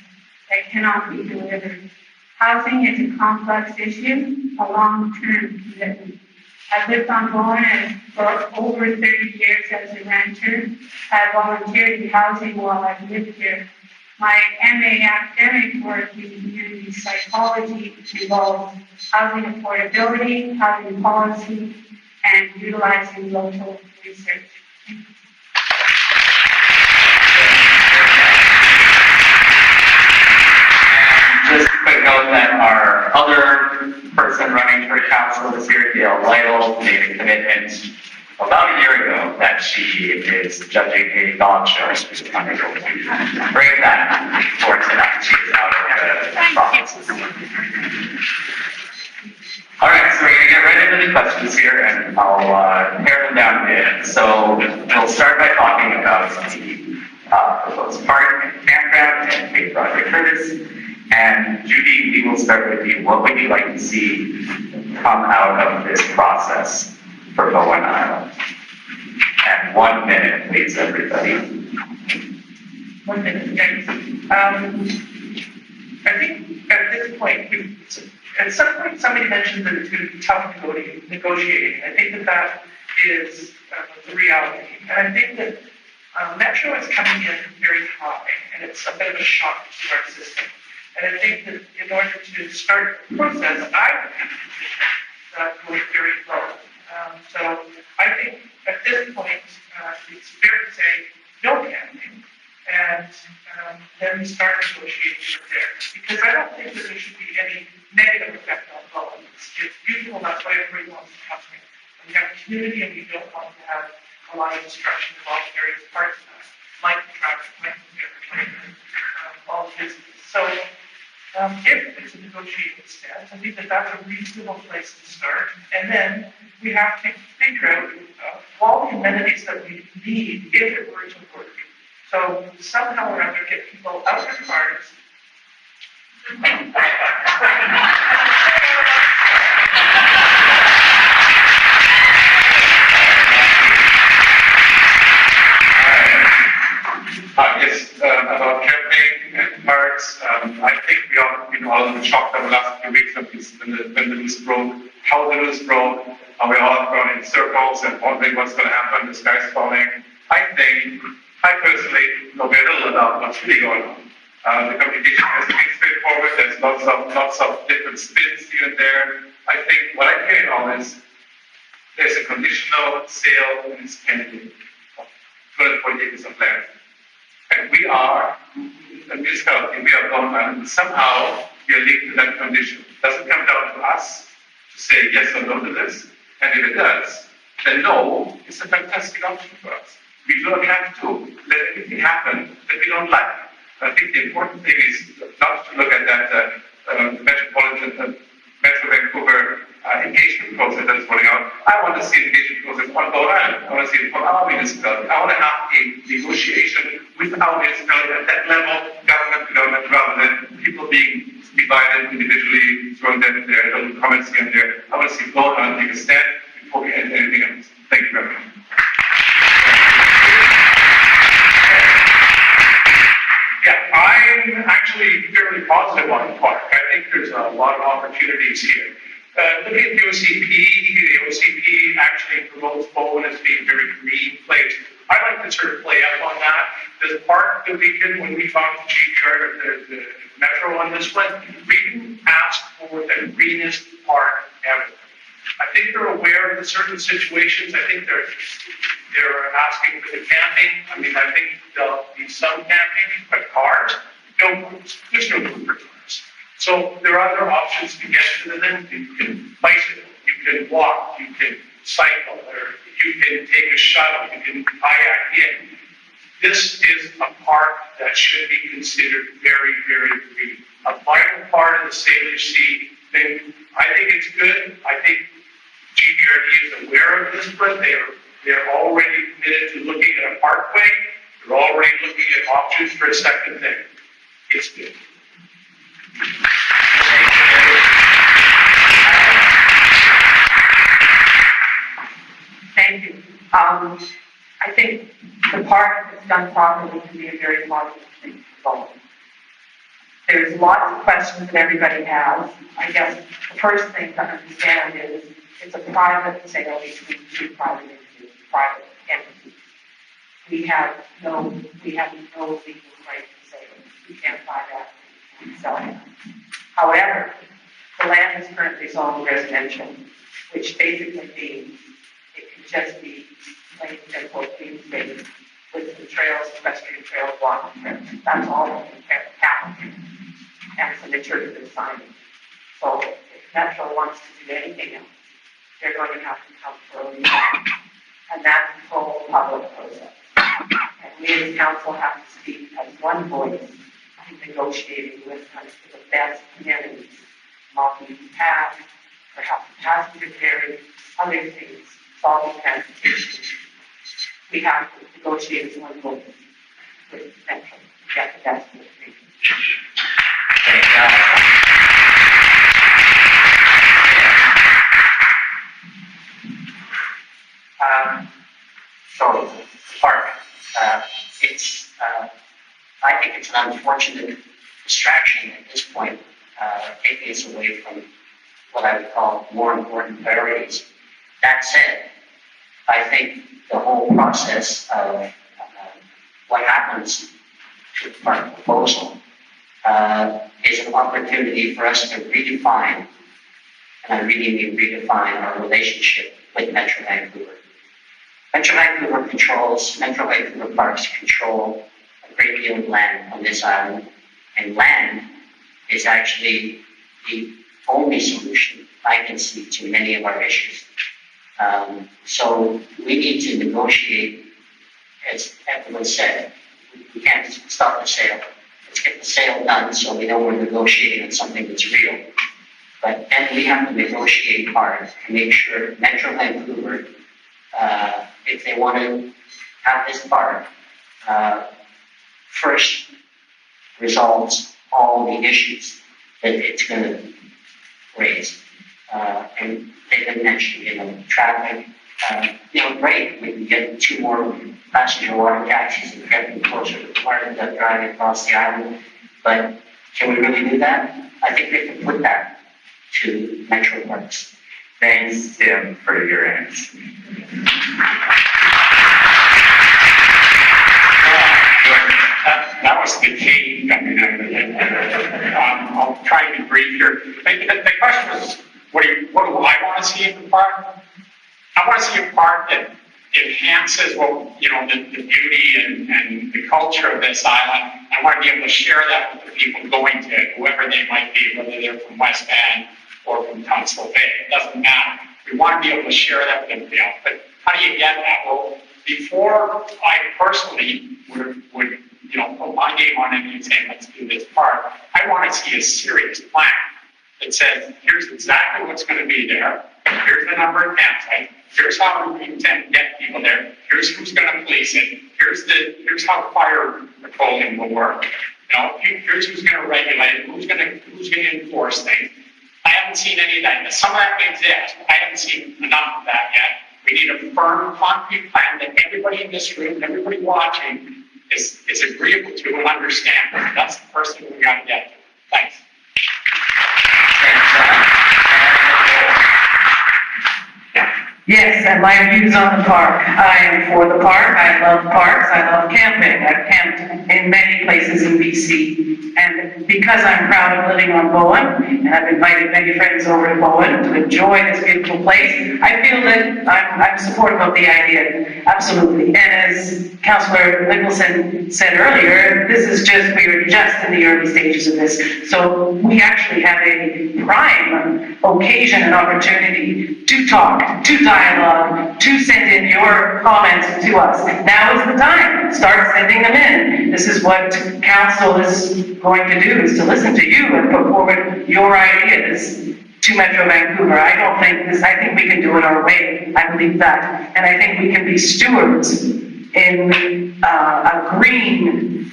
that cannot be delivered. Housing is a complex issue, a long-term commitment. I've lived on Bowen for over 30 years as a renter. I volunteered in housing while I've lived here. My MA academic work in community psychology involves housing affordability, housing policy, and utilizing local research. Just a quick note that our other person running for council this year, Gail Lytle, made a commitment about a year ago that she is judging a dog show. She's unable to bring that forward tonight. She's out of the process. All right, so we're going to get right into the questions here, and I'll pare them down a bit. So we'll start by talking about the proposed park and campground and Big Project Curtis. And Judy, we will start with you. What would you like to see come out of this process for Bowen Island? And 1 minute, please, everybody. 1 minute, thanks. I think at this point, at some point, somebody mentioned that it's going to be tough negotiating. I think that is the reality. And I think that Metro is coming in very high, and it's a bit of a shock to our system. And I think that in order to start the process, I would be that going very low. So I think at this point, it's fair to say no camping, and then we start negotiating from there. Because I don't think that there should be any negative effect on Bowen. It's beautiful, that's why everybody wants to come here. We have a community, and we don't want to have a lot of destruction of all various parts of that, like the traffic, like the air, all the business. So if it's a negotiating stance, I think that that's a reasonable place to start. And then we have to figure out all the amenities that we need if it were to work. So somehow or other get people out of their cars. Yes, about camping and parks, I think we all been shocked over the last few weeks when the news broke, how the news broke, and we're all going in circles and wondering what's going to happen, the sky's falling. I personally know very little about what's really going on. The communication has been straightforward, there's lots of different spins here and there. I think what I care about is there's a conditional sale and it's pending of 240 acres of land. And we are, a municipality, we are Bowen Island, and somehow we are linked to that condition. It doesn't come down to us to say yes or no to this, and if it does, then no is a fantastic option for us. We do not have to let anything happen that we don't like. I think the important thing is not to look at that metropolitan, Metro Vancouver engagement process that is going on. I want to see an engagement process on Bowen Island. I want to see it for our municipality. I want to have a negotiation with our municipality at that level, government to government, rather than people being divided individually, throwing their little comments here and there. I want to see Bowen Island take a stand before we end anything else. Thank you very much. Yeah, I'm actually fairly positive on the park. I think think there's a lot of opportunities here. Looking at the OCP actually promotes Bowen as being a very green place. I'd like to sort of play up on that. This park that we did when we talked to GPR, the Metro on this one, we didn't ask for the greenest park ever. I think they're aware of the certain situations. I think they're asking for the camping. I mean, I think there'll be some camping, but cars, no, there's no room for cars. So there are other options to get to them. You can bicycle, you can walk, you can cycle, or you can take a shuttle, you can kayak in. This is a park that should be considered very, very green. A vital part of the Salish Sea thing. I think it's good. I think GPRD is aware of this, but they're already committed to looking at a parkway. They're already looking at options for a second thing. It's good. Thank you. I think the park, if done properly, can be a very positive thing for Bowen. There's lots of questions that everybody has. I guess the first thing to understand is it's a private sale between two private entities. We have no legal right to sale. We can't buy that and sell it. However, the land is currently zoned residential, which basically means it can just be plain simple green space with some trails, equestrian trails, walking trails. That's all that can happen. And some interpretive signage. So if Metro wants to do anything else, they're going to have to come for a meeting. And that's the whole public process. And we as council have to speak as one voice in negotiating with kind of the best amenities, multi-use paths, perhaps passenger ferry, other things, solving transportation. We have to negotiate as one voice with Metro to get the best of the thing. So, park, I think it's an unfortunate distraction at this point, taking us away from what I would call more important priorities. That said, I think the whole process of what happens to the park proposal is an opportunity for us to redefine, and I really mean redefine, our relationship with Metro Vancouver. Metro Vancouver Parks control a great deal of land on this island, and land is actually the only solution I can see to many of our issues. So we need to negotiate, as everyone said, we can't stop the sale. Let's get the sale done so we know we're negotiating on something that's real. But then we have to negotiate hard to make sure Metro Vancouver, if they want to have this park, first resolves all the issues that it's going to raise. And they've been mentioned, traffic, great, we can get 2 more passenger water taxis and get them closer to the part of the driving across the island. But can we really do that? I think we can put that to Metro Parks. Thanks, Tim, for your answer. That was the key. I mean, I'll try to be brief here. The question was, what do I want to see in the park? I want to see a park that enhances the beauty and the culture of this island. I want to be able to share that with the people going to it, whoever they might be, whether they're from West Van or from Council Bay. It doesn't matter. We want to be able to share that with everybody else. But how do you get that? Well, before I personally would put my name on it and say, let's do this park, I want to see a serious plan that says, here's exactly what's going to be there. Here's the number of campsites. Here's how we intend to get people there. Here's who's going to police it. Here's how fire patrolling will work. Here's who's going to regulate it. Who's going to enforce things. I haven't seen any of that. Some of that may exist. I haven't seen enough of that yet. We need a firm, concrete plan that everybody in this room, everybody watching, is agreeable to and understand. That's the first thing we got to get to. Thanks. Yes, and my views on the park. I am for the park. I love parks. I love camping. I've camped in many places in BC. And because I'm proud of living on Bowen, and I've invited many friends over to Bowen to enjoy this beautiful place, I feel that I'm supportive of the idea. Absolutely. And as Councillor Nicholson said earlier, we're just in the early stages of this. So we actually have a prime occasion and opportunity to talk, to dialogue, to send in your comments to us. Now is the time. Start sending them in. This is what council is going to do, is to listen to you and put forward your ideas to Metro Vancouver. I think we can do it our way. I believe that. And I think we can be stewards in a green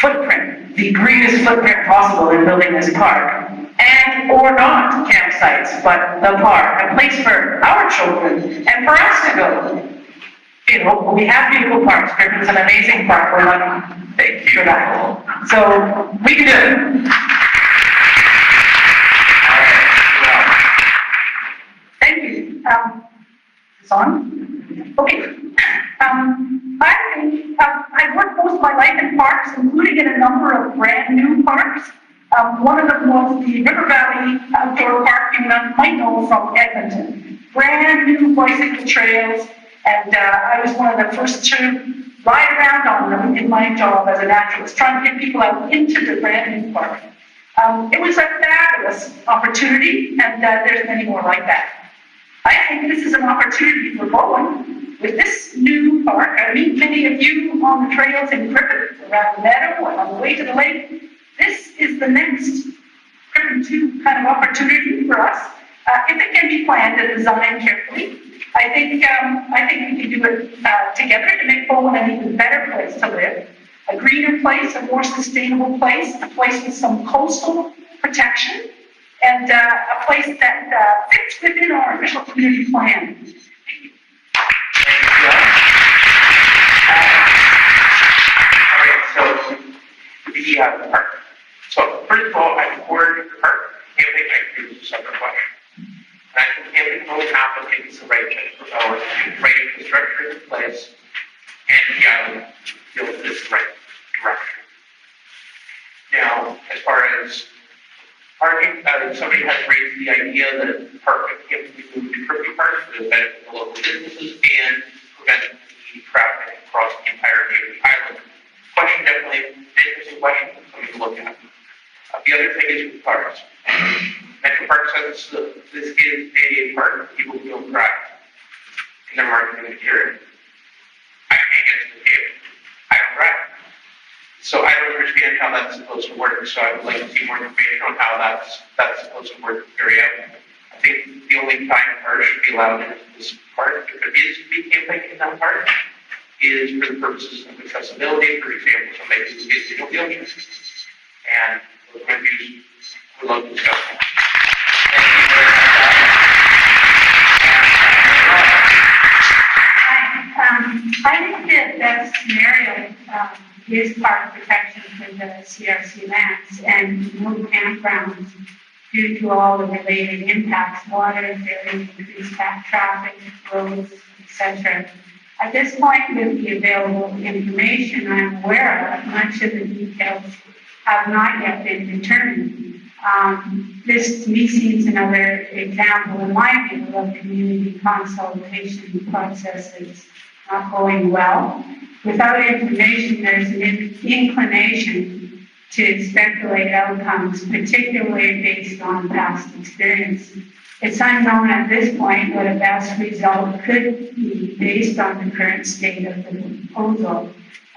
footprint, the greenest footprint possible in building this park. And or not campsites, but the park, a place for our children and for us to go. You know, we have beautiful parks. Griffin's an amazing park. We're lucky. Thank you for that. So we can do it. Thank you. It's on? Okay. I've worked most of my life in parks, including in a number of brand new parks. One of them was the River Valley Outdoor Park you might know from Edmonton. Brand new bicycle trails, and I was one of the first to ride around on them in my job as a naturalist, trying to get people out into the brand new park. It was a fabulous opportunity, and there's many more like that. I think this is an opportunity for Bowen. With this new park, I meet many of you on the trails in Griffin, around the meadow, and on the way to the lake. This is the next Griffin 2 kind of opportunity for us. If it can be planned and designed carefully, I think we can do it together to make Bowen an even better place to live. A greener place, a more sustainable place, a place with some coastal protection, and a place that fits within our official community plan. The park. So first of all, I support the park. Camping, I think, is a separate question. And I think camping most applicants the right place for Bowen, right infrastructure in place, and feel that this is the right direction. Now, as far as parking, somebody has raised the idea that park can be moved to Kirby Park to benefit the local businesses and prevent the traffic across the entirety of the island. Question definitely an interesting question, something to look at. The other thing is with parks. Metro Park says this is a park people feel pride in their marketing material. I can't get to the table. I don't drive. So I don't understand how that's supposed to work. So I would like to see more information on how that's supposed to work very out. I think the only time cars should be allowed into this park, if it is to be camping in that park, is for the purposes of accessibility. For example, somebody who's in a wheelchair. And those are my views. We'd love to discuss them. Thank you very much. I think that that scenario is park protection for the CRC lands and no campgrounds due to all the related impacts, water, very increased traffic, roads, etc. At this point, with the available information I'm aware of, much of the details have not yet been determined. This to me seems another example, in my view, of community consultation processes not going well. Without information, there's an inclination to speculate outcomes, particularly based on past experience. It's unknown at this point what a best result could be based on the current state of the proposal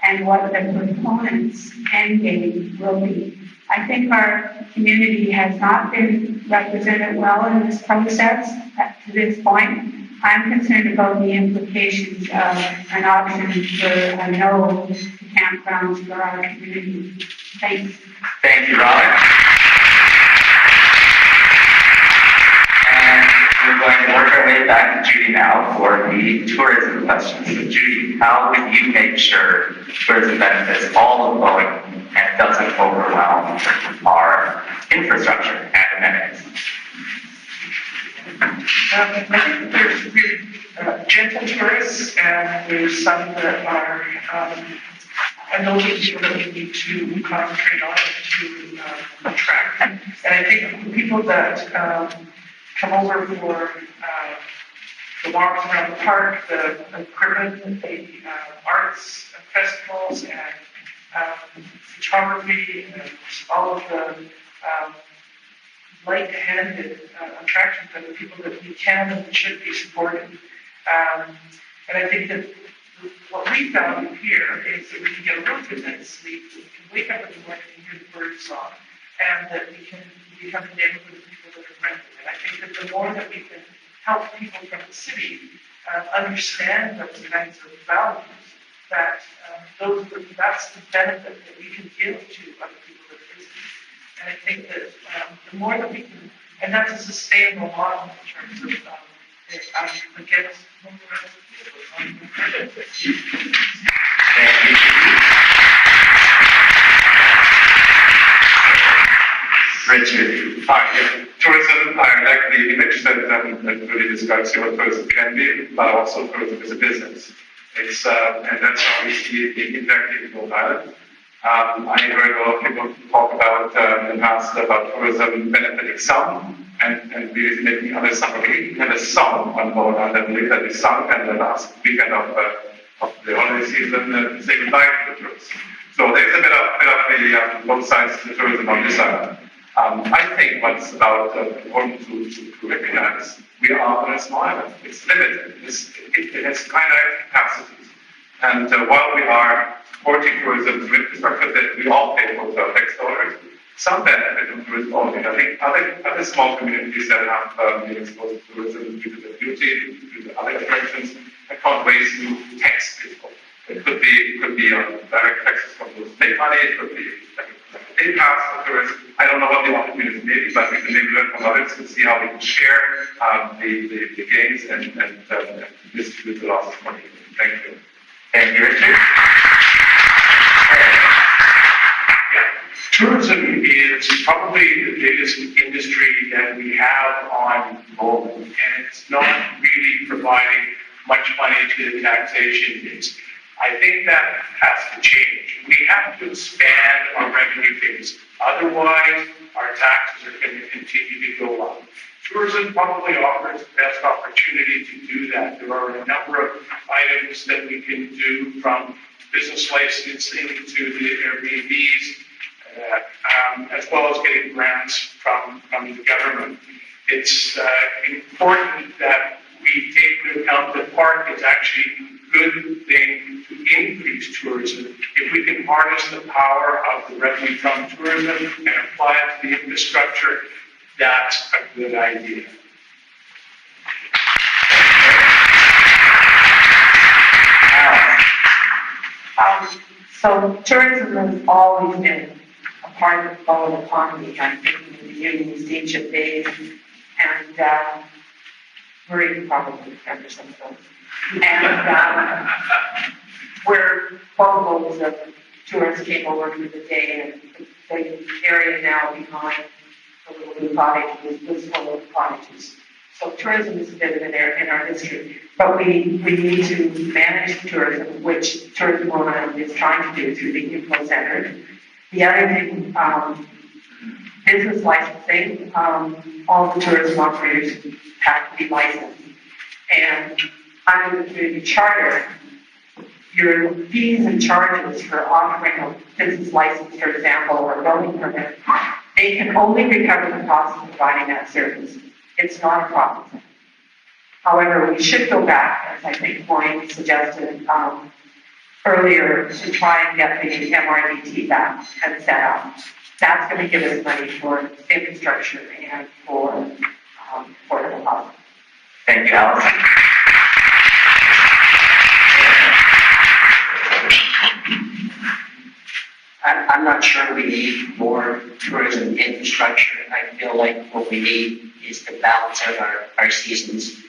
and what the proponents' end game will be. I think our community has not been represented well in this process to this point. I'm concerned about the implications of an option for a no to campgrounds for our community. Thanks. Thank you, Robin. And we're going to work our way back to Judy now for the tourism questions. So Judy, how would you make sure tourism benefits all of Bowen and doesn't overwhelm our infrastructure and amenities? I think there's really gentle tourists, and there's some that are, a notion that we need to concentrate on to attract. And I think the people that come over for the walks around the park, the equipment, the arts festivals, and photography, and all of the light-handed attractions are the people that we can and should be supporting. And I think that what we found here is that we can get a real good night's sleep, we can wake up in the morning and hear the birds song, and that we can become a neighborhood of people that are friendly. And I think that the more that we can help people from the city understand those kinds of values, that that's the benefit that we can give to other people that visit. And I think that the more that we can, and that's a sustainable model in terms of, against Richard. Hi, tourism, I like the image that really describes what tourism can be, but also tourism is a business. It's, and that's how we see the impact in Rhode Island. I heard a lot of people talk about in the past about tourism benefiting some and really making others suffer. We had a song on Bowen that we sung and the last weekend of the holiday season say goodbye to the tourists. So there's a bit of both sides to tourism on this island. I think what's about important to recognize, we are on a small island. It's limited. It has finite capacities. And while we are supporting tourism through infrastructure that we all pay for our tax dollars, some benefit from tourism only. I think other small communities that have been exposed to tourism due to the beauty, due to other attractions, have found ways to tax people. It could be direct taxes from those state money, it could be like a day pass for tourists. I don't know what the opportunities may be, but we can maybe learn from others to see how we can share the gains and distribute the loss of money. Thank you. Thank you, Richard. Tourism is probably the biggest industry that we have on Bowen, and it's not really providing much money to the taxation base. I think that has to change. We have to expand our revenue base. Otherwise, our taxes are going to continue to go up. Tourism probably offers the best opportunity to do that. There are a number of items that we can do, from business licensing to the Airbnbs, as well as getting grants from the government. It's important that we take into account that park is actually a good thing to increase tourism. If we can harness the power of the revenue from tourism and apply it to the infrastructure, that's a good idea. So tourism has always been a part of the Bowen economy. I'm thinking of the Union Steamship days, and Marie probably remembers some of those. And where boatloads of tourists came over for the day, and the area now behind the little blue cottage was full of cottages. So tourism is a bit of in our history, but we need to manage tourism, which Tourism Rhode Island is trying to do through the info center. The other thing, business licensing, all the tourism operators have to be licensed. And under the community charter, your fees and charges for offering a business license, for example, or a building permit, they can only recover the cost of providing that service. It's not a profit center. However, we should go back, as I think Maureen suggested earlier, to try and get the MRDT back and set up. That's going to give us money for infrastructure and for affordable housing. Thank you, Allison. I'm not sure we need more tourism infrastructure. I feel like what we need is to balance out our seasons.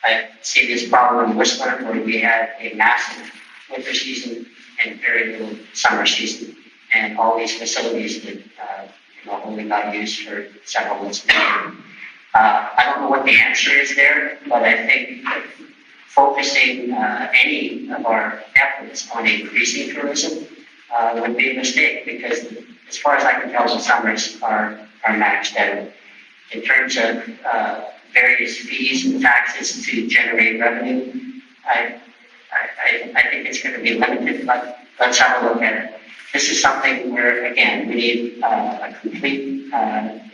I see this problem in Whistler, where we had a massive winter season and very little summer season, and all these facilities that only got used for several months. I don't know what the answer is there, but I think that focusing any of our efforts on increasing tourism would be a mistake, because as far as I can tell, the summers are maxed out. In terms of various fees and taxes to generate revenue, I think it's going to be limited, but let's have a look at it. This is something where, again, we need a complete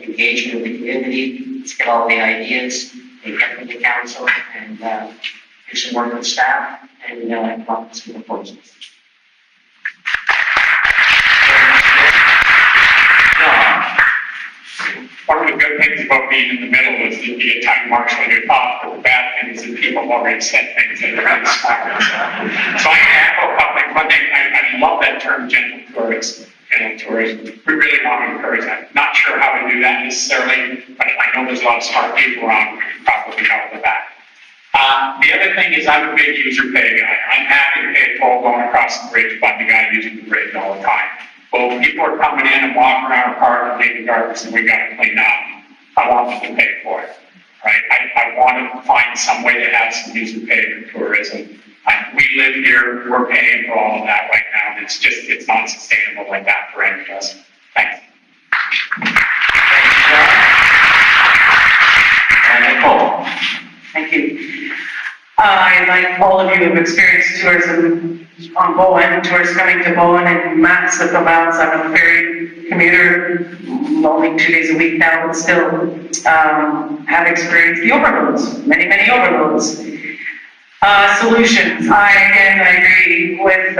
engagement of the community. Let's get all the ideas, and get them to council, and do some work with staff, and come up with some proposals. One of the good things about being in the middle is that you get time marshaling your thoughts, but the bad thing is that people have already said things that are really smart. So I'm going to echo a couple of one thing. I love that term, gentle tourism. We really want to encourage that. Not sure how to do that necessarily, but I know there's a lot of smart people around who can probably help with that. The other thing is I'm a big user pay guy. I'm happy to pay a toll going across the bridge by the guy using the bridge all the time. But when people are coming in and walking around our park and leaving garbage and we got to clean up, I want them to pay for it, right? I want to find some way to have some user pay for tourism. We live here, we're paying for all of that right now, and it's not sustainable like that for any of us. Thanks. And Nicole. Thank you. Like all of you have experienced tourism on Bowen, tourists coming to Bowen in massive amounts. I'm a ferry commuter, only 2 days a week now, but still have experienced the overloads, many overloads. Solutions. I agree with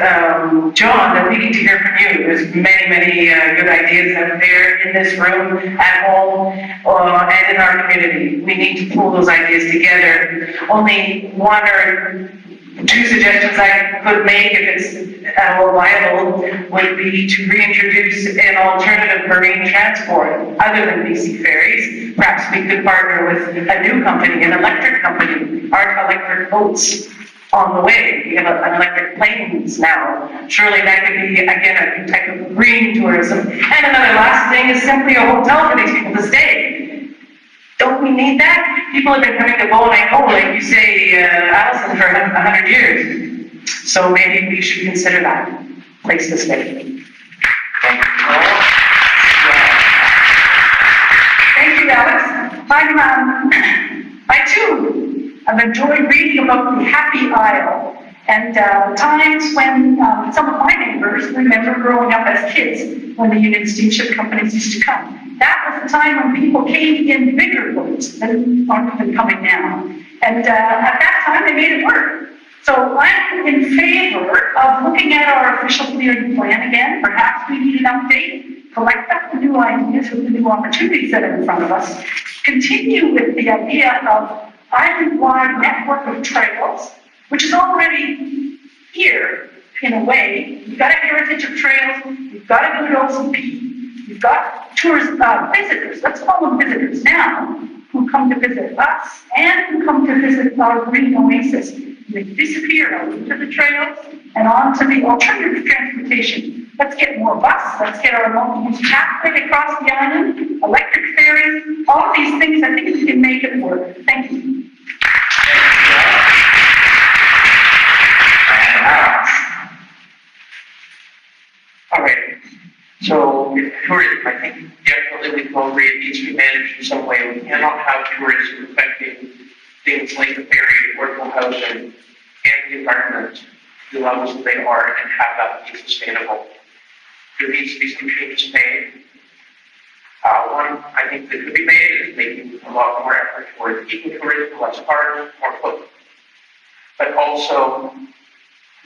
John that we need to hear from you. There's many good ideas out there in this room, at home, and in our community. We need to pull those ideas together. Only one or two suggestions I could make, if it's at all viable, would be to reintroduce an alternative marine transport other than BC Ferries. Perhaps we could partner with a new company, an electric company. Aren't electric boats on the way? We have an electric planes now. Surely that could be, again, a type of green tourism. And another last thing is simply a hotel for these people to stay. Don't we need that? People have been coming to Bowen, I know, like you say, Allison, for 100 years. So maybe we should consider that place to stay. Thank you, Nicole. Thank you, Alex. I too have enjoyed reading about the Happy Isle and times when some of my neighbors remember growing up as kids when the Union Steamship companies used to come. That was the time when people came in bigger boats than aren't even coming now. And at that time, they made it work. So I'm in favor of looking at our official clearing plan again. Perhaps we need an update, collect up the new ideas with the new opportunities that are in front of us, continue with the idea of island-wide network of trails, which is already here in a way. You've got a heritage of trails, you've got a good OCP, you've got visitors, let's call them visitors now, who come to visit us and who come to visit our green oasis. They disappear out into the trails and onto the alternative transportation. Let's get more bus, let's get our multi-use pathway across the island, electric ferries, all these things. I think we can make it work. Thank you. All right. So tourism, I think definitely we can agree it needs to be managed in some way. We cannot have tourism affecting things like the ferry, affordable housing, and the environment to the levels that they are, and have that be sustainable. There needs to be some changes made. One I think that could be made is making a lot more effort towards ecotourism, less cars, more foot. But also,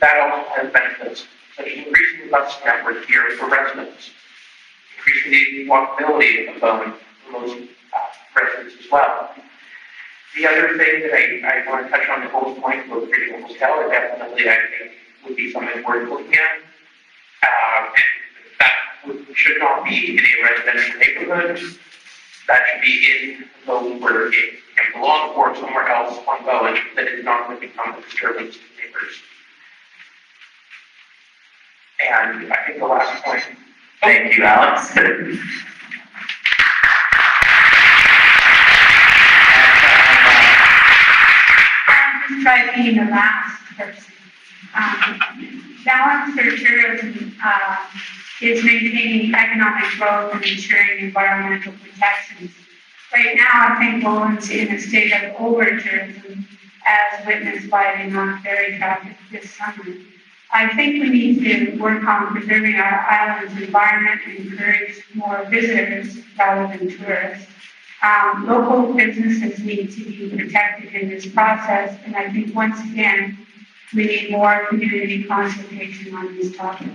that also has benefits, such as increasing the bus network here for residents, increasing the walkability of Bowen for most residents as well. The other thing that I want to touch on, Nicole's point about creating a hotel, that definitely I think would be something worth looking at. And that should not be in a residential neighborhood. That should be in those where it can belong, or somewhere else on Bowen that is not going to become a disturbance to neighbors. And I think the last point. Thank you, Alex. try being the last person. Balance for tourism is maintaining economic growth and ensuring environmental protections. Right now, I think Bowen's in a state of over-tourism, as witnessed by the amount of ferry traffic this summer. I think we need to work on preserving our island's environment and encourage more visitors rather than tourists. Local businesses need to be protected in this process, and I think once again, we need more community consultation on this topic.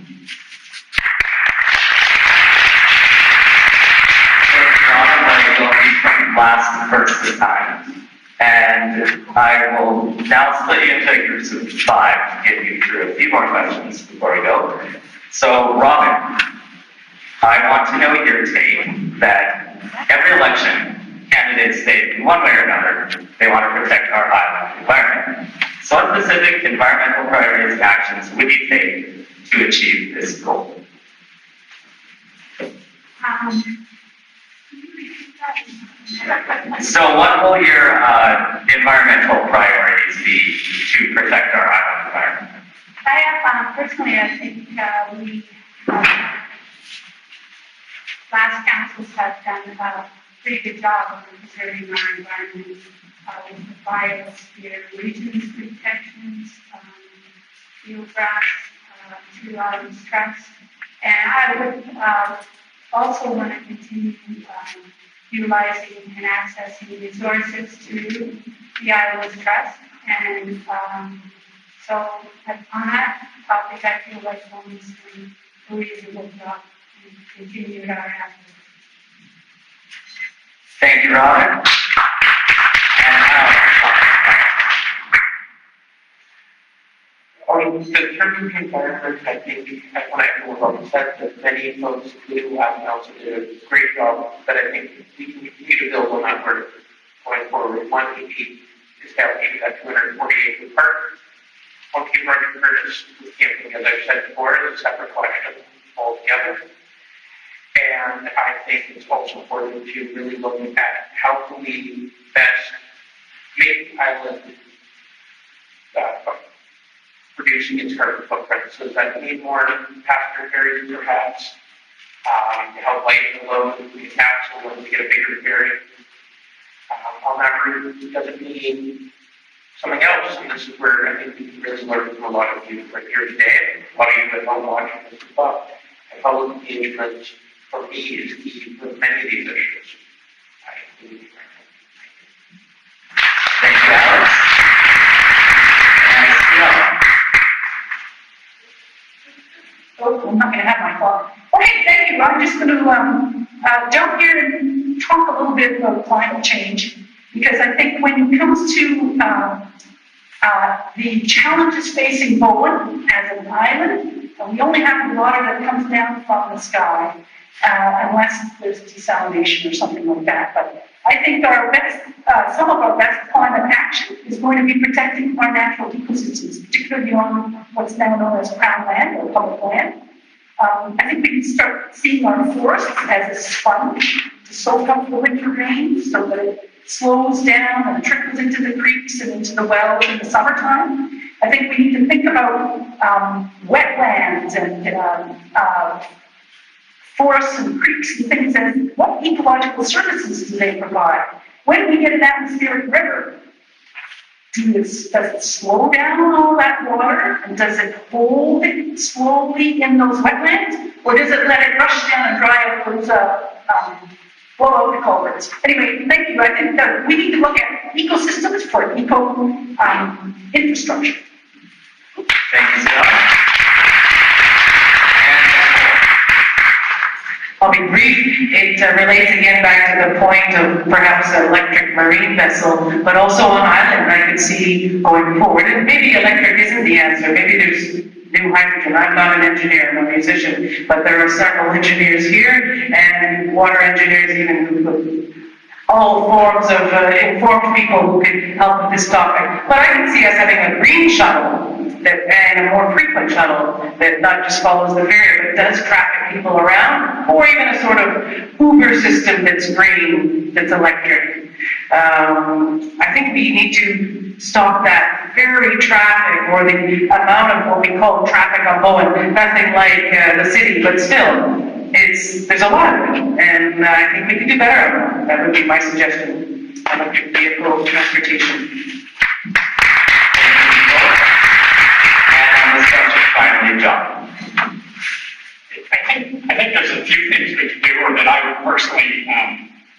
Last first this time. And I will now split you into groups of 5 to get you through a few more questions before we go. So, Robin, I want to know your take that every election, candidates state in one way or another, they want to protect our island environment. So what specific environmental priorities and actions would you take to achieve this goal? So what will your environmental priorities be to protect our island environment? Personally, I think we, last councils have done a pretty good job of preserving our environment with the biosphere regions protections, field grass, tree island stress. And I would also want to continue utilizing and accessing resources through the Island Trust. And so on that topic, I feel like Bowen's doing a reasonable job to continue our efforts. Thank you, Robin. On the terms of environment, I think, when I know about the fact that many folks who have also did a great job, but I think we continue to build on that work going forward. One, we need to establish that 240-acre park. On Cape Curtis with camping, as I've said before, is a separate question altogether. And I think it's also important to really look at how can we best make the island reducing its carbon footprint. So does that mean more passenger ferries perhaps to help lighten the load of the capsule and to get a bigger ferry on that route? Does it mean something else? And this is where I think we can really learn from a lot of you right here today, a lot of you at home watching this as well. And public engagement for me is key with many of these issues. Thank you, Alex. Oh, I'm not going to have my clock. Okay, thank you. I'm just going to jump here and talk a little bit about climate change, because I think when it comes to the challenges facing Bowen as an island, we only have the water that comes down from the sky, unless there's desalination or something like that. But I think our best, some of our best climate action is going to be protecting our natural ecosystems, particularly on what's now known as crown land or public land. I think we can start seeing our forests as a sponge to soak up the winter rain so that it slows down and trickles into the creeks and into the wells in the summertime. I think we need to think about wetlands and forests and creeks and things, and what ecological services do they provide? When we get an atmospheric river, does it slow down all that water? And does it hold it slowly in those wetlands? Or does it let it rush down and dry up those, blow out the culverts? Anyway, thank you. I think that we need to look at ecosystems for infrastructure. Thank you, Scott. I'll be brief. It relates again back to the point of perhaps an electric marine vessel, but also on island I could see going forward. And maybe electric isn't the answer. Maybe there's new hydrogen. I'm not an engineer, I'm a musician, but there are several engineers here and water engineers, even all forms of informed people who can help with this topic. But I can see us having a green shuttle and a more frequent shuttle that not just follows the ferry, but does traffic people around, or even a sort of Uber system that's green, that's electric. I think we need to stop that ferry traffic or the amount of what we call traffic on Bowen. Nothing like the city, but still, there's a lot of it, and I think we can do better on that. That would be my suggestion. Electric vehicle transportation. And on the subject, finally, John. I think there's a few things we can do, or that I would personally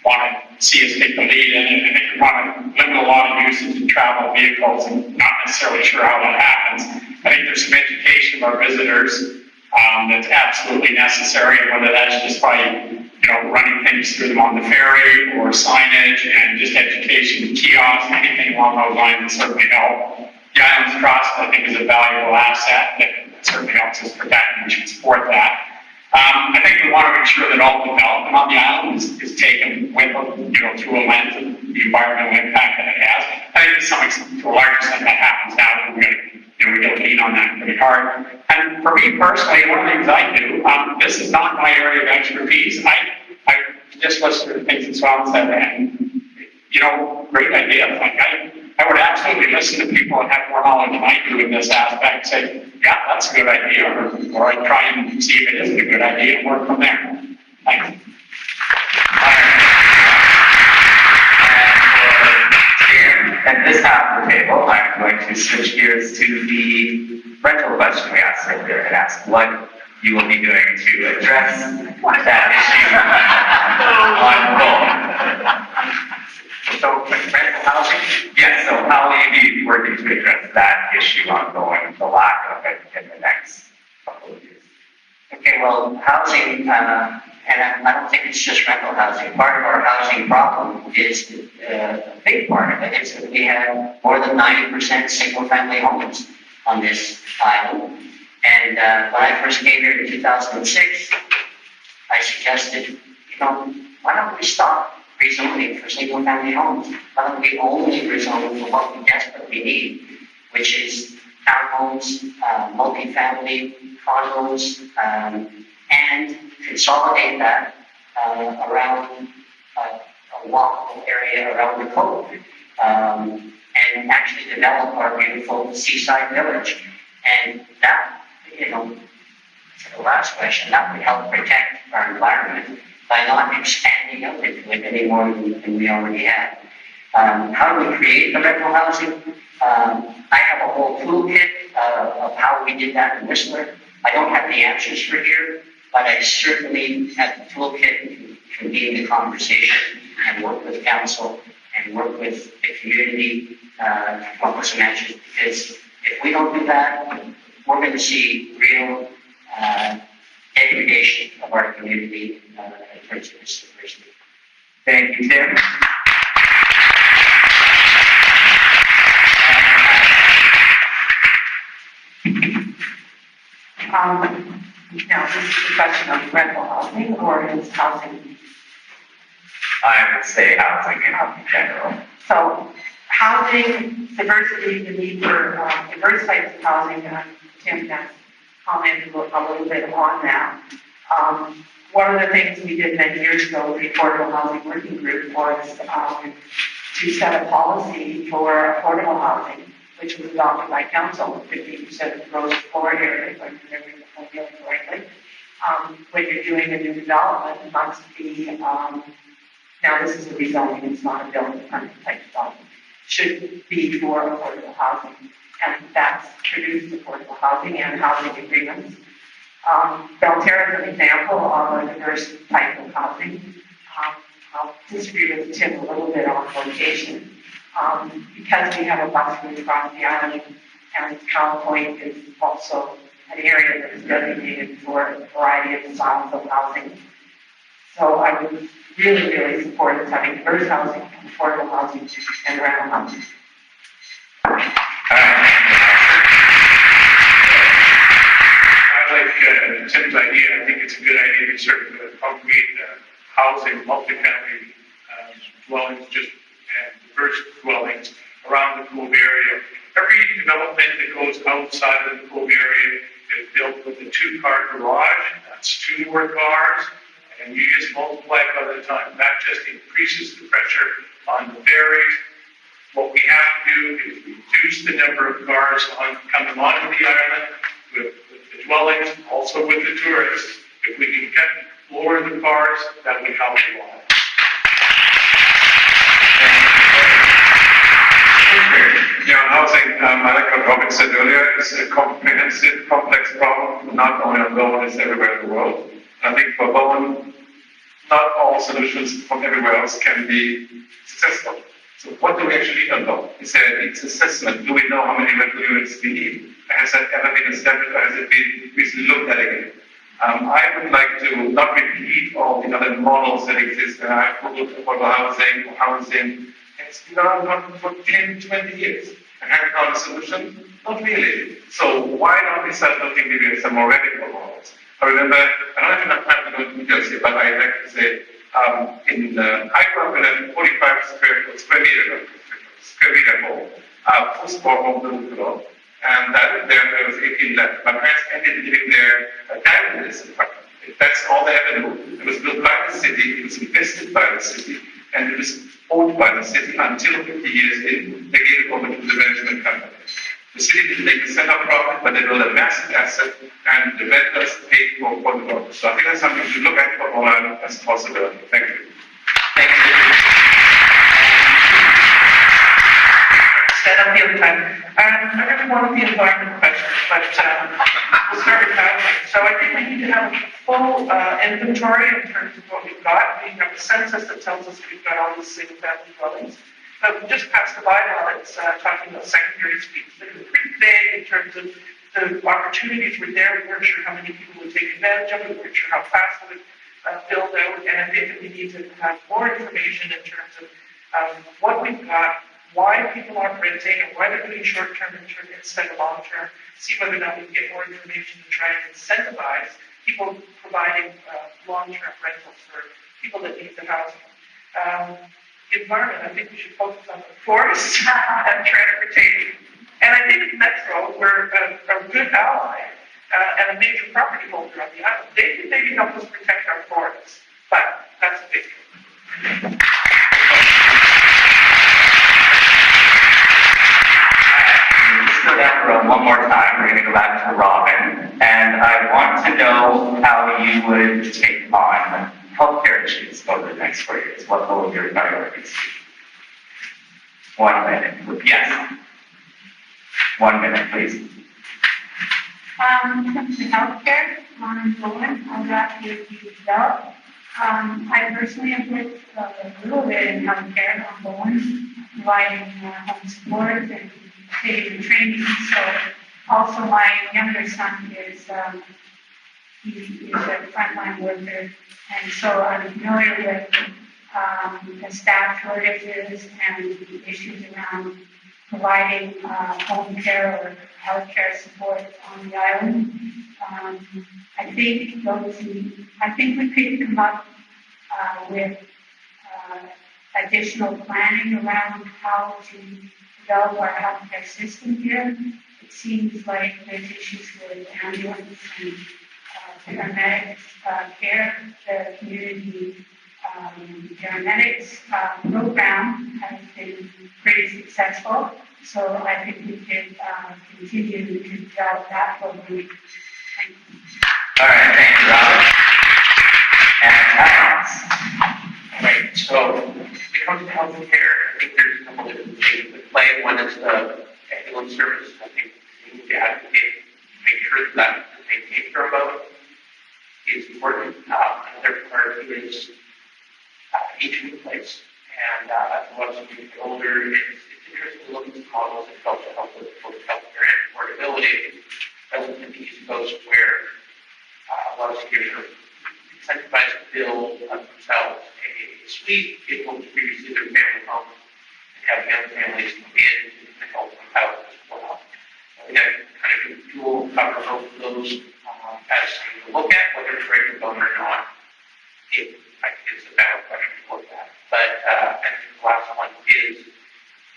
want to see us take the lead in. I think we want to limit a lot of usage of travel vehicles, and not necessarily sure how that happens. I think there's some education of our visitors that's absolutely necessary, and whether that's just by running things through them on the ferry, or signage and just education, kiosks, anything along those lines would certainly help. The Islands Trust, I think, is a valuable asset that certainly helps us protect, and we should support that. I think we want to make sure that all development on the island is taken with, through a lens of the environmental impact that it has. I think to some extent, to a large extent, that happens now, and we're going to lean on that pretty hard. And for me personally, one of the things I do, this is not my area of expertise. I just listened to the things that Swan said, and great idea. Like I would absolutely listen to people and have more knowledge than I do in this aspect. Say, yeah, that's a good idea, or I try and see if it isn't a good idea and work from there. Thanks. At this half of the table, I'm going to switch gears to the rental question we asked earlier and ask what you will be doing to address that issue on Bowen. So, rental housing? Yes, so how will you be working to address that issue on Bowen, the lack of it in the next couple of years? Okay, well, housing, and I don't think it's just rental housing. Part of our housing problem is, a big part of it is that we have more than 90% single-family homes on this island. And when I first came here in 2006, I suggested, why don't we stop rezoning for single-family homes? Why don't we only rezone for what we desperately need, which is townhomes, multifamily condos, and consolidate that around a walkable area around the cove, and actually develop our beautiful seaside village. And that, to the last question, that would help protect our environment by not expanding out into it any more than we already have. How do we create the rental housing? I have a whole toolkit of how we did that in Whistler. I don't have the answers for here, but I certainly have the toolkit to convene the conversation and work with council and work with the community to come up with some answers. Because if we don't do that, we're going to see real degradation of our community in terms of this diversity. Thank you, Tim. Now, this is a question of rental housing or is housing? I would say housing in general. So, housing, diversity, the need for diverse types of housing, Tim has commented a little bit on that. One of the things we did many years ago with the Affordable Housing Working Group was to set a policy for affordable housing, which was adopted by council, 50% of the gross floor area, if I'm remembering the formula correctly. When you're doing a new development, it must be, now this is a rezoning, it's not a building permit type development, should be for affordable housing. And that's produced affordable housing and housing agreements. Belterra is an example of a diverse type of housing. I'll disagree with Tim a little bit on location. Because we have a bus route across the island, and Cow Point is also an area that is designated for a variety of styles of housing. So I would really support us having diverse housing, affordable housing, and rental housing. I like Tim's idea. I think it's a good idea to sort of congregate housing, multifamily dwellings, and diverse dwellings around the Cove area. Every development that goes outside of the Cove area is built with a two-car garage. That's 2 more cars. and you just multiply it by the time, that just increases the pressure on the ferries. What we have to do is reduce the number of cars coming onto the island with the dwellings, also with the tourists. If we can lower the cars, that would help a lot. You know, housing, I like what Robin said earlier, is a comprehensive, complex problem, not only on Bowen, it's everywhere in the world. I think for Bowen, not all solutions from everywhere else can be successful. So what do we actually need on Bowen? It's assessment. Do we know how many rental units we need? Has that ever been established, or has it been recently looked at again? I would like to not repeat all the other models that exist, and I've Googled affordable housing. It's been around for 10, 20 years. And have we found a solution? Not really. So why don't we start looking maybe at some more radical models? I remember, I don't have enough time to go into details here, but I'd like to say, I grew up in a 45 square meter home, post-war home, and there was 18 left. My parents ended living there, died in this apartment. That's all they ever knew. It was built by the city, it was invested by the city, and it was owned by the city until 50 years in, they gave it over to the management company. The city didn't make a cent of profit, but they built a massive asset, and the renters paid for the work. So I think that's something to look at for all as a possibility. Thank you. Thank you. Stand up the other time. I really wanted the environment question, but we'll start with that one. So I think we need to have a full inventory in terms of what we've got. We have a census that tells us we've got all these single-family dwellings. But we just passed the bylaw that's talking about secondary suites. They're pretty vague in terms of the opportunities were there. We weren't sure how many people would take advantage of it. We weren't sure how fast it would build out. And I think that we need to have more information in terms of what we've got, why people aren't renting, and why they're doing short-term instead of long-term. See whether or not we can get more information to try and incentivize people providing long-term rentals for people that need the housing. The environment, I think we should focus on the forests and transportation. And I think Metro, we're a good ally and a major property holder on the island. They can maybe help us protect our forests, but that's a big one. Slow down for one more time. We're going to go back to Robin, and I want to know how you would take on healthcare issues over the next 4 years. What will your priorities be? 1 minute. Yes. 1 minute, please. When it comes to healthcare on Bowen, how that is developed. I personally have worked a little bit in healthcare on Bowen, providing home support and taking training. So also my younger son is he's a frontline worker, and so I'm familiar with the staff shortages and the issues around providing home care or healthcare support on the island. I think we could come up with additional planning around how to develop our healthcare system here. It seems like there's issues with ambulance and paramedics care. The community paramedics program has been pretty successful, so I think we could continue to develop that program. Thank you. All right, thank you, Robin. And Alex. Right, so when it comes to health care, I think there's a couple of different things at play. One is the ambulance service. I think we need to advocate to make sure that they take care of is important. Another part is aging in place. And once we get older, it's interesting to look at the models that help with both healthcare and affordability. I look at the East Coast where a lot of seniors are incentivized to build themselves a suite, able to previously their family home, and have young families come in and help them out as well. We got kind of dual cover both of those as to look at, whether it's right to vote or not. I think it's a valid question to look at. But and the last one is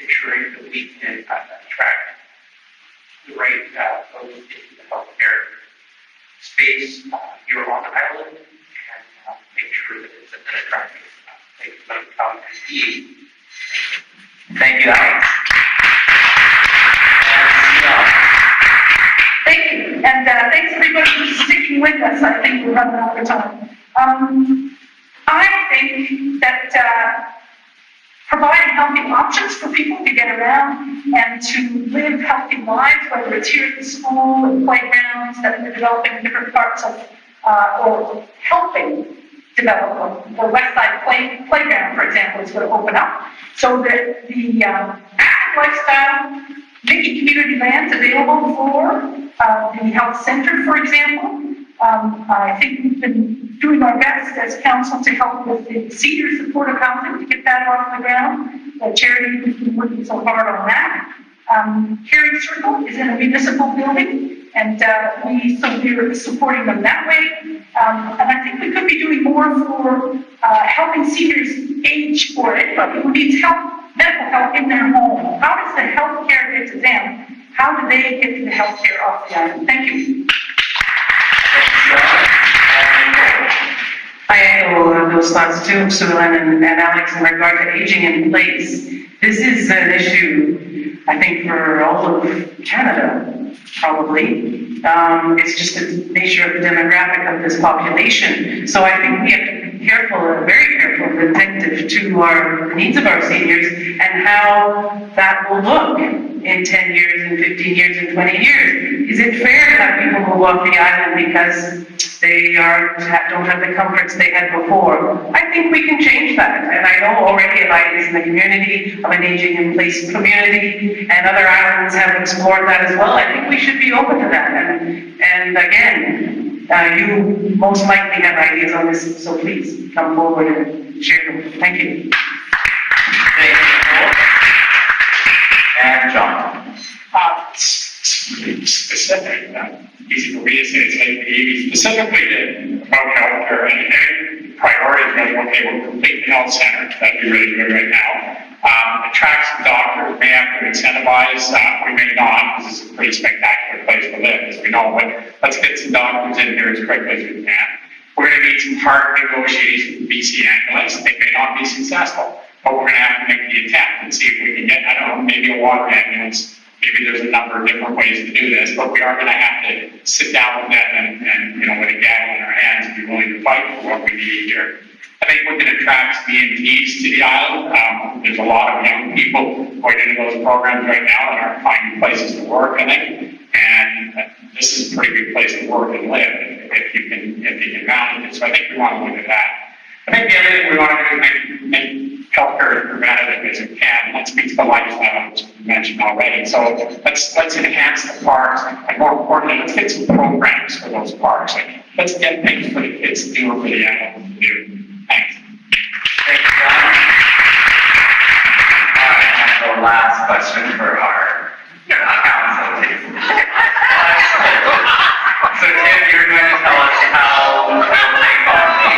ensuring that we can attract the right folks into the healthcare space here on the island. And make sure that it's an attractive place for them to come and eat. Thank you, Alex. Thank you, and thanks everybody for sticking with us. I think we're running out of time. I think that providing healthy options for people to get around and to live healthy lives, whether it's here at the school and playgrounds that we're developing in different parts of, or helping develop, the West Side Playground, for example, is going to open up, so that the active lifestyle, making community lands available for the health center, for example. I think we've been doing our best as council to help with the senior supportive housing to get that off the ground. The charity has been working so hard on that. Caring Circle is in a municipal building, and we're supporting them that way. And I think we could be doing more for helping seniors age, or anybody who needs help, medical help in their home. How does the health care get to them? How do they get to the health care off the island? Thank you. I echo those thoughts too, Sue and Alex, in regard to aging in place. This is an issue, I think, for all of Canada, probably. It's just the nature of the demographic of this population. So I think we have to be careful, very careful, and attentive to the needs of our seniors and how that will look in 10 years, in 15 years, in 20 years. Is it fair to have people move off the island because they don't have the comforts they had before? I think we can change that. And I know already Alliance in the community, of an aging in place community, and other islands have explored that as well. I think we should be open to that. And again, you most likely have ideas on this, so please come forward and share them. Thank you. Thank you, Nicole. And John. Specific, easy for me to say, it's like specifically about healthcare and priorities, really, okay, we'll complete the health center, that'd be really good right now. Attract some doctors, may have to incentivize, we may not, because it's a pretty spectacular place to live, as we know, but let's get some doctors in here as quickly as we can. We're going to need some hard negotiations with BC Ambulance. They may not be successful, but we're going to have to make the attempt and see if we can get, I don't know, maybe a water ambulance. Maybe there's a number of different ways to do this, but we are going to have to sit down with them and with a gavel in our hands, be willing to fight for what we need here. I think we can attract some EMTs to the island. There's a lot of young people going into those programs right now that aren't finding places to work, I think. And this is a pretty good place to work and live if you can manage it. So I think we want to look at that. I think the other thing we want to do is make healthcare as preventative as we can. That speaks to lifestyle, which we mentioned already. So let's enhance the parks, and more importantly, let's get some programs for those parks. Like, let's get things for the kids to do or for the adults to do. Thanks. Thank you, John. All right, and the last question for our council team. So Tim, you're going to tell us how we'll take on the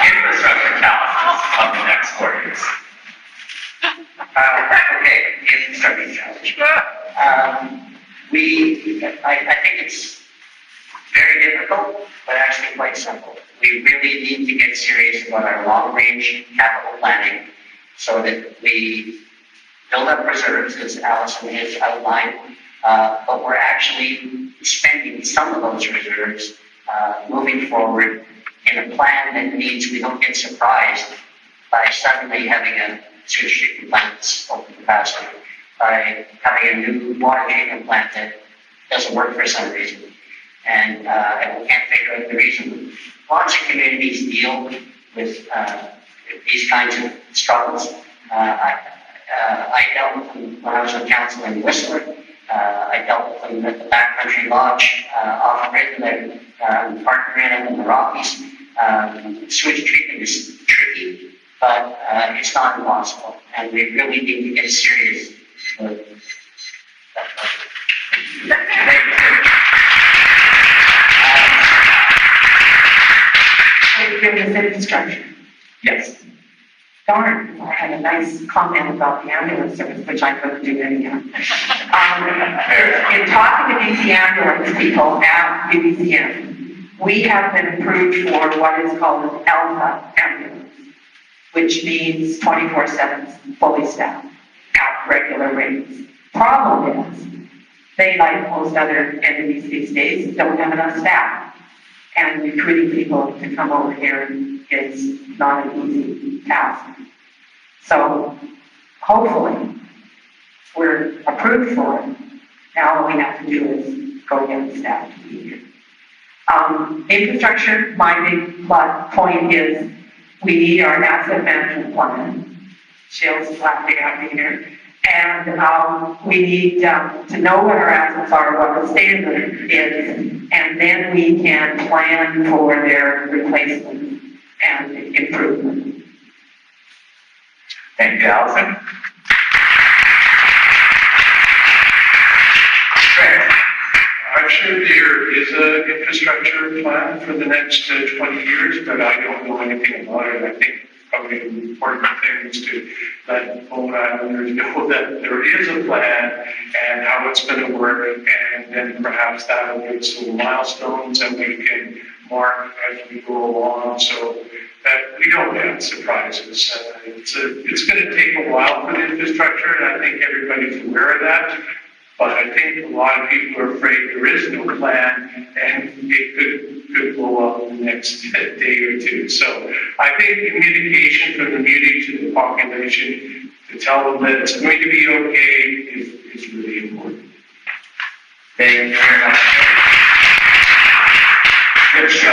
infrastructure challenges of the next 4 years. Okay, infrastructure challenge. I think it's very difficult, but actually quite simple. We really need to get serious about our long-range capital planning so that we build up reserves, as Allison has outlined, but we're actually spending some of those reserves moving forward in a plan that means we don't get surprised by suddenly having a sewage treatment plant that's over capacity, by having a new water treatment plant that doesn't work for some reason, and we can't figure out the reason. Lots of communities deal with these kinds of struggles. I dealt with them when I was on council in Whistler. I dealt with them at the Backcountry Lodge off grid that I'm partnering in the Rockies. Sewage treatment is tricky, but it's not impossible, and we really need to get serious with that. Given this infrastructure. Yes. Darn, I had a nice comment about the ambulance service, which I couldn't do anyhow. In talking to BC ambulance people at WVSB, We have been approved for what is called an alpha ambulance, which means 24/7 fully staffed at regular rates. Problem is, they, like most other entities these days, don't have enough staff. And recruiting people to come over here is not an easy task. So hopefully, we're approved for it. Now all we have to do is go get the staff to be here. Infrastructure, my big point is we need our asset management plan. Shale's laughing at me here. And we need to know what our assets are, what the state of it is, and then we can plan for their replacement and improvement. Thank you, Allison. Great. I'm sure there is an infrastructure plan for the next 20 years, but I don't know anything about it. I think probably the important thing is to let Bowen Islanders know that there is a plan and how it's going to work, and then perhaps that will give some milestones that we can mark as we go along, so that we don't have surprises. It's going to take a while for the infrastructure, and I think everybody's aware of that. But I think a lot of people are afraid there is no plan, and it could blow up in the next day or two. So I think communication from the community to the population to tell them that it's going to be okay is really important. Thank you very much. Yes,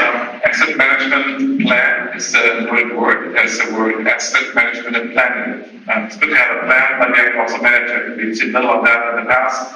asset management plan is the word. It has the word asset management and planning. It's good to have a plan, but we have to also manage it. We've seen little of that in the past.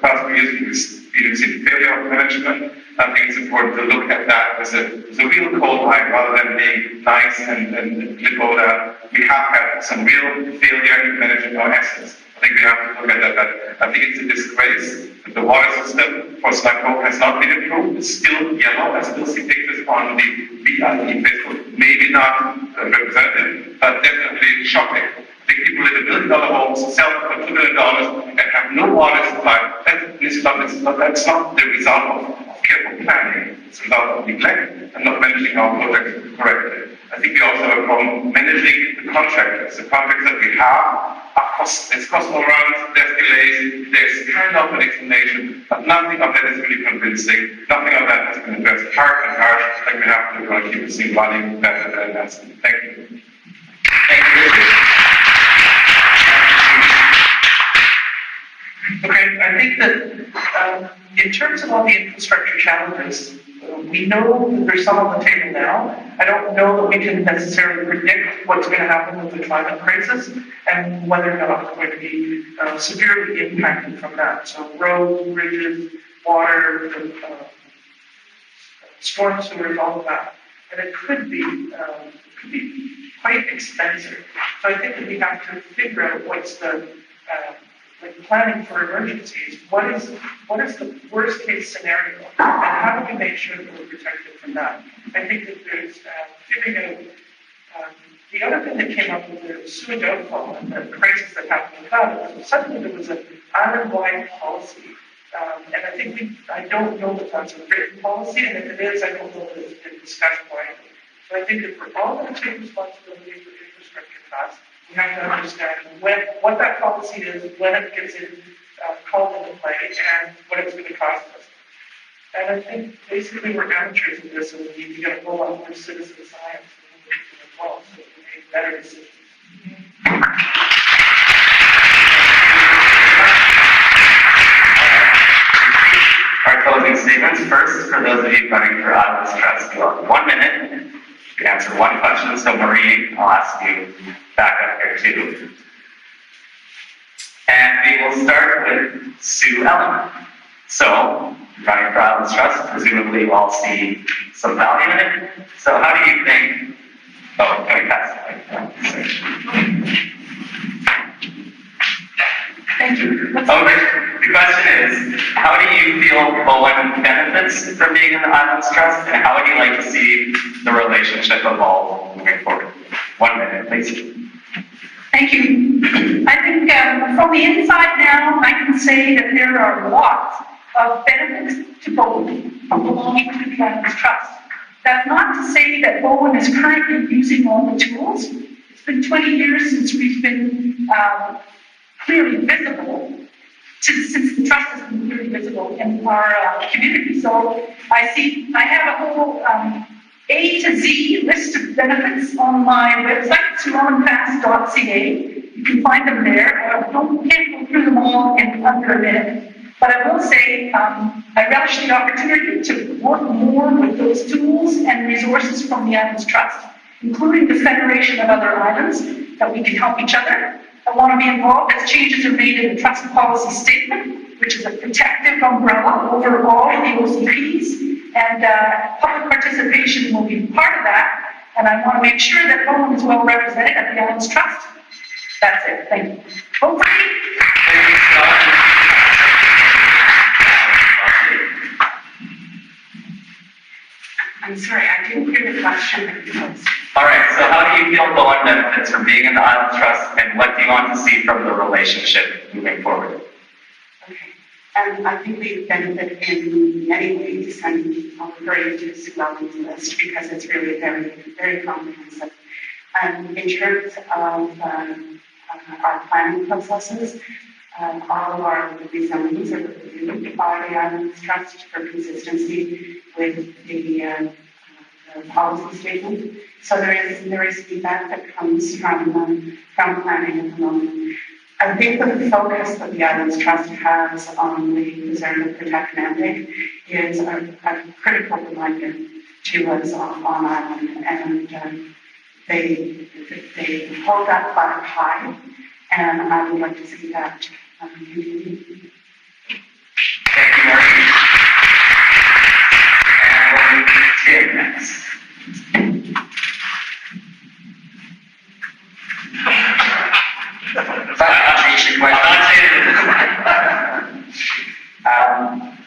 Past few years, we've seen failure of management. I think it's important to look at that as a real cold line rather than being nice and flip over that. We have had some real failure in managing our assets. I think we have to look at that. But I think it's a disgrace that the water system for Sligo has not been improved. It's still yellow. I still see pictures on the BIE Facebook. Maybe not representative, but definitely shocking. I think people live in $1 million homes, sell for $2 million, and have no water supply. That's not the result of careful planning. It's a result of neglect and not managing our projects correctly. I think we also have a problem managing the contractors. The contracts that we have there's cost overruns, there's delays, there's kind of an explanation, but nothing of that is really convincing. Nothing of that has been addressed hard and hard, like we have to keep this thing running better than that. Thank you. Thank you. Okay, I think that in terms of all the infrastructure challenges, we know that there's some on the table now. I don't know that we can necessarily predict what's going to happen with the climate crisis and whether or not we're going to be severely impacted from that. So roads, bridges, water, storm sewers, all of that. And it could be quite expensive. So I think that we have to figure out what's the planning for emergencies. What is the worst case scenario, and how do we make sure that we're protected from that? I think that there's figuring out. The other thing that came up with the sewage outfall and the crisis that happened with that was suddenly there was an island-wide policy, and I don't know that that's a written policy, and if it is, I don't know that it's been discussed widely. So I think that we're all going to take responsibility for infrastructure costs. We have to understand what that policy is, when it gets called into play, and what it's going to cost us. And I think basically we're amateurs in this, and we need to get a whole lot more citizen science involved so we can make better decisions. Our closing statements. First, for those of you running for Adam's Trust, you have 1 minute. You can answer one question. So Marie, I'll ask you back up here too. And we will start with Sue Ellen. So, running for Adam's Trust, presumably you all see some value in it. So how do you think, can we pass it? Thank you. Okay, the question is, how do you feel Bowen benefits from being in the Islands Trust, and how would you like to see the relationship evolve moving forward? 1 minute, please. Thank you. I think from the inside now, I can say that there are lots of benefits to Bowen from belonging to the Islands Trust. That's not to say that Bowen is currently using all the tools. It's been 20 years since we've been clearly visible, since the trust has been clearly visible in our community. So I have a whole A to Z list of benefits on my website, SuronPass.ca. You can find them there. I can't go through them all in under a minute. But I will say, I relish the opportunity to work more with those tools and resources from the Islands Trust, including the Federation of Other Islands, that we can help each other. I want to be involved as changes are made in the trust policy statement, which is a protective umbrella over all of the OCPs, and public participation will be part of that. And I want to make sure that Bowen is well represented at the Islands Trust. That's it. Thank you. Hopefully. Thank you, Scott. I'm sorry, I didn't hear the question that you posed. All right, so how do you feel Bowen benefits from being in the Islands Trust, and what do you want to see from the relationship moving forward? Okay, and I think we benefit in many ways, and I'll refer you to Suellen's list because it's really very, very comprehensive. In terms of our planning processes, all of our resemblance are reviewed by the Islands Trust for consistency with the policy statement. So there is feedback that comes from planning at the moment. I think that the focus that the Islands Trust has on the preserve and protect mandate is a critical reminder to us on Island, and they hold that flag high, and I would like to see that continue. Thank you, Marty. And we'll move to Tim next.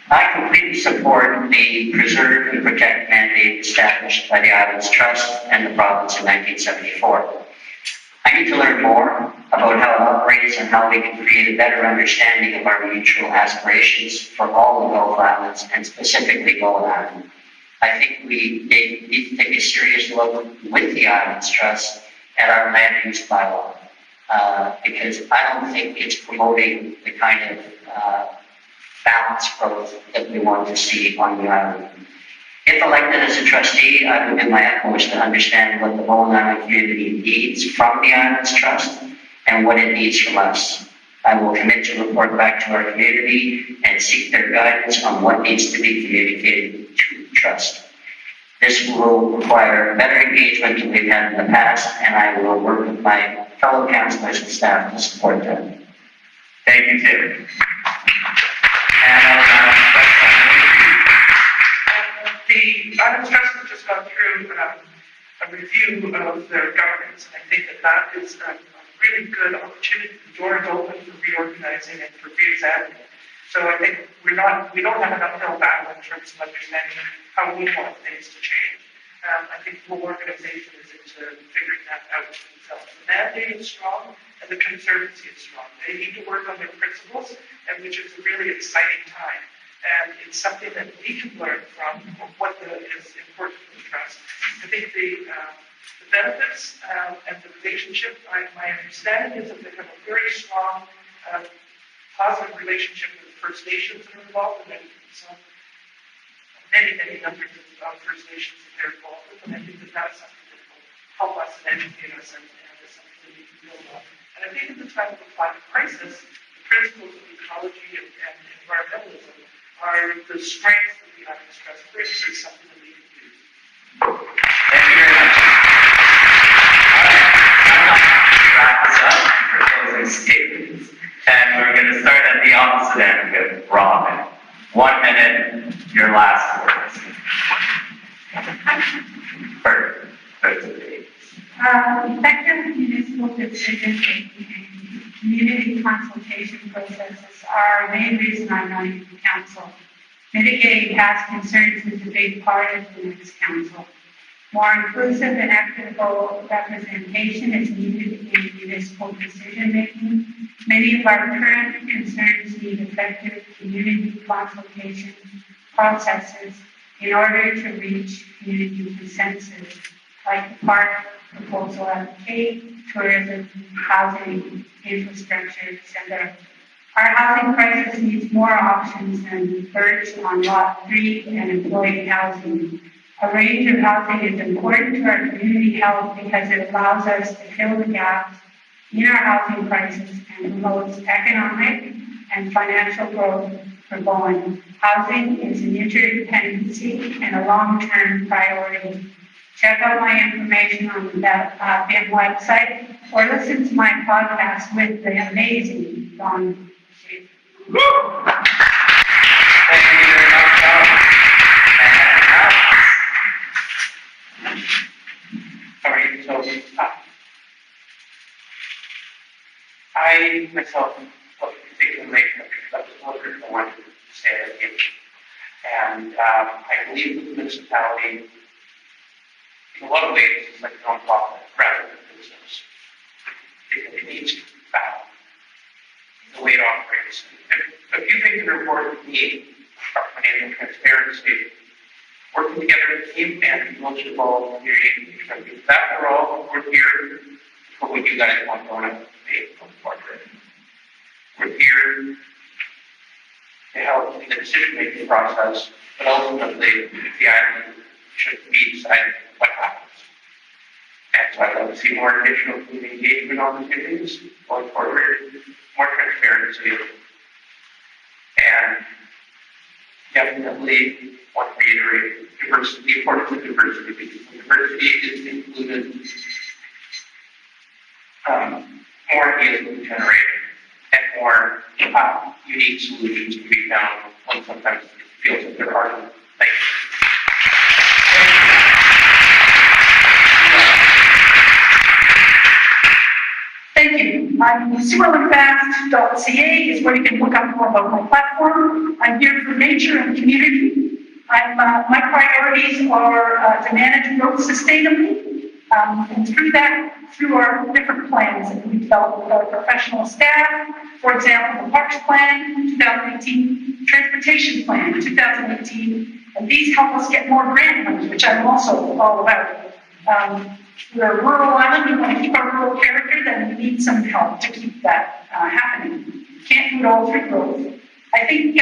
I completely support the preserve and protect mandate established by the Islands Trust and the province in 1974. I need to learn more about how it operates and how we can create a better understanding of our mutual aspirations for all the Gulf Islands and specifically Bowen Island. I think we need to take a serious look with the Islands Trust at our land use bylaw, because I don't think it's promoting the kind of balanced growth that we want to see on the island. If elected as a trustee, I will do my utmost to understand what the Bowen Island community needs from the Islands Trust and what it needs from us. I will commit to report back to our community and seek their guidance on what needs to be communicated to the trust. This will require better engagement than we've had in the past, and I will work with my fellow councillors and staff to support them. Thank you, Tim. The Islands Trust has just gone through a review of their governance, and I think that is a really good opportunity. The door is open for reorganizing and for re-examining. So I think we don't have an uphill battle in terms of understanding how we want things to change. I think the whole organization is into figuring that out for themselves. The mandate is strong and the conservancy is strong. They need to work on their principles, and which is a really exciting time. And it's something that we can learn from what is important for the trust. I think the benefits and the relationship, my understanding is that they have a very strong, positive relationship with First Nations that are involved in it. So many numbers of First Nations that they're involved with, and I think that that's something that will help us and educate us, and it's something that we can build on. And I think at the time of the climate crisis, the principles of ecology and environmentalism are the strengths that the Islands Trust brings, is something that we can use. Thank you very much. All right, I'm going to wrap this up for closing statements. And we're going to start at the opposite end with Robin. 1 minute, your last words. Effective municipal decision making and community consultation processes are a main reason I'm running for council. Mitigating past concerns is a big part of the next council. More inclusive and equitable representation is needed in municipal decision-making. Many of our current concerns need effective community consultation processes in order to reach community consensus, like the park proposal at Cape, tourism, housing, infrastructure, etc. Our housing crisis needs more options than birds on lot 3 and employee housing. A range of housing is important to our community health because it allows us to fill the gaps in our housing crisis and promotes economic and financial growth for Bowen. Housing is an interdependency and a long-term priority. Check out my information on the BIM website or listen to my podcast with the amazing Don. Thank you very much, John. Sorry, so, I myself, particularly, I was looking for one to say it again. And I believe the municipality, in a lot of ways, is like a nonprofit rather than a business. It needs the way it operates. A few things that are important to me are financial transparency, working together as a team, and most of all, community engagement. Because after all, we're here for what you guys want going on the corporate. We're here to help in the decision-making process, but ultimately, the island should be deciding what happens. And so I'd like to see more additional community engagement opportunities going forward, more transparency, and definitely want to reiterate diversity, the importance of diversity, because when diversity is included, more ideas will be generated and more unique solutions can be found when sometimes it feels that there aren't. Thank you. Thank you. I'm superlifast.ca is where you can look up more about my platform. I'm here for nature and community. My priorities are to manage growth sustainably, and through our different plans that we develop with our professional staff. For example, the Parks Plan, 2018, Transportation Plan, 2018, and these help us get more grant money, which I'm also all about. We're a rural island, we want to keep our rural character, then we need some help to keep that happening. Can't do it all through growth. I think I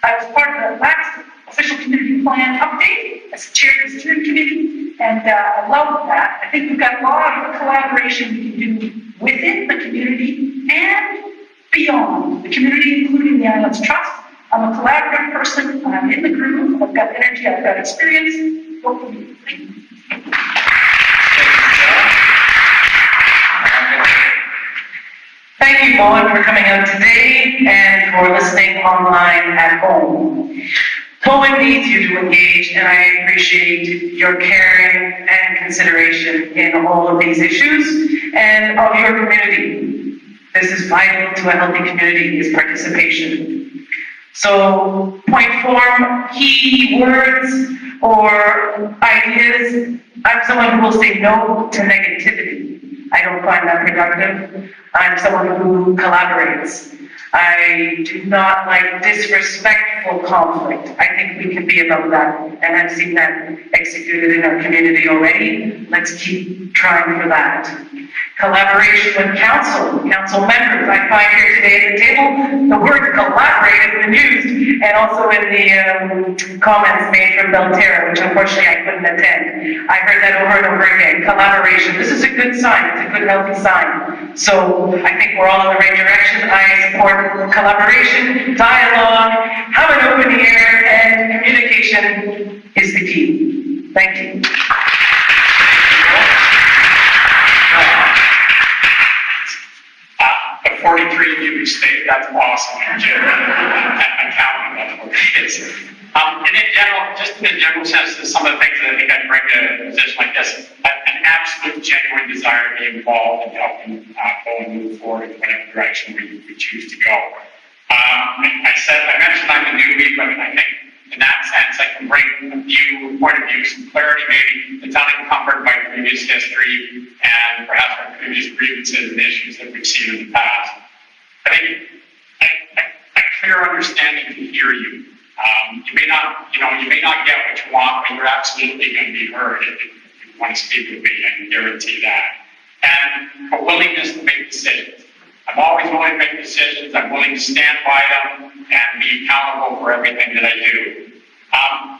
was part of the last official community plan update as chair of the steering committee, and I love that. I think we've got a lot of collaboration we can do within the community and beyond the community, including the Islands Trust. I'm a collaborative person, I'm in the groove, I've got energy, I've got experience. Hopefully, thank you. Thank you, Bowen, for coming out today and for listening online at home. Bowen needs you to engage, and I appreciate your caring and consideration in all of these issues and of your community. This is vital to a healthy community, is participation. So, point form, key words or ideas. I'm someone who will say no to negativity. I don't find that productive. I'm someone who collaborates. I do not like disrespectful conflict. I think we can be about that, and I've seen that executed in our community already. Let's keep trying for that. Collaboration with council members. I find here today at the table, the word collaborate has been used, and also in the comments made from Belterra, which unfortunately I couldn't attend. I heard that over and over again. Collaboration. This is a good sign. It's a good, healthy sign. So I think we're all in the right direction. I support collaboration, dialogue, have an open ear, and communication is the key. Thank you. The 43 Newby State, that's awesome. I'm counting that's what it is. In a general sense, some of the things that I think I'd bring to a position like this, an absolute genuine desire to be involved in helping Bowen move forward in whatever direction we choose to go. I mentioned I'm a newbie, but I think in that sense, I can bring a point of view, some clarity maybe that's unencumbered by previous history and perhaps by previous grievances and issues that we've seen in the past. I think a clear understanding to hear you. You may not get what you want, but you're absolutely going to be heard if you want to speak with me. I can guarantee that. And a willingness to make decisions. I'm always willing to make decisions. I'm willing to stand by them and be accountable for everything that I do.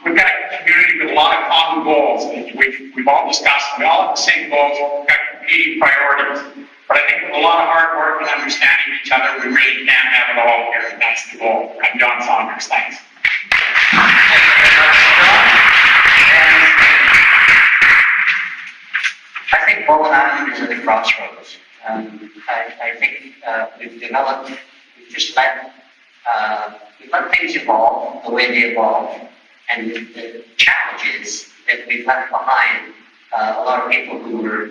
We've got a community with a lot of common goals. We've all discussed. We all have the same goals. We've got competing priorities. But I think with a lot of hard work and understanding each other, we really can have it all here. And that's the goal. I'm John Saunders. Thanks. I think Bowen Island is at the crossroads. I think we've just let things evolve the way they evolve, and the challenges that we've left behind, a lot of people who were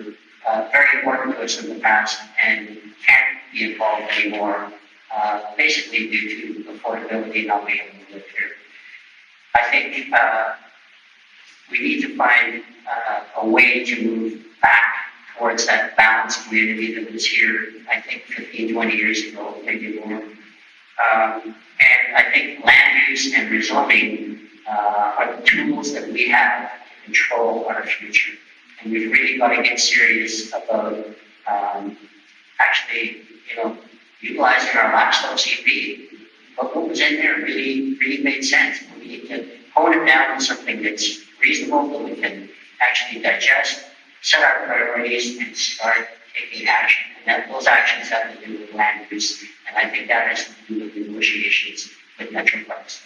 very important to us in the past and can't be involved anymore, basically due to affordability not being able to live here. I think we need to find a way to move back towards that balanced community that was here, I think 15, 20 years ago, maybe more. And I think land use and rezoning are the tools that we have to control our future. And we've really got to get serious about actually, utilizing our last OCP. But what was in there really made sense. We need to hone it down to something that's reasonable, that we can actually digest, set our priorities, and start taking action. And those actions have to do with land use, and I think that has to do with negotiations with Metro Parks.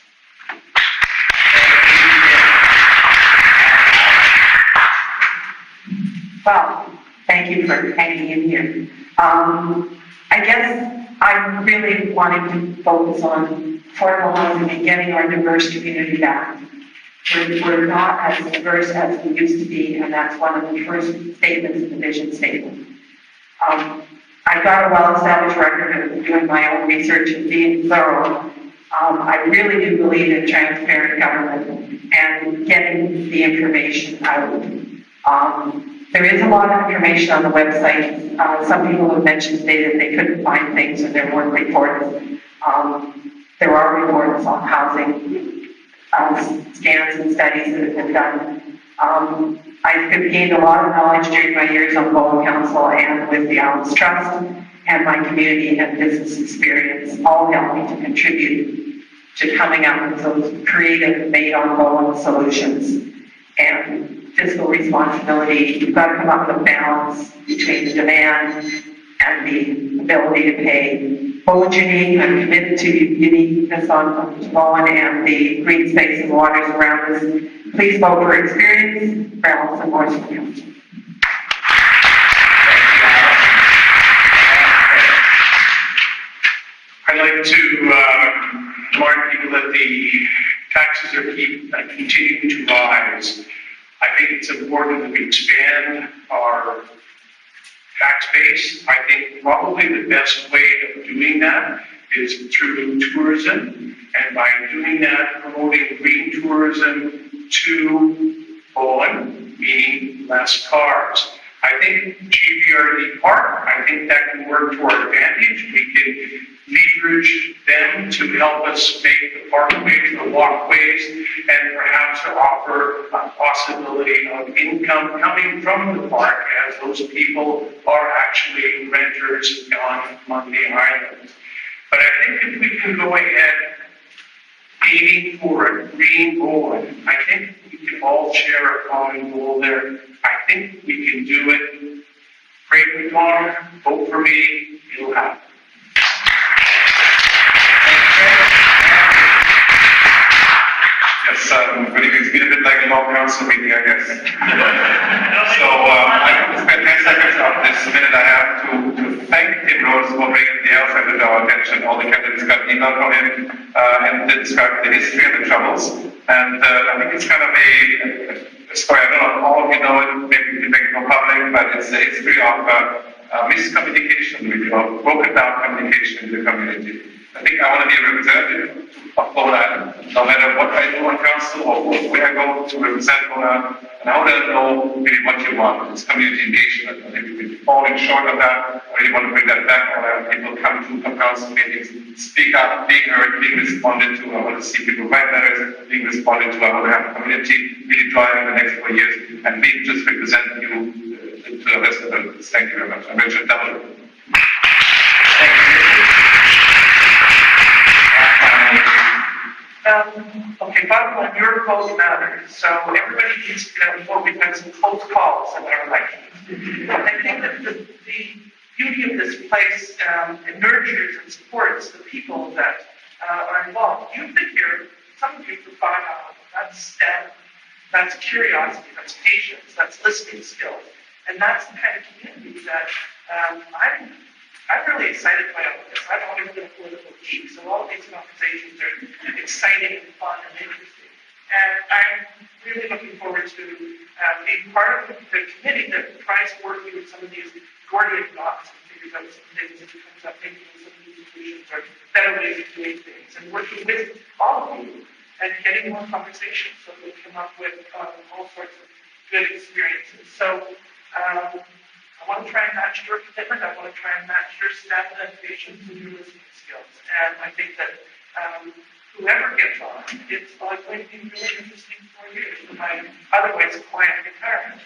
Well, thank you for hanging in here. I guess I really wanted to focus on affordable housing and getting our diverse community back. We're not as diverse as we used to be, and that's one of the first statements in the vision statement. I got a well-established record of doing my own research and being thorough. I really do believe in transparent government and getting the information out. There is a lot of information on the website. Some people have mentioned today that they couldn't find things and there weren't reports. There are reports on housing scans and studies that have been done. I've gained a lot of knowledge during my years on Bowen Council and with the Islands Trust, and my community and business experience all help me to contribute to coming up with those creative made on Bowen solutions. And fiscal responsibility, you've got to come up with a balance between the demand and the ability to pay. Bowen's unique. I'm committed to uniqueness on Bowen and the green space and waters around us. Please vote for experience, balance, and voice for council. I'd like to remind people that the taxes are continuing to rise. I think it's important that we expand our tax base. I think probably the best way of doing that is through tourism, and by doing that, promoting green tourism to Bowen, meaning less cars. I think GVRD Park, I think that can work to our advantage. We can leverage them to help us make the parkways, the walkways, and perhaps to offer a possibility of income coming from the park as those people are actually renters on the island. But I think if we can go ahead aiming for a green Bowen, I think we can all share a common goal there. I think we can do it. Great McDonald, vote for me, it'll happen. Yes, good evening. It's been a bit like a long council meeting, I guess. So I will spend 10 seconds of this minute I have to thank Tim Rhodes for bringing the elephant to our attention. All the candidates got an email from him and described the history and the troubles. And I think it's kind of a story. I don't know if all of you know it, maybe we can make it more public, but it's the history of miscommunication, broken down communication in the community. I think I want to be a representative of Bowen Island, no matter what I do on council or where I go to represent Bowen Island. And I want to know really what you want. It's community engagement. I think we've been falling short of that. I really want to bring that back. I want to have people come to council meetings, speak up, being heard, being responded to. I want to see people write letters, being responded to. I want to have a community really driving the next 4 years and being just representing you to the rest of the. Thank you very much. I'm Richard W. Okay, bottom line, your vote matters, so everybody needs to know before we've had some close calls in our elections. I think that the beauty of this place it nurtures and supports the people that are involved. You've been here, some of you for 5 hours, that's STEM, that's curiosity, that's patience, that's listening skills, and that's the kind of community that I'm really excited by all of this. I've always been a political geek, so all of these conversations are exciting and fun and interesting. And I'm really looking forward to being part of the committee that tries to work through some of these Gordian knots and figures out some things and comes up making some of these solutions or better ways of doing things and working with all of you and getting more conversations so we come up with all sorts of good experiences. So I want to try and match your commitment. I want to try and match your stamina and patience and your listening skills. And I think that whoever gets on, it's going to be really interesting 4 years for my otherwise quiet retirement.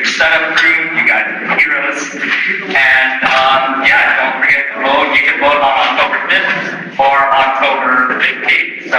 Setup crew, you guys are heroes. And yeah, don't forget to vote. You can vote on October 5th or October 15th. So